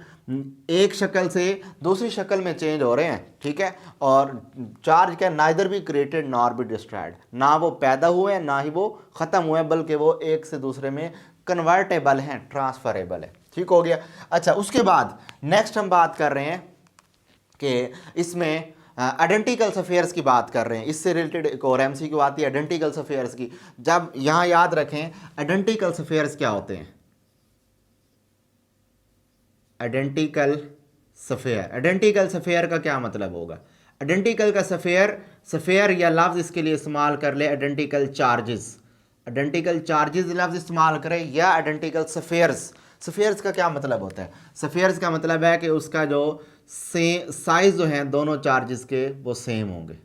एक शक्ल से दूसरी शक्ल में चेंज हो रहे हैं। ठीक है, और charge can neither be created nor be destroyed, ना वो पैदा हुए हैं ना ही वो ख़त्म हुए हैं, बल्कि वो एक से दूसरे में कन्वर्टेबल हैं, ट्रांसफरेबल है। ठीक हो गया। अच्छा, उसके बाद नेक्स्ट हम बात कर रहे हैं कि इसमें आइडेंटिकल अफेयर्स की बात कर रहे हैं। इससे रिलेटेड एक और MCQ आती है आइडेंटिकल अफेयर्स की। जब यहाँ याद रखें आइडेंटिकल अफेयर्स क्या होते हैं? आइडेंटिकल सफेयर का क्या मतलब होगा? आइडेंटिकल का सफेयर या लफ्ज़ इसके लिए इस्तेमाल कर ले आइडेंटिकल चार्जेस, आइडेंटिकल चार्जेस लफ्ज़ इस्तेमाल करें, या आइडेंटिकल सफेयर्स का क्या मतलब होता है? सफेयर्स का मतलब है कि उसका जो साइज जो है दोनों चार्जेस के वो सेम होंगे।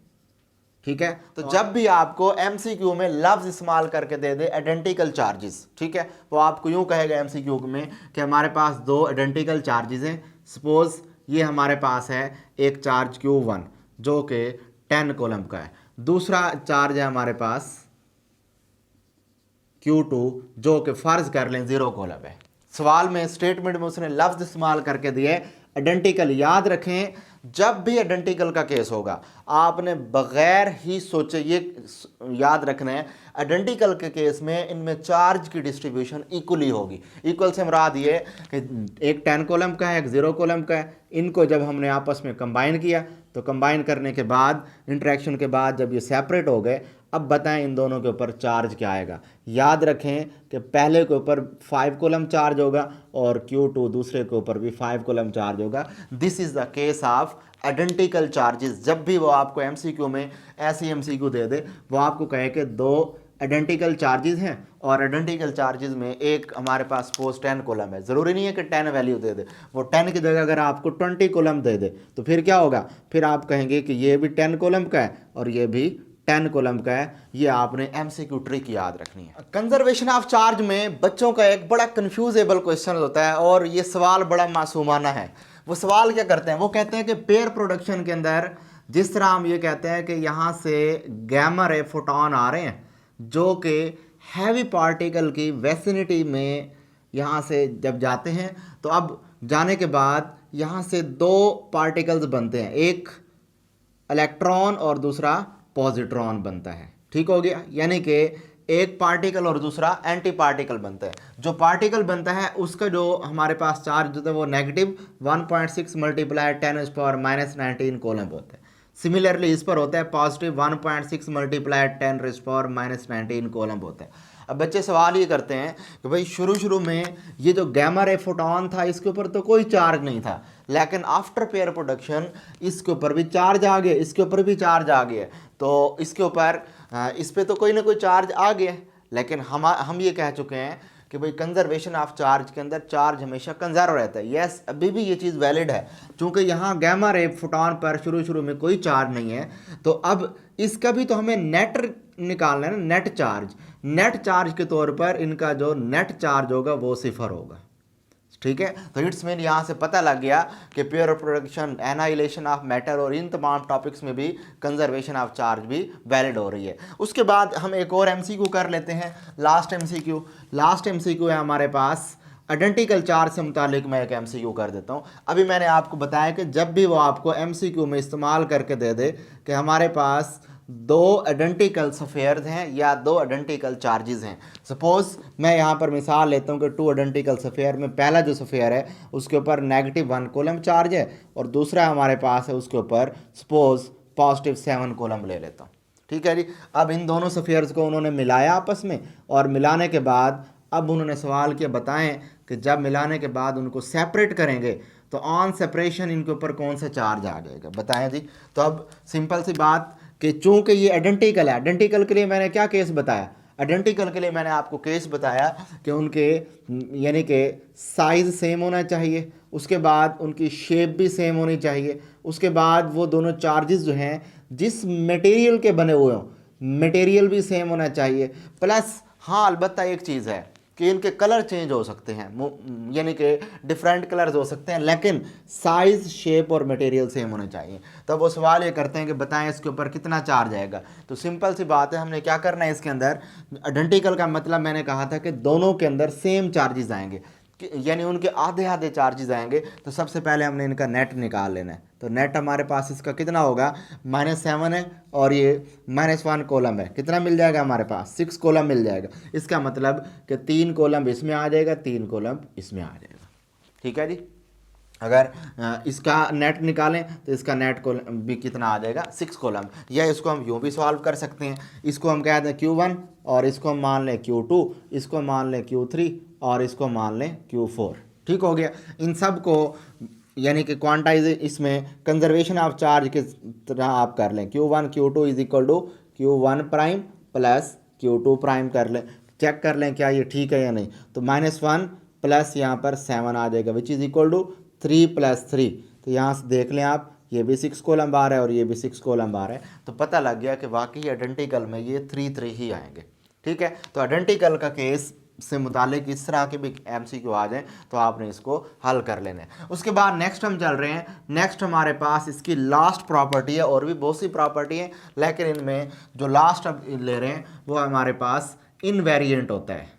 ठीक है, तो जब भी आपको MCQ में लफ्ज़ इस्तेमाल करके दे दे आइडेंटिकल चार्जेस, ठीक है, वो आपको यूँ कहेगा MCQ में कि हमारे पास दो आइडेंटिकल चार्जेस हैं। सपोज ये हमारे पास है एक चार्ज Q1 जो कि 10 कोलम का है, दूसरा चार्ज है हमारे पास Q2 जो कि फ़र्ज़ कर लें 0 कोलम है। सवाल में स्टेटमेंट में उसने लफ्ज़ इस्तेमाल करके दिए आइडेंटिकल। याद रखें जब भी आइडेंटिकल का केस होगा आपने बग़ैर ही सोचे ये याद रखना है, आइडेंटिकल के केस में इनमें चार्ज की डिस्ट्रीब्यूशन इक्वली होगी। इक्वल से मुराद ये कि एक 10 कॉलम का है एक 0 कॉलम का है, इनको जब हमने आपस में कंबाइन किया तो कंबाइन करने के बाद इंटरेक्शन के बाद जब ये सेपरेट हो गए, अब बताएं इन दोनों के ऊपर चार्ज क्या आएगा। याद रखें कि पहले के ऊपर 5 कॉलम चार्ज होगा और Q2 दूसरे के ऊपर भी 5 कॉलम चार्ज होगा। This is the case of identical charges. जब भी वो आपको MCQ में ऐसी MCQ दे दे वो आपको कहे कि दो आइडेंटिकल चार्जेस हैं और आइडेंटिकल चार्जेस में एक हमारे पास सपोज 10 कॉलम है, ज़रूरी नहीं है कि 10 वैल्यू दे दे, वो 10 की जगह अगर आपको 20 कॉलम दे दे तो फिर क्या होगा, फिर आप कहेंगे कि ये भी 10 कॉलम का है और ये भी 10 कूलम का है। ये आपने एमसीक्यू ट्रिक याद रखनी है। कंजर्वेशन ऑफ चार्ज में बच्चों का एक बड़ा कंफ्यूजेबल क्वेश्चन होता है और ये सवाल बड़ा मासूमाना है। वो सवाल क्या करते हैं, वो कहते हैं कि पेयर प्रोडक्शन के अंदर जिस तरह हम ये कहते हैं कि यहाँ से गैमा रे फोटॉन आ रहे हैं जो कि हैवी पार्टिकल की वेसिनिटी में यहाँ से जब जाते हैं तो अब जाने के बाद यहाँ से दो पार्टिकल्स बनते हैं, एक इलेक्ट्रॉन और दूसरा पॉजिट्रॉन बनता है। ठीक हो गया, यानी कि एक पार्टिकल और दूसरा एंटी पार्टिकल बनता है। जो पार्टिकल बनता है उसका जो हमारे पास चार्ज होता है वो नेगेटिव 1.6 मल्टीप्लाई 10⁻⁻19 कूलम होता है। सिमिलरली इस पर होता है पॉजिटिव 1.6 मल्टीप्लाई 10⁻⁻19 कूलम होता है। अब बच्चे सवाल ये करते हैं कि भाई शुरू में ये जो गैमा रे फोटॉन था इसके ऊपर तो कोई चार्ज नहीं था, लेकिन आफ्टर पेयर प्रोडक्शन इसके ऊपर भी चार्ज आ गया, इसके ऊपर भी चार्ज आ गया, तो इसके ऊपर इस पे तो कोई ना कोई चार्ज आ गया। लेकिन हम ये कह चुके हैं कि भाई कंजर्वेशन ऑफ चार्ज के अंदर चार्ज हमेशा कंजर्व रहता है। यस, अभी भी ये चीज़ वैलिड है, क्योंकि यहाँ गैमा रे फोटॉन पर शुरू में कोई चार्ज नहीं है। तो अब इसका भी तो हमें नेट निकालना है ना, नेट चार्ज। नेट चार्ज के तौर पर इनका जो नेट चार्ज होगा वो 0 होगा। ठीक है, तो इट्स मीन यहाँ से पता लग गया कि pair production, annihilation of matter और इन तमाम टॉपिक्स में भी कंजर्वेशन ऑफ चार्ज भी वैलिड हो रही है। उसके बाद हम एक और एमसीक्यू कर लेते हैं, लास्ट एमसीक्यू है हमारे पास आइडेंटिकल चार्ज से मुतालिक। मैं एक एमसीक्यू कर देता हूँ। अभी मैंने आपको बताया कि जब भी वो आपको एमसीक्यू में इस्तेमाल करके दे दे कि हमारे पास दो आइडेंटिकल सफ़ेयर्स हैं या दो आइडेंटिकल चार्जेस हैं। सपोज़ मैं यहाँ पर मिसाल लेता हूँ कि 2 आइडेंटिकल सफ़ेयर में पहला जो सफ़ेयर है उसके ऊपर -1 कूलम चार्ज है और दूसरा हमारे पास है उसके ऊपर सपोज़ +7 कूलम ले लेता हूँ। ठीक है जी। अब इन दोनों सफ़ेयर्स को उन्होंने मिलाया आपस में और मिलाने के बाद अब उन्होंने सवाल किया, बताएं कि जब मिलाने के बाद उनको सेपरेट करेंगे तो ऑन सेपरेशन इनके ऊपर कौन सा चार्ज आ जाएगा, बताएं जी। तो अब सिंपल सी बात कि चूंकि ये आइडेंटिकल है, आइडेंटिकल के लिए मैंने क्या केस बताया, आइडेंटिकल के लिए मैंने आपको केस बताया कि उनके यानी कि साइज़ सेम होना चाहिए, उसके बाद उनकी शेप भी सेम होनी चाहिए, उसके बाद वो दोनों चार्जेस जो हैं जिस मटेरियल के बने हुए हों मटेरियल भी सेम होना चाहिए। प्लस हाँ अलबत्ता एक चीज़ है कि इनके कलर चेंज हो सकते हैं, यानी कि डिफरेंट कलर्स हो सकते हैं, लेकिन साइज़, शेप और मटेरियल सेम होने चाहिए। तो वो सवाल ये करते हैं कि बताएं इसके ऊपर कितना चार्ज आएगा। तो सिंपल सी बात है, हमने क्या करना है इसके अंदर, आइडेंटिकल का मतलब मैंने कहा था कि दोनों के अंदर सेम चार्जेस आएंगे, यानी उनके आधे आधे चार्जेस आएंगे। तो सबसे पहले हमने इनका नेट निकाल लेना है। तो नेट हमारे पास इसका कितना होगा, -7 है और ये -1 कॉलम है, कितना मिल जाएगा हमारे पास, 6 कॉलम मिल जाएगा। इसका मतलब कि 3 कॉलम इसमें आ जाएगा, 3 कॉलम इसमें आ जाएगा। ठीक है जी। अगर इसका नेट निकालें तो इसका नेट कॉलम भी कितना आ जाएगा, 6 कॉलम। या इसको हम यूँ भी सॉल्व कर सकते हैं, इसको हम कह दें Q1 और इसको हम मान लें Q2, इसको मान लें Q3 और इसको मान लें Q4। ठीक हो गया। इन सब को यानी कि क्वांटाइज इसमें कंजर्वेशन ऑफ चार्ज के तरह आप कर लें, Q1 Q2 is equal to Q1 prime plus Q2 prime कर लें, चेक कर लें क्या ये ठीक है या नहीं। तो -1 प्लस यहाँ पर 7 आ जाएगा विच इज़ इक्वल टू 3 + 3। तो यहाँ से देख लें आप, ये भी 6 कॉलम बार है और ये भी 6 कॉलम बार है। तो पता लग गया कि वाकई आइडेंटिकल में ये 3 ही आएंगे। ठीक है, तो आइडेंटिकल का केस से मुतालिक इस तरह के भी एमसीक्यू आ जाए तो आपने इसको हल कर लेना है। उसके बाद नेक्स्ट हम चल रहे हैं, नेक्स्ट हमारे पास इसकी लास्ट प्रॉपर्टी है, और भी बहुत सी प्रॉपर्टी है, लेकिन इनमें जो लास्ट अब ले रहे हैं वो हमारे पास इनवेरिएंट होता है।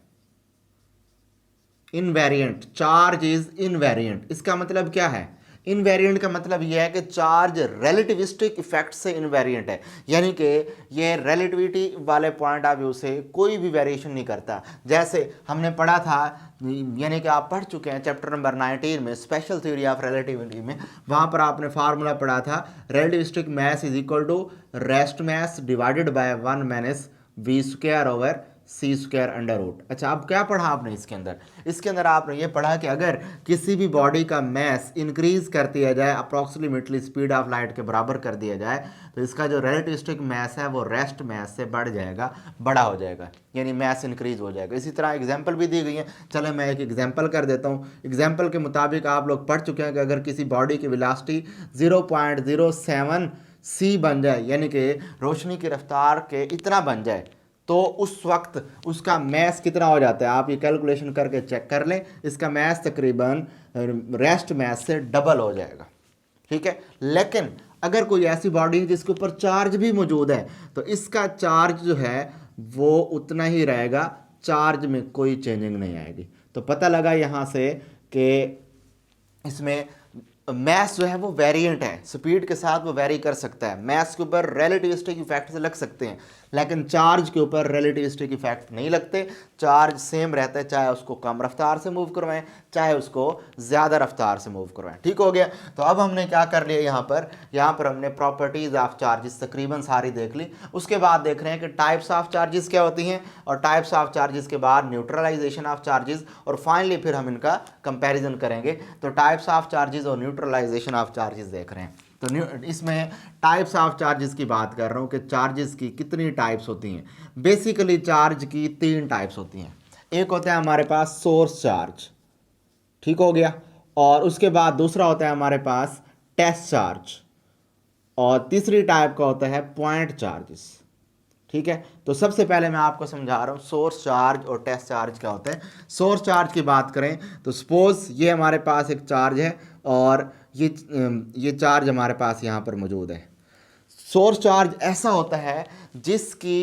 Invariant, charge is invariant. इसका मतलब क्या है, इनवेरिएंट का मतलब यह है कि चार्ज रिलेटिविस्टिक इफेक्ट से इनवेरिएंट है, यानी कि ये रिलेटिविटी वाले पॉइंट ऑफ व्यू से कोई भी वेरिएशन नहीं करता। जैसे हमने पढ़ा था, यानी कि आप पढ़ चुके हैं चैप्टर नंबर 19 में, स्पेशल थ्योरी ऑफ रिलेटिविटी में, वहाँ पर आपने फार्मूला पढ़ा था, relativistic mass is equal to rest mass divided by 1 - v² / c²√। अच्छा, अब क्या पढ़ा आपने इसके अंदर, इसके अंदर आपने ये पढ़ा कि अगर किसी भी बॉडी का मास इंक्रीज कर दिया जाए, अप्रॉक्सीमेटली स्पीड ऑफ लाइट के बराबर कर दिया जाए, तो इसका जो रिलेटिविस्टिक मास है वो रेस्ट मास से बढ़ जाएगा, बड़ा हो जाएगा, यानी मास इंक्रीज हो जाएगा। इसी तरह एग्जाम्पल भी दी गई है। चलो मैं एक एग्जाम्पल कर देता हूँ। एग्जाम्पल के मुताबिक आप लोग पढ़ चुके हैं कि अगर किसी बॉडी की वेलोसिटी 0.07 c बन जाए, यानी कि रोशनी की रफ्तार के इतना बन जाए, तो उस वक्त उसका मैस कितना हो जाता है, आप ये कैलकुलेशन करके चेक कर लें, इसका मैस तकरीबन रेस्ट मैस से डबल हो जाएगा। ठीक है, लेकिन अगर कोई ऐसी बॉडी है जिसके ऊपर चार्ज भी मौजूद है तो इसका चार्ज जो है वो उतना ही रहेगा, चार्ज में कोई चेंजिंग नहीं आएगी। तो पता लगा यहाँ से कि इसमें मैथ जो है वो वेरिएंट है, स्पीड के साथ वो वेरी कर सकता है। मैथ के ऊपर रिलेटिविस्टिक इफेक्ट से लग सकते हैं, लेकिन चार्ज के ऊपर रिलेटिविस्टिक इफेक्ट नहीं लगते। चार्ज सेम रहता है, चाहे उसको कम रफ्तार से मूव करवाएं चाहे उसको ज़्यादा रफ्तार से मूव करवाएं। ठीक हो गया। तो अब हमने क्या कर लिया, यहाँ पर हमने प्रॉपर्टीज़ ऑफ चार्जेस तकरीबन सारी देख ली। उसके बाद देख रहे हैं कि टाइप्स ऑफ चार्जेस क्या होती हैं, और टाइप्स ऑफ चार्जेस के बाद न्यूट्रलाइजेशन ऑफ चार्जेस, और फाइनली फिर हम इनका कंपेरिजन करेंगे। तो टाइप्स ऑफ चार्जेस और न्यूट्रलाइजेशन ऑफ चार्जेस देख रहे हैं। तो इसमें टाइप्स ऑफ चार्जेस की बात कर रहा हूँ कि चार्जेस की कितनी टाइप्स होती हैं। बेसिकली चार्ज की 3 टाइप्स होती हैं। एक होता है हमारे पास सोर्स चार्ज, ठीक हो गया, और उसके बाद दूसरा होता है हमारे पास टेस्ट चार्ज, और तीसरी टाइप का होता है पॉइंट चार्जेस। ठीक है, तो सबसे पहले मैं आपको समझा रहा हूँ सोर्स चार्ज और टेस्ट चार्ज क्या होता है। सोर्स चार्ज की बात करें तो सपोज ये हमारे पास एक चार्ज है और ये चार्ज हमारे पास यहाँ पर मौजूद है। सोर्स चार्ज ऐसा होता है जिसकी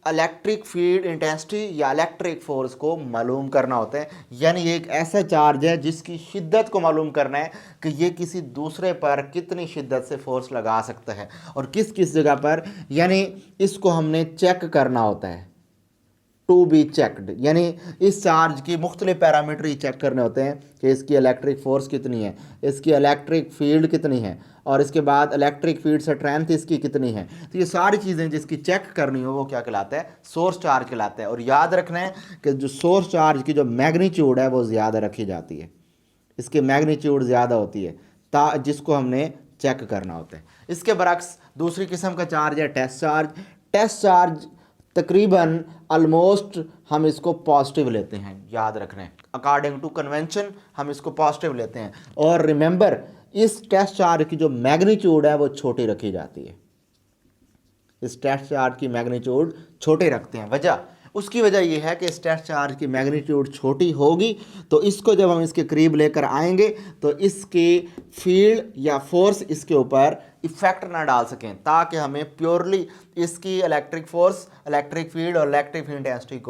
इलेक्ट्रिक फील्ड इंटेंसिटी या इलेक्ट्रिक फोर्स को मालूम करना होता है, यानी ये एक ऐसा चार्ज है जिसकी शिद्दत को मालूम करना है कि ये किसी दूसरे पर कितनी शिद्दत से फोर्स लगा सकता है और किस किस जगह पर, यानी इसको हमने चेक करना होता है, टू बी चेकड, यानी इस चार्ज की मुख्तलिफ पैरामीटर ही चेक करने होते हैं कि इसकी इलेक्ट्रिक फोर्स कितनी है, इसकी इलेक्ट्रिक फील्ड कितनी है, और इसके बाद इलेक्ट्रिक फील्ड स्ट्रेंथ इसकी कितनी है। तो ये सारी चीज़ें जिसकी चेक करनी हो वो क्या कहलाता है, सोर्स चार्ज कहलाता है। और याद रखना है कि जो सोर्स चार्ज की जो मैग्नीट्यूड है वो ज़्यादा रखी जाती है, इसकी मैग्नीट्यूड ज़्यादा होती है जिसको हमने चेक करना होता है। इसके बरक्स दूसरी किस्म का चार्ज है टेस्ट चार्ज। टेस्ट चार्ज तकरीबन ऑलमोस्ट हम इसको पॉजिटिव लेते हैं, याद रखना है, अकॉर्डिंग टू कन्वेंशन हम इसको पॉजिटिव लेते हैं। और रिमेंबर, इस टेस्ट चार्ज की जो मैग्नीट्यूड है वो छोटी रखी जाती है, इस टेस्ट चार्ज की मैग्नीट्यूड छोटे रखते हैं। उसकी वजह यह है कि इस टेस्ट चार्ज की मैग्नीट्यूड छोटी होगी तो इसको जब हम इसके करीब लेकर आएंगे तो इसकी फील्ड या फोर्स इसके ऊपर इफेक्ट ना डाल सकें, ताकि हमें प्योरली इसकी इलेक्ट्रिक फोर्स, इलेक्ट्रिक फील्ड और इलेक्ट्रिक इंटेंसिटी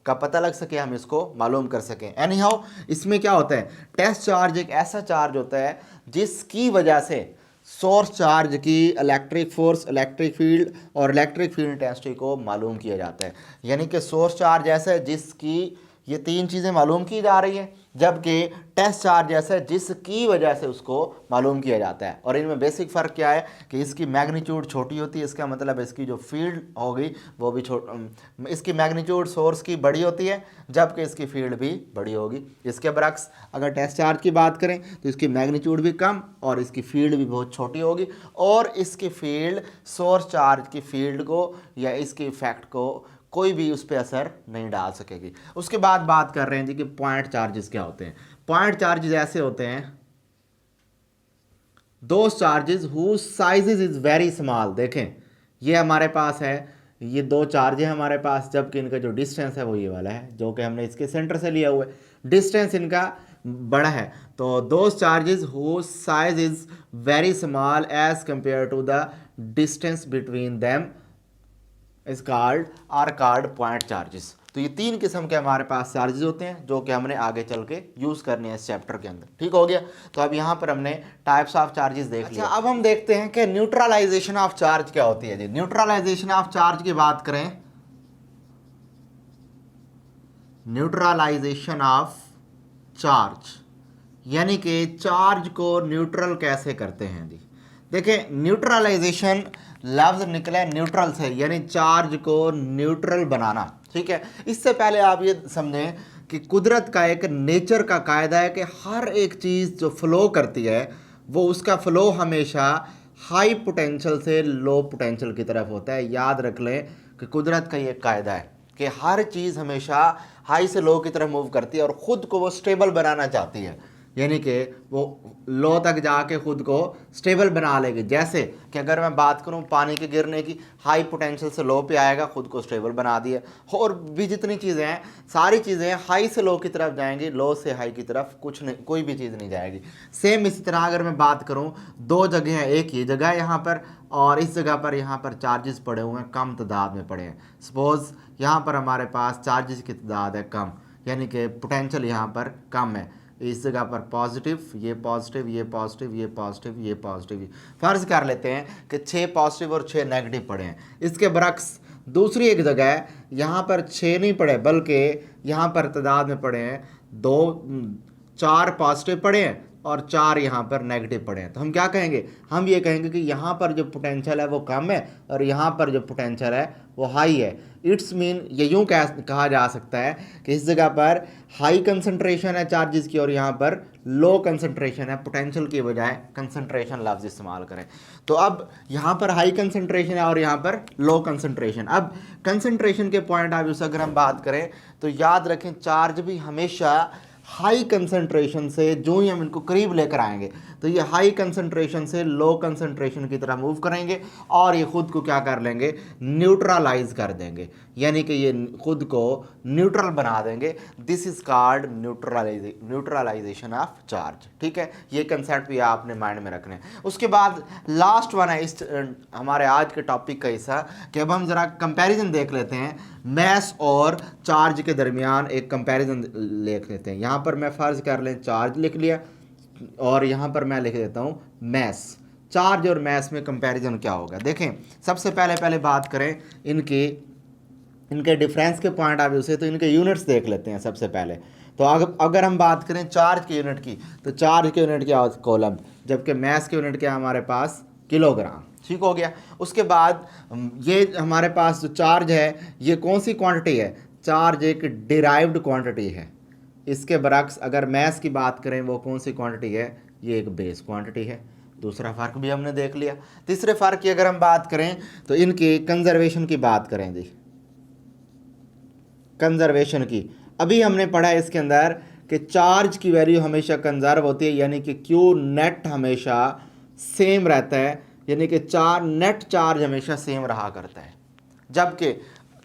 का पता लग सके, हम इसको मालूम कर सकें। एनी हाउ, इसमें क्या होता है, टेस्ट चार्ज एक ऐसा चार्ज होता है जिसकी वजह से सोर्स चार्ज की इलेक्ट्रिक फोर्स, इलेक्ट्रिक फील्ड और इलेक्ट्रिक फील्ड इंटेंसिटी को मालूम किया जाता है। यानी कि सोर्स चार्ज ऐसा है जिसकी ये 3 चीज़ें मालूम की जा रही हैं, जबकि टेस्ट चार्ज ऐसा है जिसकी वजह से उसको मालूम किया जाता है। और इनमें बेसिक फ़र्क क्या है कि इसकी मैग्नीट्यूड छोटी होती है, इसका मतलब इसकी जो फील्ड होगी वो भी इसकी मैग्नीट्यूड सोर्स की बड़ी होती है, जबकि इसकी फील्ड भी बड़ी होगी। इसके बरक्स अगर टेस्ट चार्ज की बात करें तो इसकी मैग्नीट्यूड भी कम और इसकी फील्ड भी बहुत छोटी होगी, और इसकी फील्ड सोर्स चार्ज की फील्ड को या इसके इफेक्ट को कोई भी उस पर असर नहीं डाल सकेगी। उसके बाद बात कर रहे हैं जी कि पॉइंट चार्जेस क्या होते हैं। पॉइंट चार्जेस ऐसे होते हैं, those charges whose sizes is very small. देखें, ये हमारे पास है, ये 2 चार्ज है हमारे पास, जबकि इनका जो डिस्टेंस है वो ये वाला है जो कि हमने इसके सेंटर से लिया हुआ है, डिस्टेंस इनका बड़ा है। तो those charges whose size is very small as compare to the distance between them is called point charges. तो ये 3 किस्म के हमारे पास चार्जेस होते हैं जो कि हमने आगे चल के यूज़ करने हैं इस चैप्टर के अंदर। ठीक हो गया। तो अब यहाँ पर हमने टाइप्स ऑफ चार्जेस देख लिया। अब हम देखते हैं कि न्यूट्रलाइजेशन ऑफ चार्ज क्या होती है जी। न्यूट्रलाइजेशन ऑफ चार्ज की बात करें, न्यूट्रलाइजेशन ऑफ चार्ज यानी कि चार्ज को न्यूट्रल कैसे करते हैं जी। देखिए, न्यूट्रलाइजेशन लफ्ज़ निकला है न्यूट्रल से, यानी चार्ज को न्यूट्रल बनाना। ठीक है, इससे पहले आप ये समझें कि कुदरत का एक नेचर का कायदा है कि हर एक चीज़ जो फ्लो करती है वो उसका फ्लो हमेशा हाई पोटेंशियल से लो पोटेंशियल की तरफ होता है। याद रख लें कि कुदरत का ये कायदा है कि हर चीज़ हमेशा हाई से लो की तरफ मूव करती है और ख़ुद को वो स्टेबल बनाना चाहती है। यानी कि वो लो तक जाके खुद को स्टेबल बना लेगी। जैसे कि अगर मैं बात करूं पानी के गिरने की, हाई पोटेंशियल से लो पे आएगा, खुद को स्टेबल बना दिया। और भी जितनी चीज़ें हैं, सारी चीज़ें हाई से लो की तरफ जाएंगी, लो से हाई की तरफ कुछ नहीं, कोई भी चीज़ नहीं जाएगी। सेम इसी तरह अगर मैं बात करूं, दो जगह हैं, एक ही जगह है यहाँ पर और इस जगह पर यहाँ पर चार्जेस पड़े हुए हैं, कम तादाद में पड़े हैं। सपोज यहाँ पर हमारे पास चार्जेस की तादाद है कम, यानी कि पोटेंशियल यहाँ पर कम है। इस जगह पर पॉजिटिव, ये पॉजिटिव, ये पॉजिटिव, ये पॉजिटिव, ये पॉजिटिव। फर्ज कर लेते हैं कि 6 पॉजिटिव और 6 नेगेटिव पड़े हैं। इसके बरक्स दूसरी एक जगह है, यहाँ पर 6 नहीं पड़े बल्कि यहाँ पर तादाद में पड़े हैं 4 पॉजिटिव पड़े हैं और 4 यहाँ पर नेगेटिव पड़े हैं। तो हम क्या कहेंगे? हम ये कहेंगे कि यहाँ पर जो पोटेंशियल है वो कम है और यहाँ पर जो पोटेंशियल है वो हाई है। इट्स मीन ये यूँ कहा जा सकता है कि इस जगह पर हाई कंसंट्रेशन है चार्जेस की और यहाँ पर लो कंसंट्रेशन है, पोटेंशियल की बजाय कंसंट्रेशन लफ्ज़ इस्तेमाल करें। तो अब यहाँ पर हाई कंसंट्रेशन है और यहाँ पर लो कंसंट्रेशन। अब कंसंट्रेशन के पॉइंट ऑफ व्यू से अगर हम बात करें तो याद रखें, चार्ज भी हमेशा हाई कंसंट्रेशन से जो ही हम इनको करीब लेकर आएंगे तो ये हाई कंसंट्रेशन से लो कंसंट्रेशन की तरफ मूव करेंगे और ये खुद को क्या कर लेंगे? न्यूट्रलाइज कर देंगे, यानी कि ये खुद को न्यूट्रल बना देंगे। This is called neutralization of charge. ठीक है, ये कंसेप्ट भी आपने माइंड में रखने। उसके बाद लास्ट वन है इस हमारे आज के टॉपिक का हिस्सा कि अब हम ज़रा कंपैरिजन देख लेते हैं, मैस और चार्ज के दरमियान एक कंपैरिजन देख लेते हैं। यहाँ पर मैं फ़र्ज़ कर लें चार्ज लिख लिया और यहाँ पर मैं लिख देता हूँ मैस। चार्ज और मैस में कंपैरिजन क्या होगा? देखें, सबसे पहले बात करें इनके डिफरेंस के पॉइंट ऑफ व्यू से, तो इनके यूनिट्स देख लेते हैं सबसे पहले। तो अगर हम बात करें चार्ज की यूनिट की, तो चार्ज की यूनिट क्या होती? कॉलम, जबकि मैस की यूनिट क्या हमारे पास? किलोग्राम। ठीक हो गया। उसके बाद ये हमारे पास जो चार्ज है ये कौन सी क्वांटिटी है? चार्ज एक डिराइव्ड क्वांटिटी है। इसके बरक्स अगर मैस की बात करें वो कौन सी क्वांटिटी है? ये एक बेस क्वांटिटी है। दूसरा फ़र्क भी हमने देख लिया। तीसरे फ़र्क की अगर हम बात करें तो इनकी कंजर्वेशन की बात करें जी, कंजर्वेशन की। अभी हमने पढ़ा इसके अंदर कि चार्ज की वैल्यू हमेशा कंजर्व होती है, यानी कि क्यू नेट हमेशा सेम रहता है, यानी कि नेट चार्ज हमेशा सेम रहा करता है। जबकि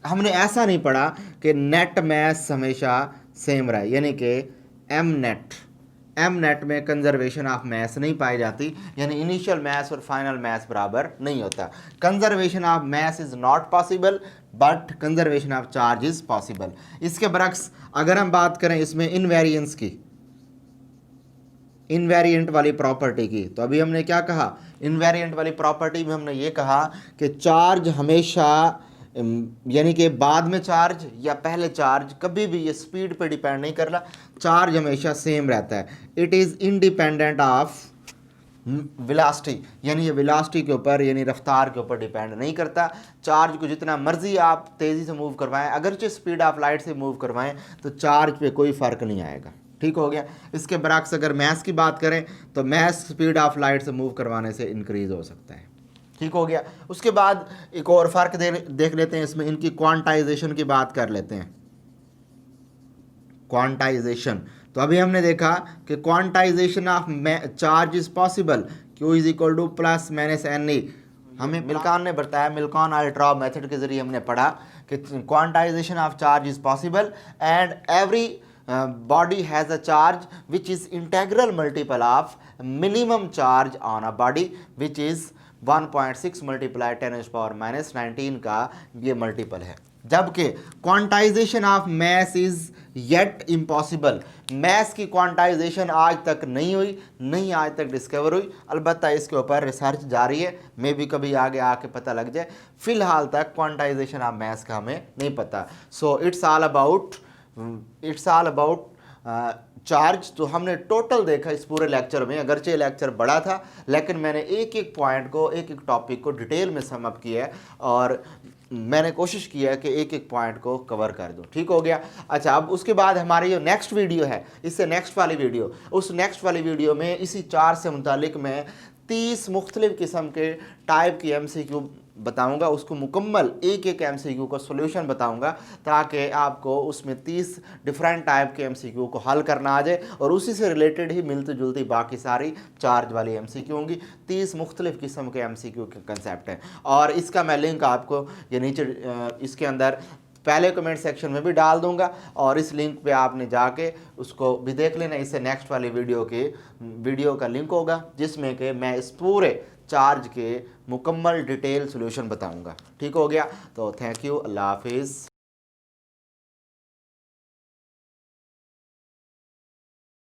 हमने ऐसा नहीं पढ़ा कि नेट मैस हमेशा सेम रहे, यानी कि एम नेट में कंजर्वेशन ऑफ मैस नहीं पाई जाती, यानी इनिशियल मैस और फाइनल मैस बराबर नहीं होता। Conservation of mass is not possible but conservation of charge is possible. इसके बरक्स अगर हम बात करें इसमें इनवेरिएंस की, इनवेरिएंट वाली प्रॉपर्टी की, तो अभी हमने क्या कहा? इनवेरिएंट वाली प्रॉपर्टी में हमने ये कहा कि चार्ज हमेशा, यानी कि बाद में चार्ज या पहले चार्ज, कभी भी ये स्पीड पे डिपेंड नहीं कर रहा, चार्ज हमेशा सेम रहता है। It is independent of velocity, यानी ये वेलोसिटी के ऊपर यानी रफ्तार के ऊपर डिपेंड नहीं करता। चार्ज को जितना मर्जी आप तेज़ी से मूव करवाएं, अगरचे स्पीड ऑफ लाइट से मूव करवाएं, तो चार्ज पे कोई फ़र्क नहीं आएगा। ठीक हो गया। इसके बरक्स अगर मैस की बात करें तो मैस स्पीड ऑफ लाइट से मूव करवाने से इंक्रीज हो सकता है। ठीक हो गया। उसके बाद एक और फ़र्क देख लेते हैं इसमें, इनकी क्वांटाइजेशन की बात कर लेते हैं। क्वांटाइजेशन, तो अभी हमने देखा कि quantization of charge is possible, Q is equal two plus minus NE। हमें मिल्कॉन ने बताया, मिल्कॉन अल्ट्रॉ मेथड के जरिए हमने पढ़ा कि quantization of charge is possible and every body has a charge which is integral multiple of minimum charge on a body which is 1.6 multiply 10⁻⁻19 का ये मल्टीपल है। जबकि quantization of mass is yet impossible, mass की quantization आज तक नहीं हुई, नहीं आज तक डिस्कवर हुई। अलबत्ता इसके ऊपर रिसर्च जारी है, मे भी कभी आगे आके पता लग जाए। फिलहाल तक क्वांटाइजेशन ऑफ मैस का हमें नहीं पता। So it's all about charge. तो हमने टोटल देखा इस पूरे लेक्चर में, अगरचे लेक्चर बड़ा था लेकिन मैंने एक एक पॉइंट को, एक एक टॉपिक को डिटेल में सम अप किया है और मैंने कोशिश की है कि एक एक पॉइंट को कवर कर दूं। ठीक हो गया। अच्छा, अब उसके बाद हमारी जो नेक्स्ट वीडियो है, इससे नेक्स्ट वाली वीडियो, उस नेक्स्ट वाली वीडियो में इसी चार्ज से मुतालिक मैं 30 मुख्तलिफ़ किस्म के टाइप की MCQ बताऊंगा, उसको मुकम्मल एक एक एमसीक्यू का सॉल्यूशन बताऊंगा, ताकि आपको उसमें 30 डिफरेंट टाइप के एमसीक्यू को हल करना आ जाए और उसी से रिलेटेड ही मिलती जुलती बाकी सारी चार्ज वाली एमसीक्यू होंगी। 30 मुख्तलिफ किस्म के एमसीक्यू के कंसेप्ट हैं और इसका मैं लिंक आपको ये नीचे इसके अंदर पहले कमेंट सेक्शन में भी डाल दूंगा और इस लिंक पे आपने जाके उसको भी देख लेना। इससे नेक्स्ट वाली वीडियो का लिंक होगा जिसमें कि मैं इस पूरे चार्ज के मुकम्मल डिटेल सॉल्यूशन बताऊंगा। ठीक हो गया, तो थैंक यू, अल्लाह हाफिज़।